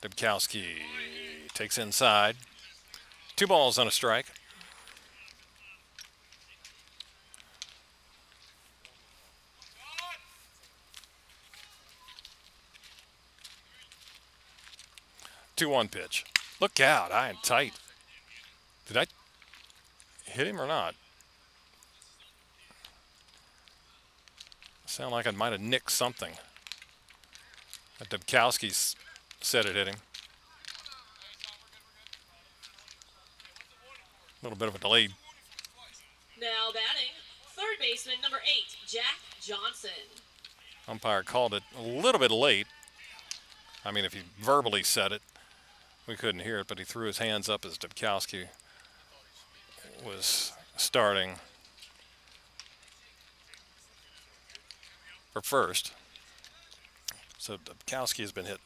Dubkowski takes inside. 2 balls and a strike. Two-one pitch. Look out, I am tight. Did I hit him or not? Sound like I might have nicked something. Dubkowski said it hit him. A little bit of a delay. Now batting, third baseman, number 8, Jack Johnson. Umpire called it a little bit late. I mean, if he verbally said it, we couldn't hear it, but he threw his hands up as Dubkowski was starting for first. So Dubkowski has been hit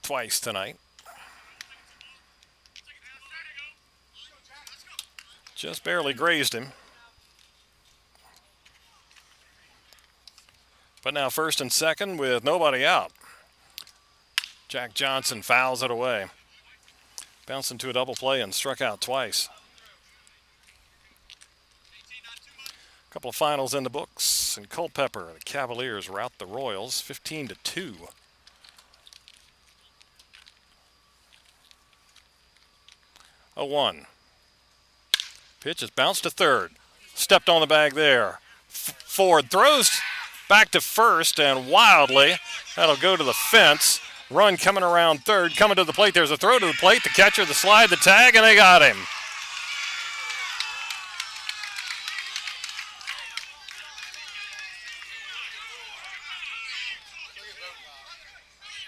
twice tonight. Just barely grazed him. But now first and second with nobody out. Jack Johnson fouls it away. Bounced into a double play and struck out twice. A couple of finals in the books. And Culpeper, the Cavaliers rout the Royals 15-2. A 1. Pitch is bounced to third. Stepped on the bag there. Ford throws back to first, and wildly, that'll go to the fence. Run coming around third, coming to the plate. There's a throw to the plate. The catcher, the slide, the tag, and they got him.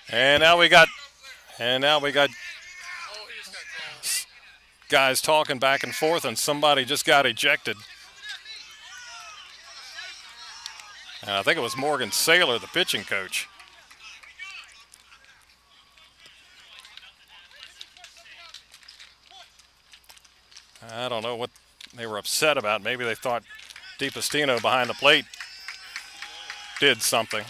And now we got guys talking back and forth, and somebody just got ejected. And I think it was Morgan Saylor, the pitching coach. I don't know what they were upset about. Maybe they thought DiPastino behind the plate did something.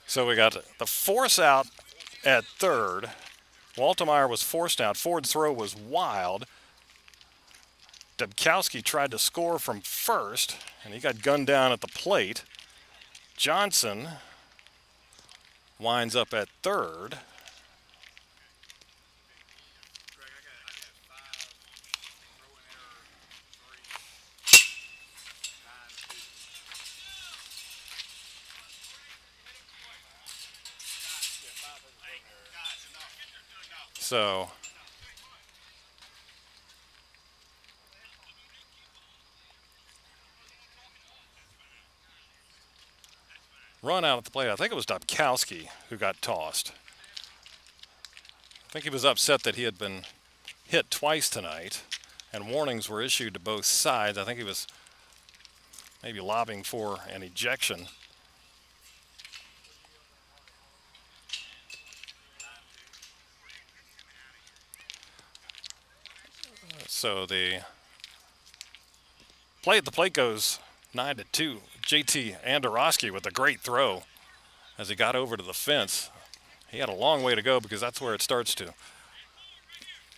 So we got the force out at third. Waltemeyer was forced out. Ford's throw was wild. Dubkowski tried to score from first, and he got gunned down at the plate. Johnson winds up at third. So run out at the plate. I think it was Dubkowski who got tossed. I think he was upset that he had been hit twice tonight, and warnings were issued to both sides. I think he was maybe lobbying for an ejection. So the plate goes 9-2. JT Andorowski with a great throw as he got over to the fence. He had a long way to go because that's where it starts to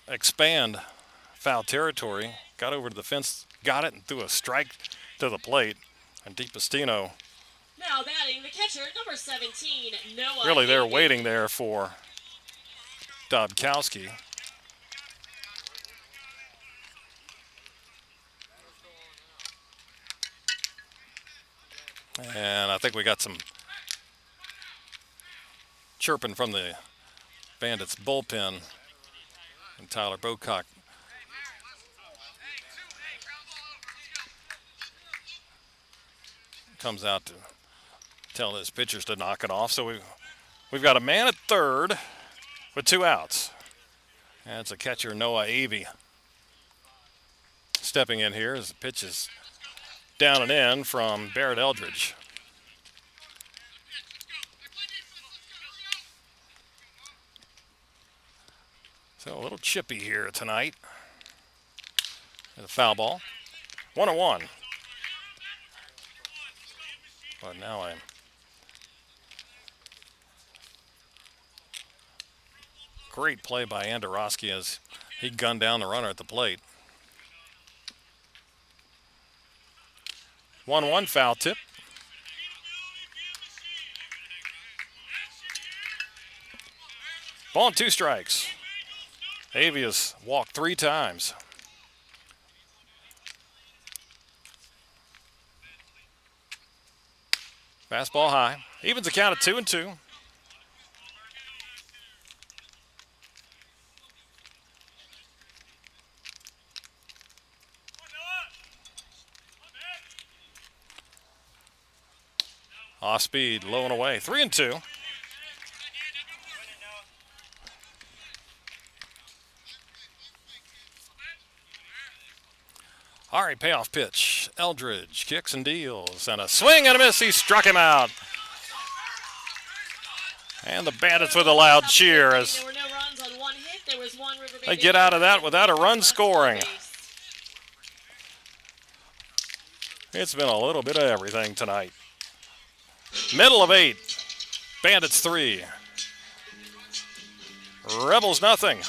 expand foul territory. Got over to the fence, got it, and threw a strike to the plate. And DiPastino, Now batting the catcher, number 17, Noah. really they're Higgins. waiting there for Dubkowski. And I think we got some chirping from the Bandits bullpen. And Tyler Bocock comes out to tell his pitchers to knock it off. So we've got a man at third with 2 outs. And it's a catcher, Noah Avey, stepping in here as the pitch is down and in from Barrett Eldridge. So a little chippy here tonight. And a foul ball. 1-1. But now great play by Andorowski as he gunned down the runner at the plate. 1-1 foul tip. Ball and 2 strikes. Avey has walked 3 times. Fastball high. Evens the count at 2-2. Off speed, low and away. 3-2. All right, payoff pitch. Eldridge kicks and deals, and a swing and a miss. He struck him out. And the Bandits with a loud cheer as There were no runs on one hit. There was one River they get out of that without a run scoring. It's been a little bit of everything tonight. Middle of 8. Bandits 3. Rebels nothing.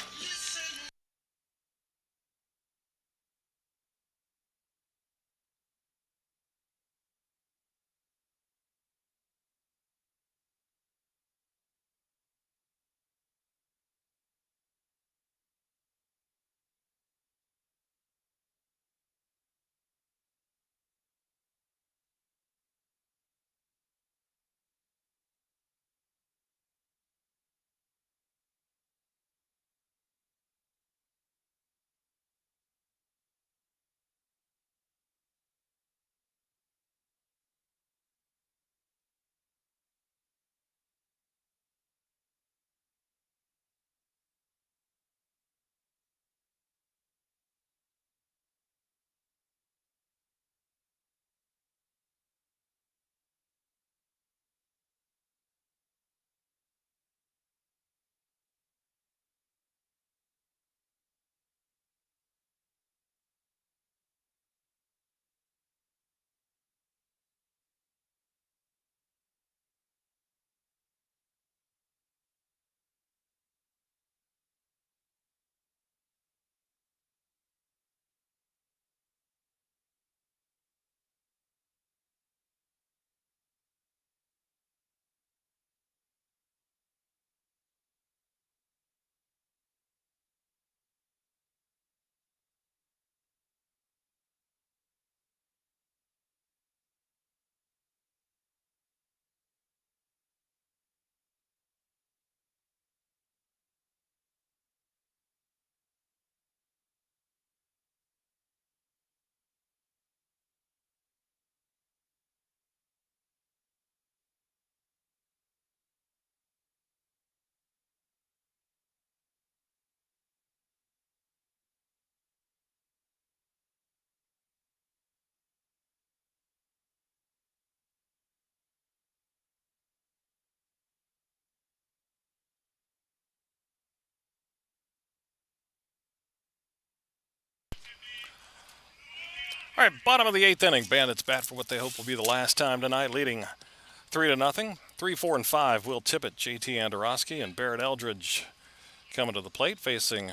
All right, bottom of the 8th inning. Bandits bat for what they hope will be the last time tonight, leading 3-0. 3, 4, and 5. Will Tippett, JT Andorowski, and Barrett Eldridge coming to the plate, facing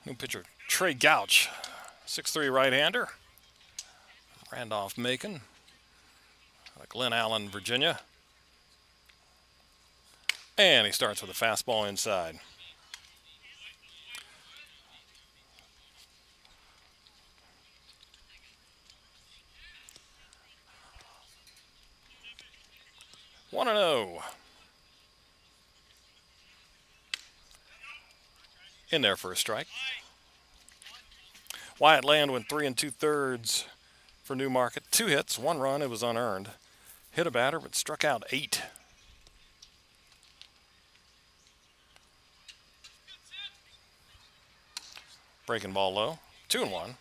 new pitcher Trey Gouch, 6'3" right-hander. Randolph Macon, Glen Allen, Virginia. And he starts with a fastball inside. One and 0. In there for a strike. Wyatt Land went 3 2/3 for Newmarket. 2 hits, 1 run. It was unearned. Hit a batter, but struck out 8. Breaking ball low. 2-1.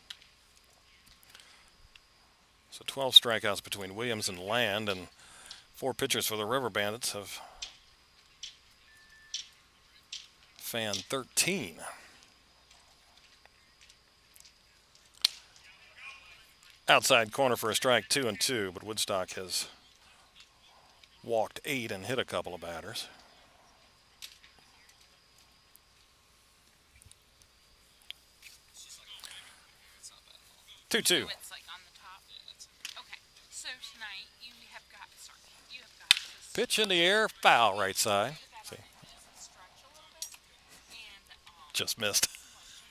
So 12 strikeouts between Williams and Land, and 4 pitchers for the River Bandits have fanned 13. Outside corner for a strike, 2-2, but Woodstock has walked 8 and hit a couple of batters. Two. It's like on the top. Okay, so tonight you have got this Pitch in the air, foul right side. See, stretch a little bit and just missed.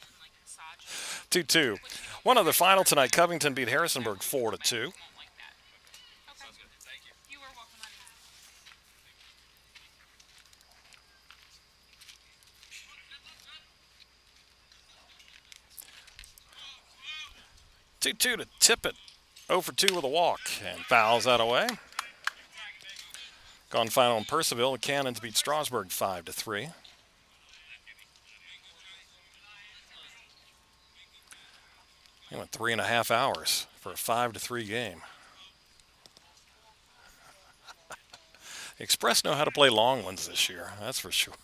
and like massage. 2-2. One other final tonight. Covington beat Harrisonburg 4-2. Won't like that. Okay. You are welcome, honey. 2-2 to Tippett. 0 for 2 with a walk, and fouls that away. Gone final in Purcellville. The Cannons beat Strasburg 5-3. It went 3.5 hours for a 5-3 game. Express know how to play long ones this year, that's for sure.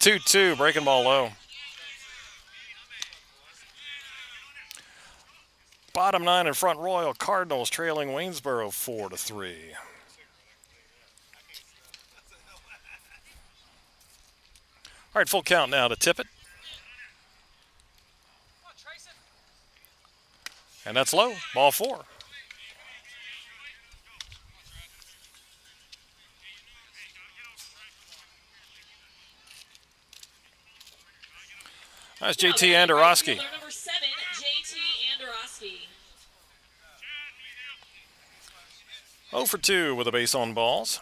2-2, breaking ball low. Bottom 9 in front, Royal Cardinals trailing Waynesboro 4-3. All right, full count now to Tippett. And that's low, ball 4. That's JT Andorowski. Number 7, JT Andorowski. 0 for 2 with a base on balls.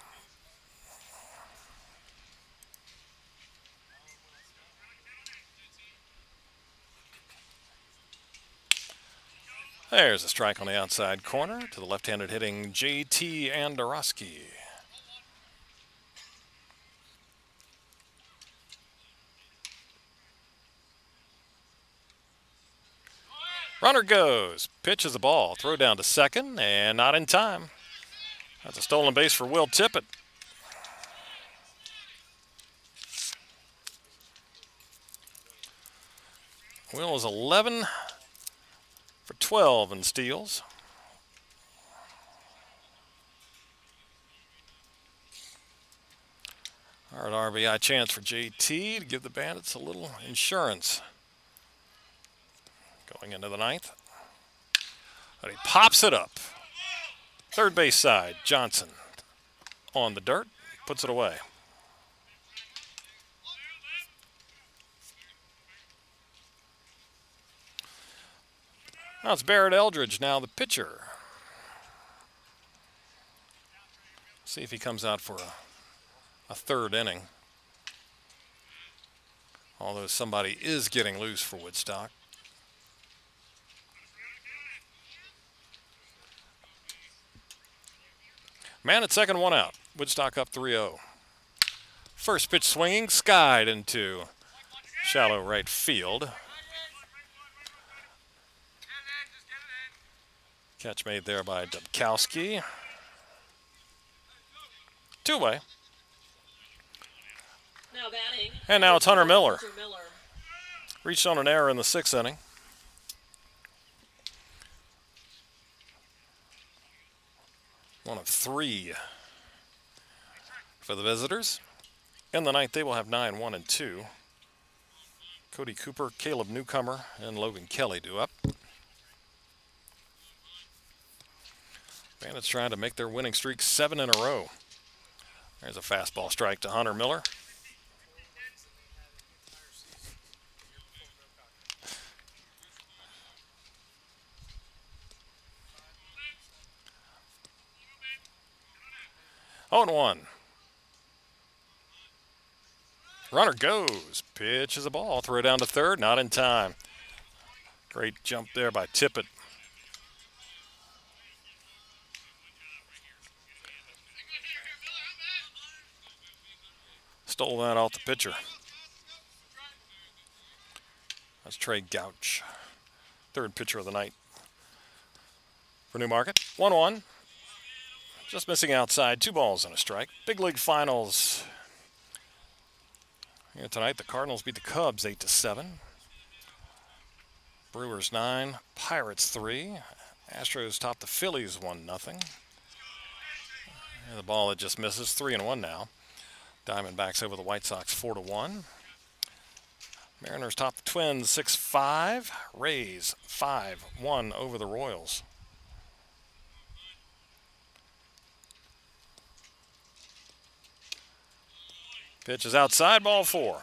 There's a strike on the outside corner to the left-handed hitting JT Andorowski. Runner goes. Pitch is the ball. Throw down to second, and not in time. That's a stolen base for Will Tippett. Will is 11 for 12 in steals. All right, RBI chance for JT to give the Bandits a little insurance. Going into the 9th. But he pops it up. Third base side, Johnson on the dirt, puts it away. Now it's Barrett Eldridge, now the pitcher. See if he comes out for a third inning. Although somebody is getting loose for Woodstock. Man at second, 1 out. Woodstock up 3-0. First pitch swinging, skied into shallow right field. Catch made there by Dubkowski. 2 away. Now batting. And now it's Hunter Miller. Reached on an error in the 6th inning. One of 3 for the visitors. In the 9th, they will have 9, 1, and 2. Cody Cooper, Caleb Newcomer, and Logan Kelly due up. Bandits trying to make their winning streak 7 in a row. There's a fastball strike to Hunter Miller. Oh, and 1. Runner goes. Pitch is a ball. Throw it down to third. Not in time. Great jump there by Tippett. Stole that off the pitcher. That's Trey Gouch. Third pitcher of the night for Newmarket. 1-1. Just missing outside. 2 balls and a strike. Big League Finals. Here tonight, the Cardinals beat the Cubs 8-7. Brewers 9. Pirates 3. Astros top the Phillies 1-0. And the ball that just misses. 3-1 now. Diamondbacks over the White Sox 4-1. Mariners top the Twins 6-5. Rays 5-1 over the Royals. Pitch is outside, ball 4.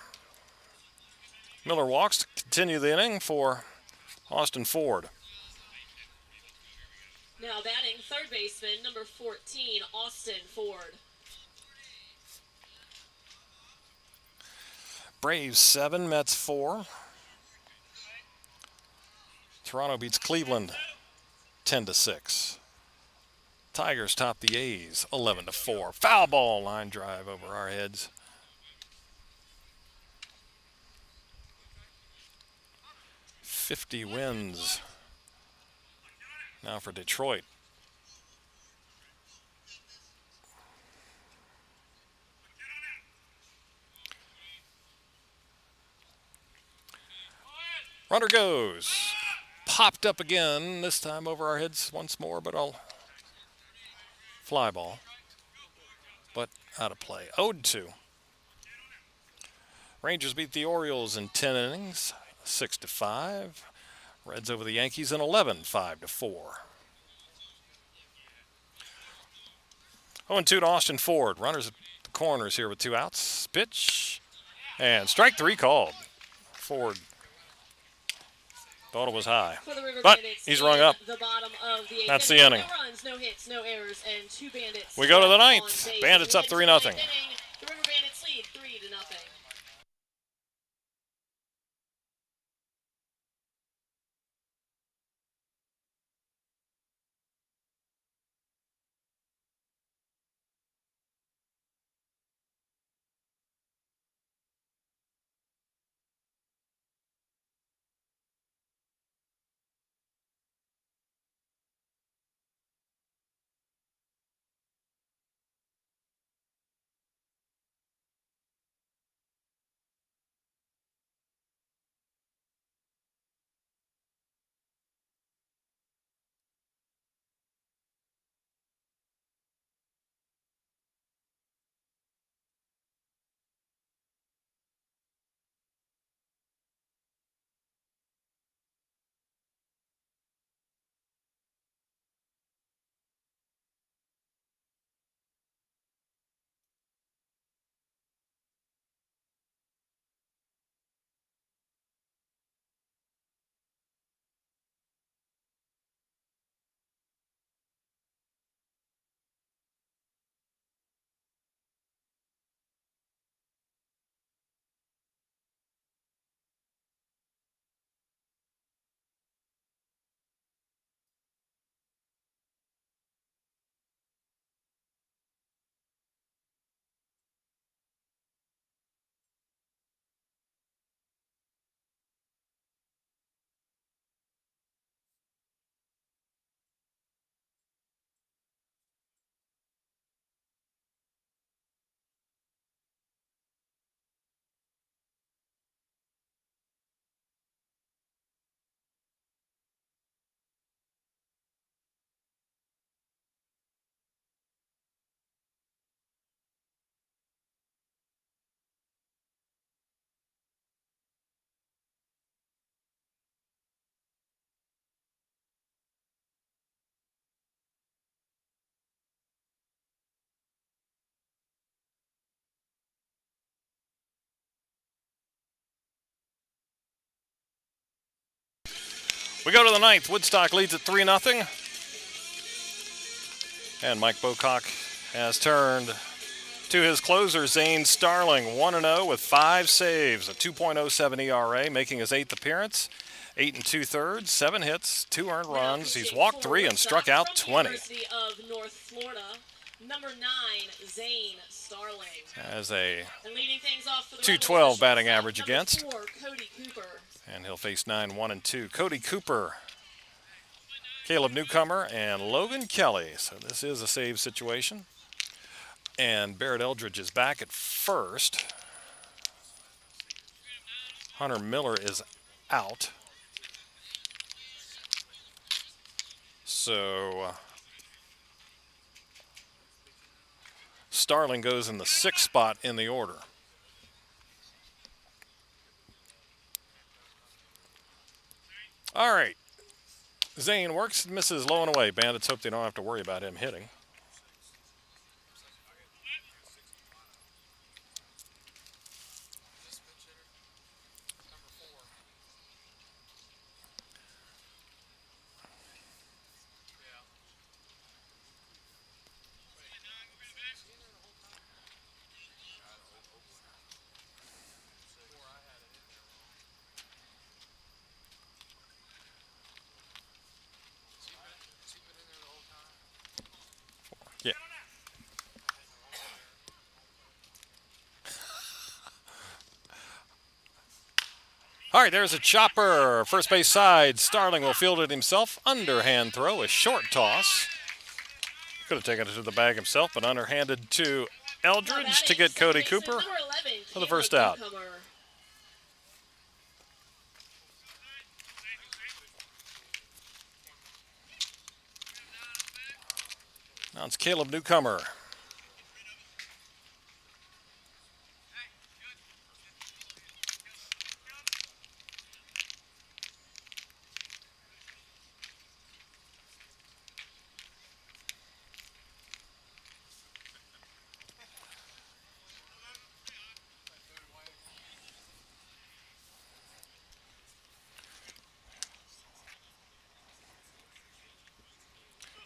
Miller walks to continue the inning for Austin Ford. Now batting, third baseman, number 14, Austin Ford. Braves 7, Mets 4. Toronto beats Cleveland 10-6. Tigers top the A's 11-4. Foul ball, line drive over our heads. .50 wins now for Detroit. Runner goes. Popped up again, this time over our heads once more, but I'll fly ball. But out of play. 0-2. Rangers beat the Orioles in 10 innings, 6-5. Reds over the Yankees in 11, 5-4. 0-2 to Austin Ford. Runners at the corners here with 2 outs. Pitch. And strike 3 called. Ford thought it was high. But he's rung up. That's the inning. No runs, no hits, no errors, and 2 Bandits. We go to the 9th. Bandits up 3-0. The River Bandits lead 3-0. We go to the 9th. Woodstock leads at 3-0. And Mike Bocock has turned to his closer, Zane Starling, 1-0 with 5 saves, a 2.07 ERA, making his 8th appearance. 8 2/3, 7 hits, 2 earned runs. He's walked 3 and struck out 20. University of North Florida, number 9, Zane Starling. As a And leading things off for the 212 Rebels, batting shortstop, average number against. 4, Cody Cooper. And he'll face 9, 1 and 2. Cody Cooper, Caleb Newcomer, and Logan Kelly. So this is a save situation. And Barrett Eldridge is back at first. Hunter Miller is out. So Starling goes in the 6th spot in the order. All right. Zane works and misses low and away. Bandits hope they don't have to worry about him hitting. All right, there's a chopper. First base side. Starling will field it himself. Underhand throw, a short toss. Could have taken it to the bag himself, but underhanded to Eldridge to get Cody Cooper for the first out. Now it's Caleb Newcomer.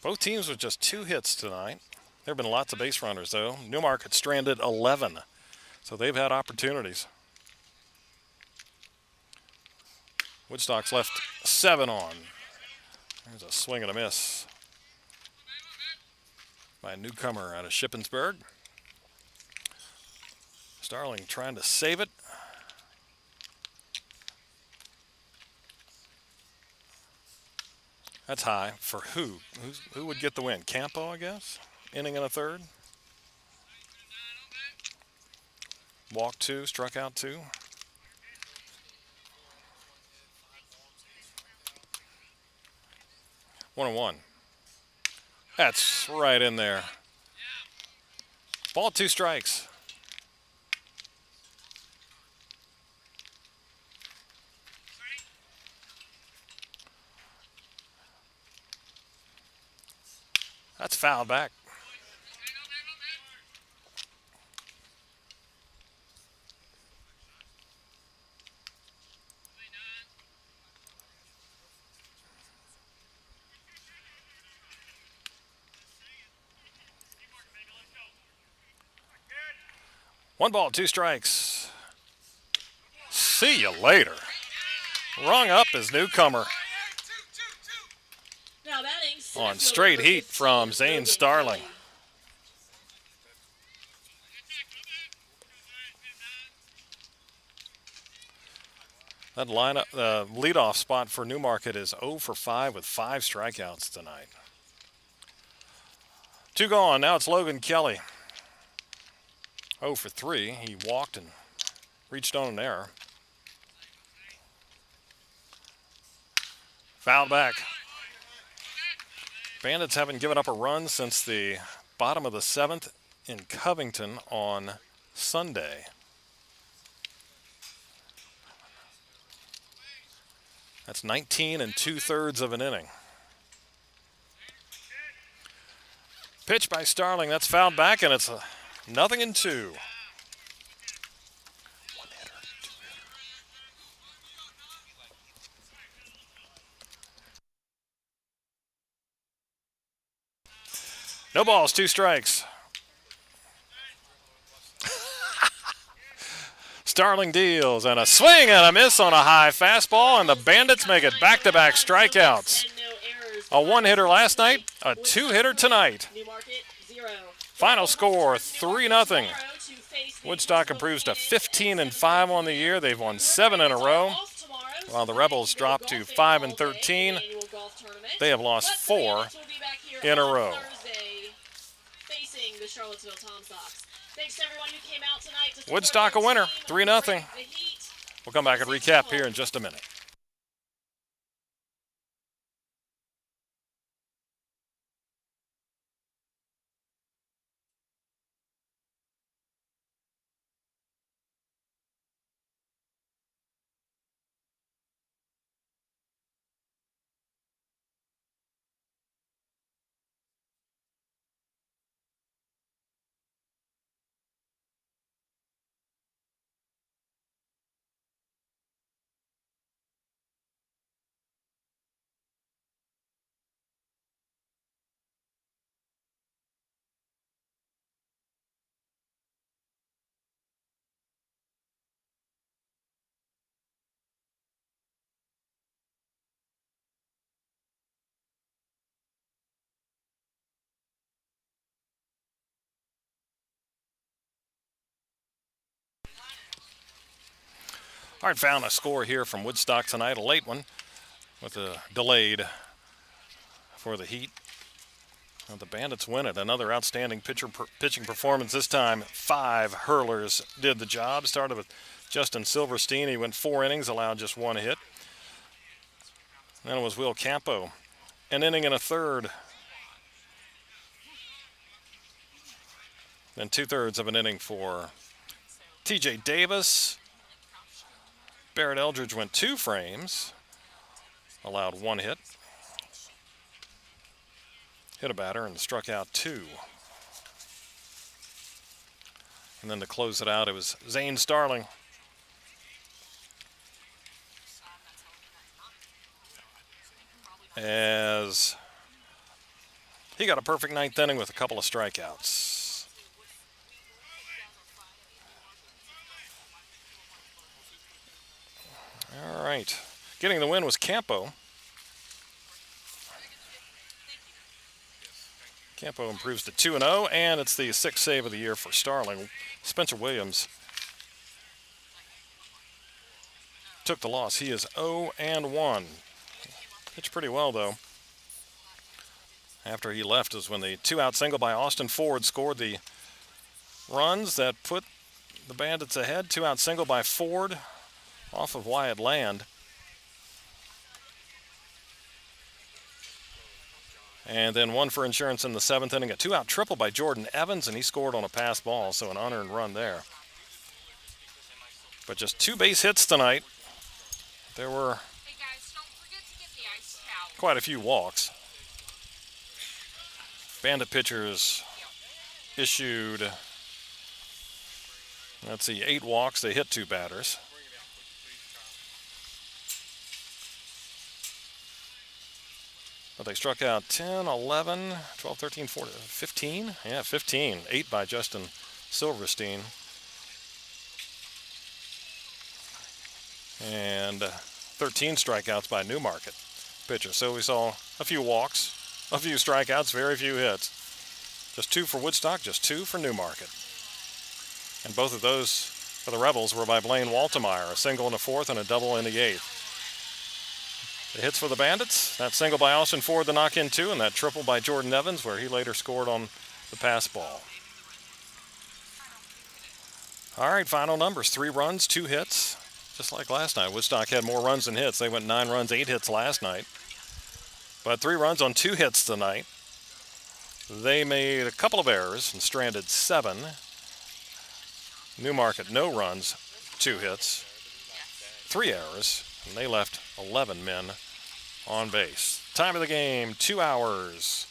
Both teams with just 2 hits tonight. There have been lots of base runners, though. Newmarket stranded 11, so they've had opportunities. Woodstock's left 7 on. There's a swing and a miss by a newcomer out of Shippensburg. Starling trying to save it. That's high for who? Who would get the win? Campo, I guess? Inning and a third. Walked 2, struck out 2. 1-1. That's right in there. Ball 2 strikes. That's fouled back. One ball, 2 strikes. See you later. Rung up as newcomer. On straight heat from Zane Starling. That lineup, the leadoff spot for Newmarket is 0 for 5 with 5 strikeouts tonight. 2 gone. Now it's Logan Kelly. 0 for 3. He walked and reached on an error. Fouled back. Bandits haven't given up a run since the bottom of the 7th in Covington on Sunday. That's 19 2/3 of an inning. Pitch by Starling. That's fouled back, and it's 0-2. No balls, 2 strikes. Starling deals, and a swing and a miss on a high fastball, and the Bandits make it back-to-back strikeouts. A 1-hitter last night, a 2-hitter tonight. Final score, 3-0. Woodstock improves to 15-5 on the year. They've won 7 in a row, while the Rebels dropped to 5-13. They have lost 4 in a row. The Charlottesville Tom Sox. Thanks to everyone who came out tonight to Woodstock a winner, 3-0. We'll come back and recap here in just a minute. All right, found a score here from Woodstock tonight, a late one with a delayed for the Heat. Well, the Bandits win it. Another outstanding pitching performance. This time, 5 hurlers did the job. Started with Justin Silverstein. He went 4 innings, allowed just 1 hit. Then it was Will Campo, an inning and a third. Then 2/3 of an inning for T.J. Davis. Barrett Eldridge went 2 frames, allowed 1 hit. Hit a batter and struck out 2. And then to close it out, it was Zane Starling. As he got a perfect 9th inning with a couple of strikeouts. All right. Getting the win was Campo. Campo improves to 2-0, and it's the 6th save of the year for Starling. Spencer Williams took the loss. He is 0-1. Pitched pretty well, though. After he left is when the 2-out single by Austin Ford scored the runs that put the Bandits ahead. 2-out single by Ford off of Wyatt Land. And then 1 for insurance in the 7th inning. A 2-out triple by Jordan Evans, and he scored on a pass ball, so an unearned run there. But just 2 base hits tonight. There were quite a few walks. Bandit pitchers issued, let's see, 8 walks. They hit 2 batters. But they struck out 10, 11, 12, 13, 14, 15? Yeah, 15. 8 by Justin Silverstein. And 13 strikeouts by Newmarket pitcher. So we saw a few walks, a few strikeouts, very few hits. Just 2 for Woodstock, just 2 for Newmarket. And both of those for the Rebels were by Blaine Waltemeyer, a single in the 4th and a double in the 8th. The hits for the Bandits, that single by Austin Ford, the knock-in 2, and that triple by Jordan Evans, where he later scored on the pass ball. All right, final numbers, 3 runs, 2 hits. Just like last night, Woodstock had more runs than hits. They went 9 runs, 8 hits last night. But 3 runs on 2 hits tonight. They made a couple of errors and stranded 7. Newmarket, no runs, 2 hits, 3 errors, and they left 11 men on base. Time of the game, 2 hours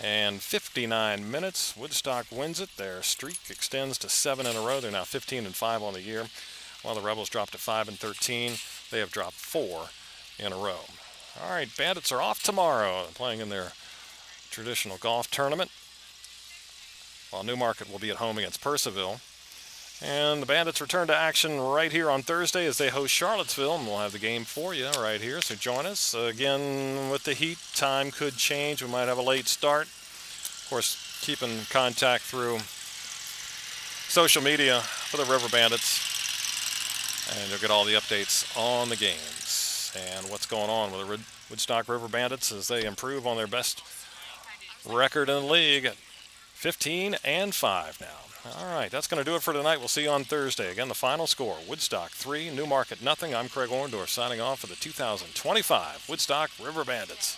and 59 minutes. Woodstock wins it. Their streak extends to 7 in a row. They're now 15-5 on the year. While the Rebels dropped to 5-13, they have dropped 4 in a row. All right, Bandits are off tomorrow, playing in their traditional golf tournament, while Newmarket will be at home against Purcellville. And the Bandits return to action right here on Thursday as they host Charlottesville, and we'll have the game for you right here, so join us. Again, with the heat, time could change. We might have a late start. Of course, keep in contact through social media for the River Bandits, and you'll get all the updates on the games and what's going on with the Woodstock River Bandits as they improve on their best record in the league at 15-5 now. All right, that's going to do it for tonight. We'll see you on Thursday. Again, the final score, Woodstock 3, Newmarket nothing. I'm Craig Orndorff signing off for the 2025 Woodstock River Bandits.